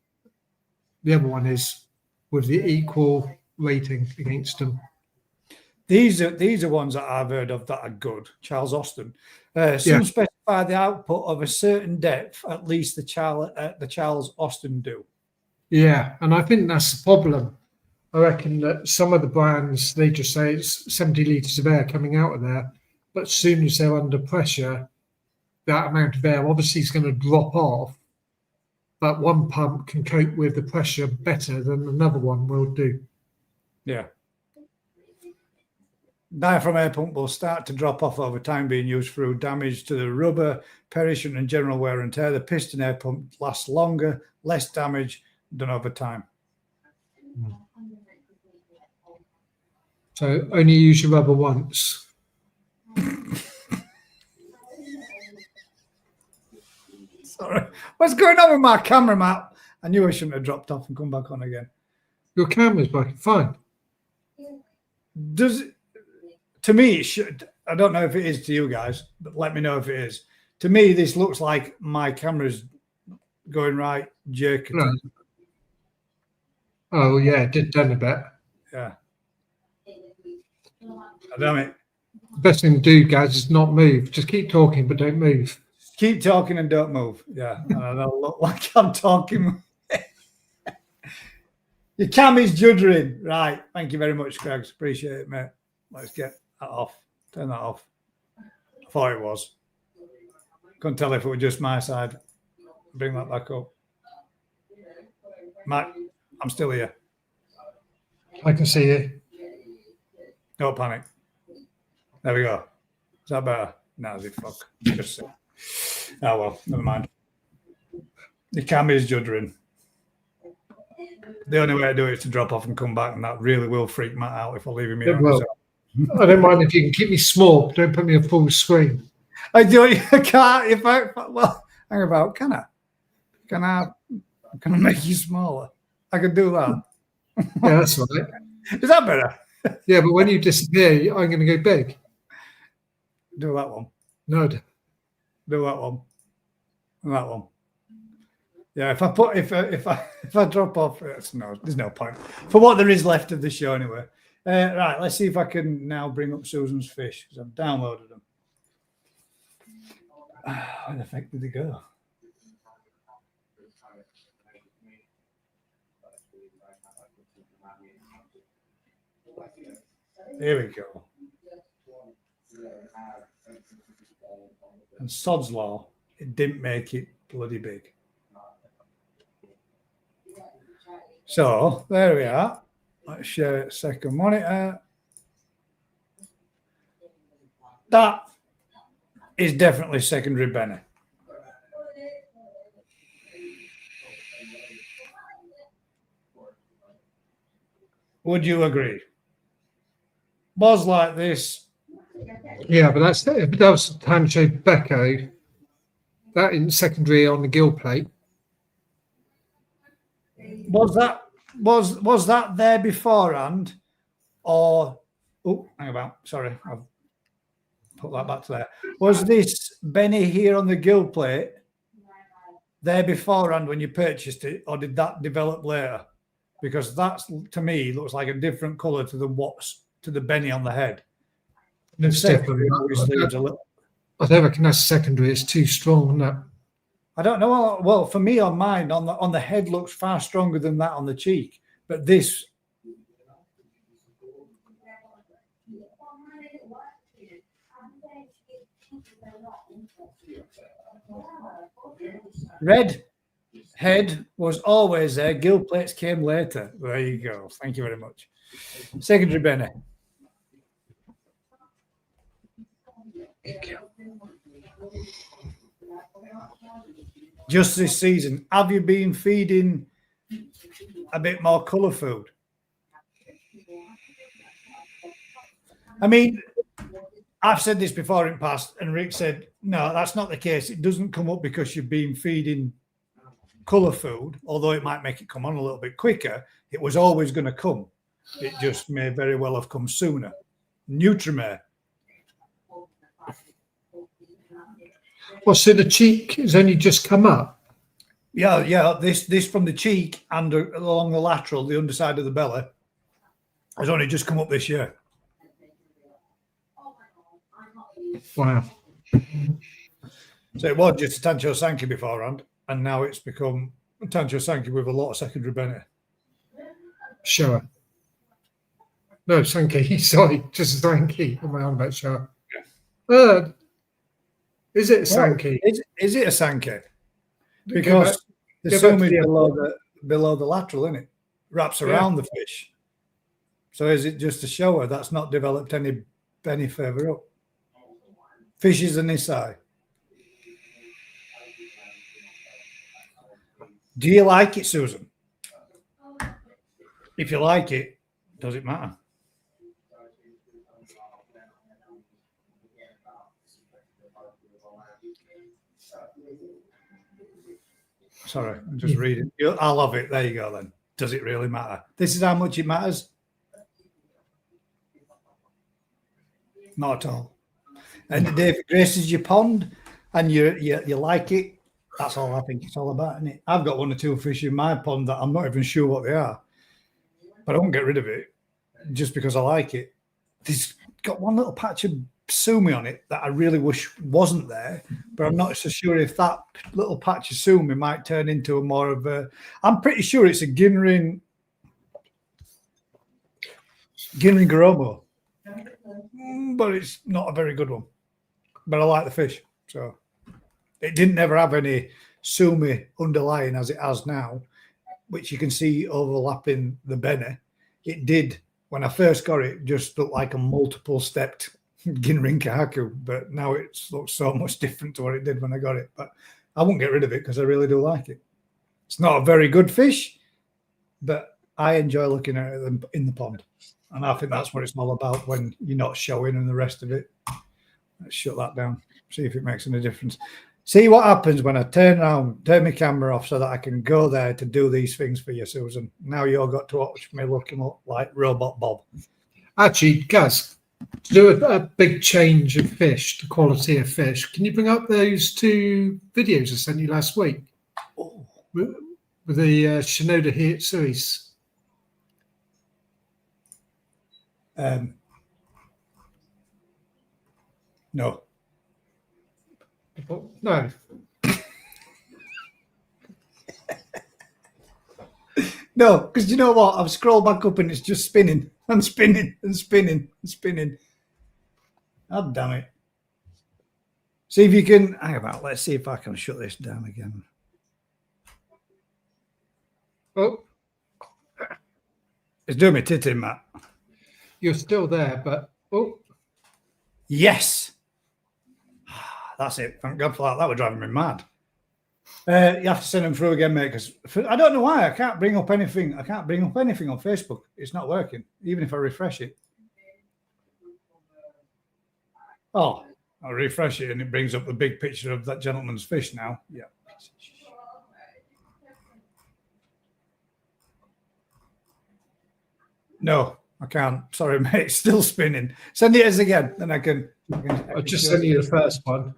the other one is with the equal rating against them. These are ones that I've heard of that are good. Charles Austin. Some specify the output of a certain depth, at least the Charles Austin do. Yeah, and I think that's the problem. I reckon that some of the brands, they just say it's 70 litres of air coming out of there, but as soon as they're under pressure, that amount of air obviously is going to drop off, but one pump can cope with the pressure better than another one will do. Yeah. Diaphragm air pump will start to drop off over time, being used through damage to the rubber, perishing and general wear and tear. The piston air pump lasts longer, less damage done over time. So only use your rubber once. Sorry. What's going on with my camera, Matt? I knew I shouldn't have dropped off and come back on again. Your camera's working fine. To me, it should. I don't know if it is to you guys, but let me know if it is. To me, this looks like my camera's going right, jerking. Oh yeah, it did done a bit. Yeah. Damn it. The best thing to do, guys, is not move. Just keep talking, but don't move. Keep talking and don't move. Yeah. And I don't look like I'm talking. Your cam is juddering. Right. Thank you very much, Craigs. Appreciate it, mate. Let's get that off. Turn that off. I thought it was. Couldn't tell if it was just my side. Bring that back up. Matt, I'm still here. I can see you. Don't panic. There we go. Is that better? No, is it fuck? Just oh well, never mind. The cam is juddering. The only way to do it is to drop off and come back, and that really will freak Matt out if I leave him here. Well, I don't mind if you can keep me small, but don't put me on full screen. I do. I can't. If I well, hang about. Can I? Can I make you smaller? I can do that. Yeah, that's right. Is that better? Yeah, but when you disappear, I'm going to go big. Do that one. No. Do that one. And that one. Yeah, if I drop off, there's no point for what there is left of the show anyway. Right, let's see if I can now bring up Susan's fish because I've downloaded them. Where the heck did they go? Here we go. And sod's law, it didn't make it bloody big. So there we are. Let's share it second monitor. That is definitely secondary Benny. Would you agree? Was like this. Yeah, but that was Tancho Becco. That in secondary on the gill plate. Was that there beforehand, or hang about? Sorry, I've put that back to there. Was this Benny here on the gill plate there beforehand when you purchased it, or did that develop later? Because that's to me looks like a different colour to the Benny on the head. No, Secondary obviously is a little. I don't reckon that's secondary. It's too strong, isn't it? I don't know. Well, for me on mine, on the head looks far stronger than that on the cheek. But this red head was always there. Gill plates came later. There you go. Thank you very much. Secondary Benny. Just this season, have you been feeding a bit more colour food? I mean, I've said this before in past, and Rick said, no, that's not the case. It doesn't come up because you've been feeding colour food, although it might make it come on a little bit quicker. It was always going to come. It just may very well have come sooner. Nutrimare. Well, so the cheek has only just come up. Yeah. This from the cheek and along the lateral, the underside of the belly, has only just come up this year. Wow. So it was just a Tancho Sankey beforehand, and now it's become a Tancho Sankey with a lot of secondary Benny. Shower. No, Sankey. Sorry, just Sankey. What am I on about shower? Yeah. Is it a Sankey? Is it a Sankey? Because there's so many below the lateral, isn't it? Wraps around the fish. So is it just a shower that's not developed any Benny further up? Fish is an eye. Do you like it, Susan? If you like it, does it matter? Sorry, I'm just reading. I love it. There you go then. Does it really matter? This is how much it matters. Not at all. And if it graces your pond and you like it, that's all I think it's all about, isn't it? I've got one or two fish in my pond that I'm not even sure what they are. but I won't get rid of it just because I like it. There's got one little patch of sumi on it that I really wish wasn't there, but I'm not so sure if that little patch of sumi might turn into a more of a. I'm pretty sure it's a Ginrin Garomo, but it's not a very good one. But I like the fish, so it didn't never have any sumi underlying as it has now, which you can see overlapping the bene. It did when I first got it, just looked like a multiple stepped Ginrin Kahaku, but now it looks so much different to what it did when I got it. But I won't get rid of it because I really do like it. It's not a very good fish, but I enjoy looking at it in the pond. And I think that's what it's all about when you're not showing and the rest of it. Let's shut that down, see if it makes any difference. See what happens when I turn my camera off so that I can go there to do these things for you, Susan. Now you've got to watch me looking up like Robot Bob. Actually, Gaz, to do a big change of fish, the quality of fish, can you bring up those 2 videos I sent you last week? Oh. With the Shinoda Hitsuis? No. No. No, because you know what? I've scrolled back up and it's just spinning and spinning and spinning and spinning. Oh, damn it. See if you can. Hang about. Let's see if I can shut this down again. Oh, It's doing me titting, Matt. you're still there, but oh, Yes. That's it. Thank God for that. That was driving me mad. You have to send them through again, mate, because I don't know why I can't bring up anything. I can't bring up anything on Facebook. It's not working, even if I refresh it. Oh, I'll refresh it and it brings up the big picture of that gentleman's fish now. Yeah. No, I can't. Sorry, mate. It's still spinning. Send it as again, then I can. I'll just send you the first one.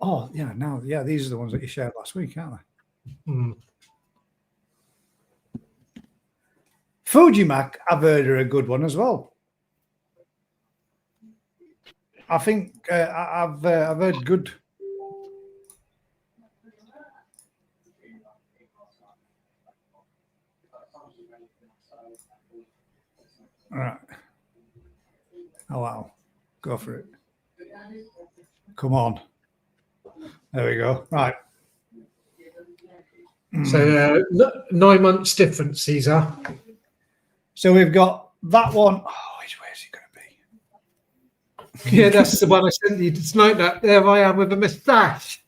Oh, yeah. Now, yeah, these are the ones that you shared last week, aren't they? Hmm. Fujimak, I've heard, are a good one as well. I think I've heard good. All right. Oh, wow. Go for it. Come on. There we go. Right. So 9 months difference, Caesar. So we've got that one. Oh, where's it going to be? Yeah, that's the one I sent you tonight. That there I am with a moustache.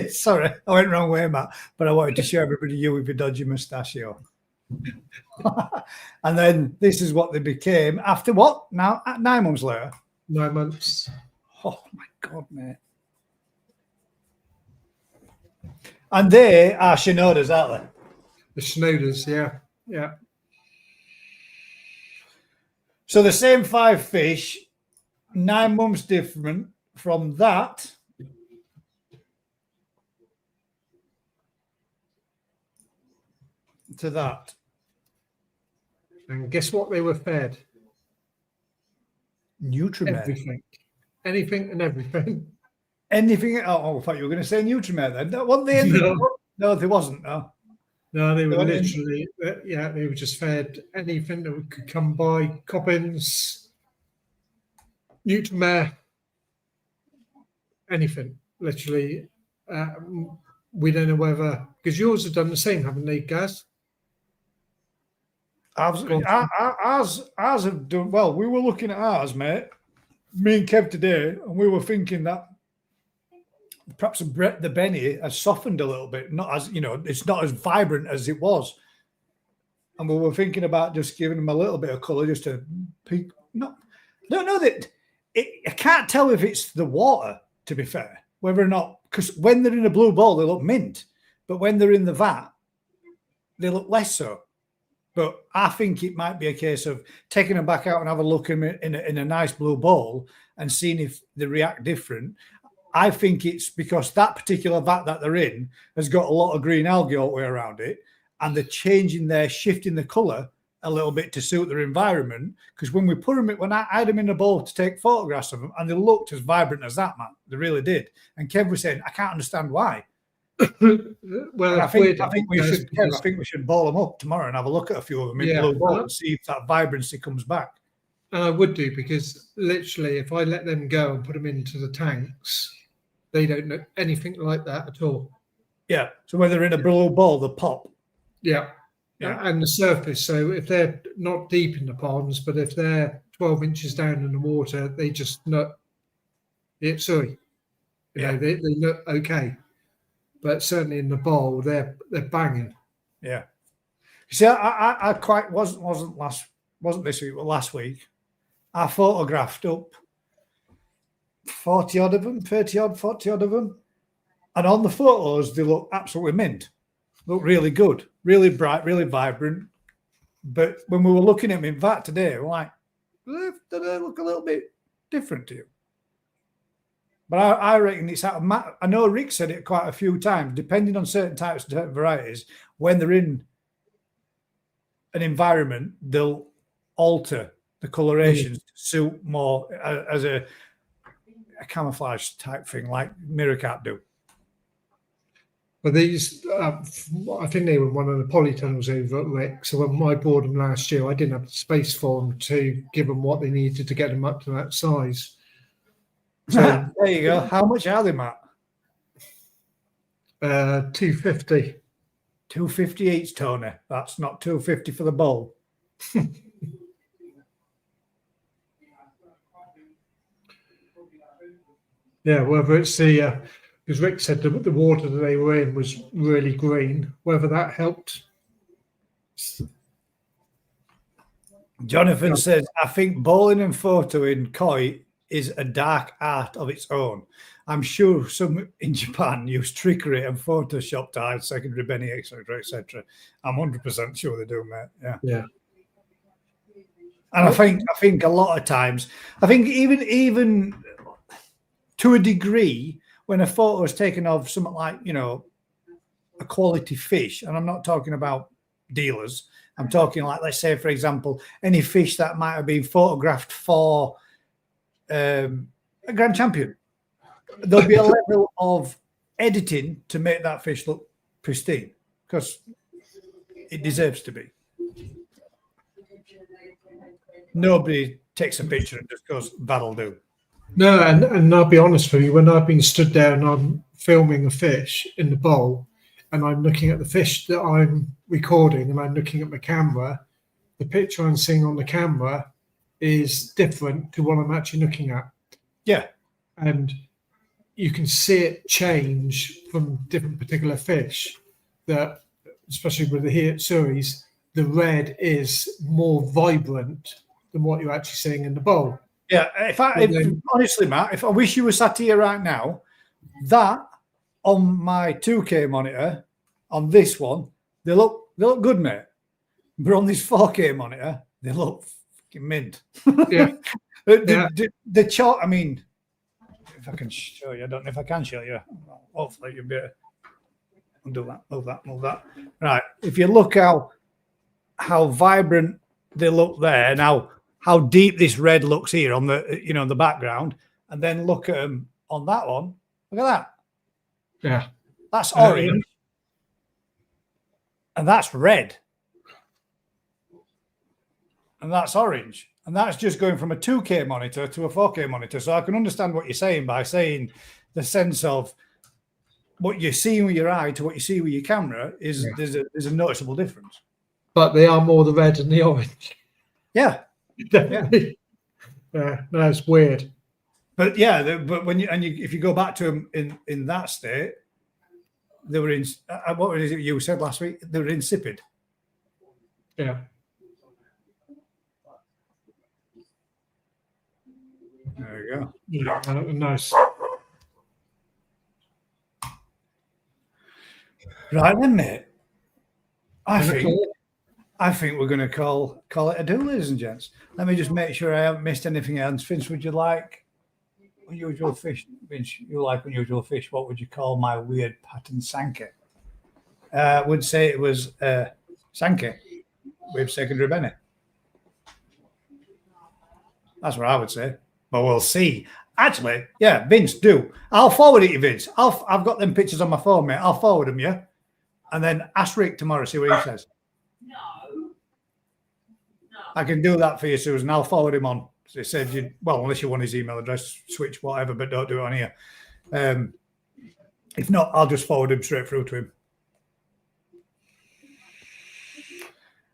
Sorry, I went wrong way, Matt. But I wanted to show everybody you with your dodgy mustachio. And then this is what they became after what? Now 9 months later. 9 months. Oh my God, mate. And they are Shinodas, aren't they? The Shinodas, yeah. Yeah. So the same 5 fish, 9 months different from that. To that. And guess what they were fed? Nutriment. Everything. Anything and everything. Anything. Oh, I thought you were going to say Nutriment then. That wasn't the end. No, there wasn't. No. No, they were They went literally, yeah, they were just fed anything that could come by. Coppins, Newtonmare, anything, literally. We don't know whether, because yours have done the same, haven't they, Gaz? Ours have done well. We were looking at ours, mate. Me and Kev today, and we were thinking that perhaps the Benny has softened a little bit. Not as it's not as vibrant as it was, and we were thinking about just giving them a little bit of colour, just to peak. No, I don't know that. I can't tell if it's the water. To be fair, whether or not, because when they're in a blue bowl, they look mint, but when they're in the vat, they look less so. But I think it might be a case of taking them back out and have a look in a nice blue bowl and seeing if they react different. I think it's because that particular vat that they're in has got a lot of green algae all the way around it, and they're shifting the colour a little bit to suit their environment. Because when we put them, when I had them in a bowl to take photographs of them, and they looked as vibrant as that, man, they really did. And Kev was saying, I can't understand why. Well, I think we should, Kev, I think we should ball them up tomorrow and have a look at a few of them in blue ball and see if that vibrancy comes back. And I would do, because literally, if I let them go and put them into the tanks, they don't look anything like that at all. Yeah. So when they're in a blue ball, they pop. Yeah. And the surface. So if they're not deep in the ponds, but if they're 12 inches down in the water, they just look. They look okay. But certainly in the bowl, they're banging. Yeah. You see, I quite wasn't this week, but last week, I photographed up 40 odd of them, 30 odd, 40 odd of them. And on the photos, they look absolutely mint. Look really good, really bright, really vibrant. But when we were looking at them in vat today, we're like, do they look a little bit different to you? But I reckon it's out of I know Rick said it quite a few times, depending on certain types of certain varieties, when they're in an environment, they'll alter the colorations to suit more as a camouflage type thing, like mirror cap do. But these, I think they were one of the polytunnels over at Rick. So when I bought them last year, I didn't have the space for them to give them what they needed to get them up to that size. So there you go. How much are they, Matt? 250. 250 each, Tony. That's not 250 for the bowl. Yeah, whether it's the because Rick said the water that they were in was really green. Whether that helped. Jonathan says, I think bowling and photoing koi is a dark art of its own. I'm sure some in Japan use trickery and Photoshop to hide secondary benny, etc., etc. I'm 100% sure they do, mate. Yeah. And I think a lot of times, I think even to a degree, when a photo is taken of something like, a quality fish, and I'm not talking about dealers, I'm talking like, let's say, for example, any fish that might have been photographed for a grand champion, there'll be a level of editing to make that fish look pristine, because it deserves to be. Nobody takes a picture and just goes, that'll do. No, and I'll be honest with you, when I've been stood there and I'm filming a fish in the bowl and I'm looking at the fish that I'm recording and I'm looking at my camera, the picture I'm seeing on the camera is different to what I'm actually looking at. Yeah. And you can see it change from different particular fish, that, especially with the here at Surrey's, the red is more vibrant than what you're actually seeing in the bowl. Yeah, honestly, Matt, if I wish you were sat here right now, that on my 2K monitor, on this one, they look good, mate. But on this 4K monitor, they look fucking mint. Yeah. The chart, I mean, if I can show you, I don't know if I can show you. Hopefully you'll be able to do that, move that. Right. If you look how vibrant they look there, now how deep this red looks here on the, the background, and then look at them on that one. Look at that. Yeah. That's orange. And that's red. And that's orange. And that's just going from a 2K monitor to a 4K monitor. So I can understand what you're saying by saying the sense of what you're seeing with your eye to what you see with your camera is there's a noticeable difference. But they are more the red and the orange. Yeah. Definitely. Yeah, that's weird. But yeah, but if you go back to them in that state, they were in. What was it you said last week? They were insipid. Yeah. There you go. Yeah, nice. Right then, mate. I think we're going to call it a do, ladies and gents. Let me just make sure I haven't missed anything else. Vince, would you like unusual fish, Vince, you like unusual fish. What would you call my weird pattern sanke? I would say it was sanke with secondary benny. That's what I would say. But we'll see. Actually, yeah, Vince, do. I'll forward it to Vince. I've got them pictures on my phone, mate. I'll forward them, yeah? And then ask Rick tomorrow, see what he says. No. I can do that for you, Susan. I'll forward him on. So he said, unless you want his email address, switch, whatever, but don't do it on here. If not, I'll just forward him straight through to him.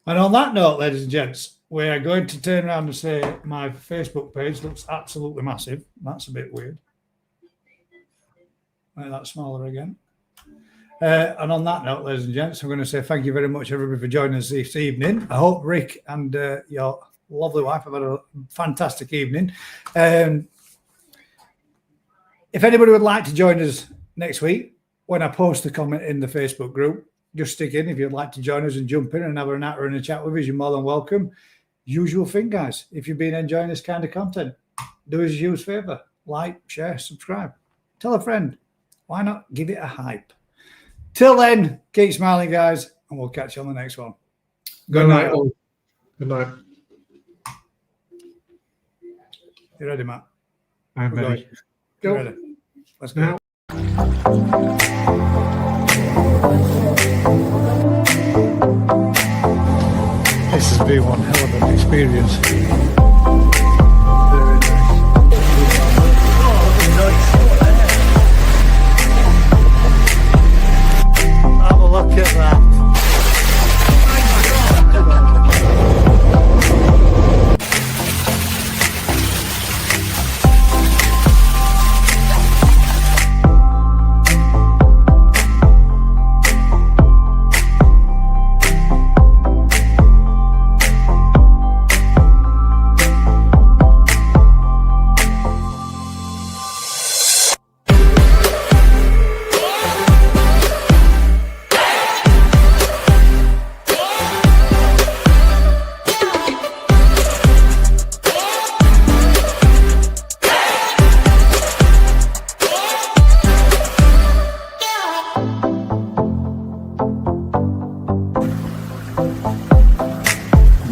And on that note, ladies and gents, we are going to turn around and say my Facebook page looks absolutely massive. That's a bit weird. Make that smaller again. And on that note, ladies and gents, I'm going to say thank you very much, everybody, for joining us this evening. I hope Rick and your lovely wife have had a fantastic evening. If anybody would like to join us next week, when I post a comment in the Facebook group, just stick in. If you'd like to join us and jump in and have a natter and a chat with us, you're more than welcome. Usual thing, guys. If you've been enjoying this kind of content, do us a huge favor. Like, share, subscribe. Tell a friend. Why not give it a hype? Till then, keep smiling, guys, and we'll catch you on the next one. Good night. all. Good night. You ready, Matt? I'm We're ready. going. You ready? Let's go. Now. This has been one hell of an experience. Have a look at that.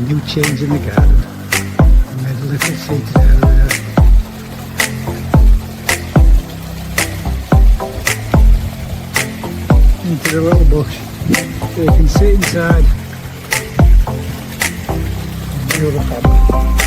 New change in the garden. I made a little seat out there. Into the little bush. So you can sit inside. And the other family.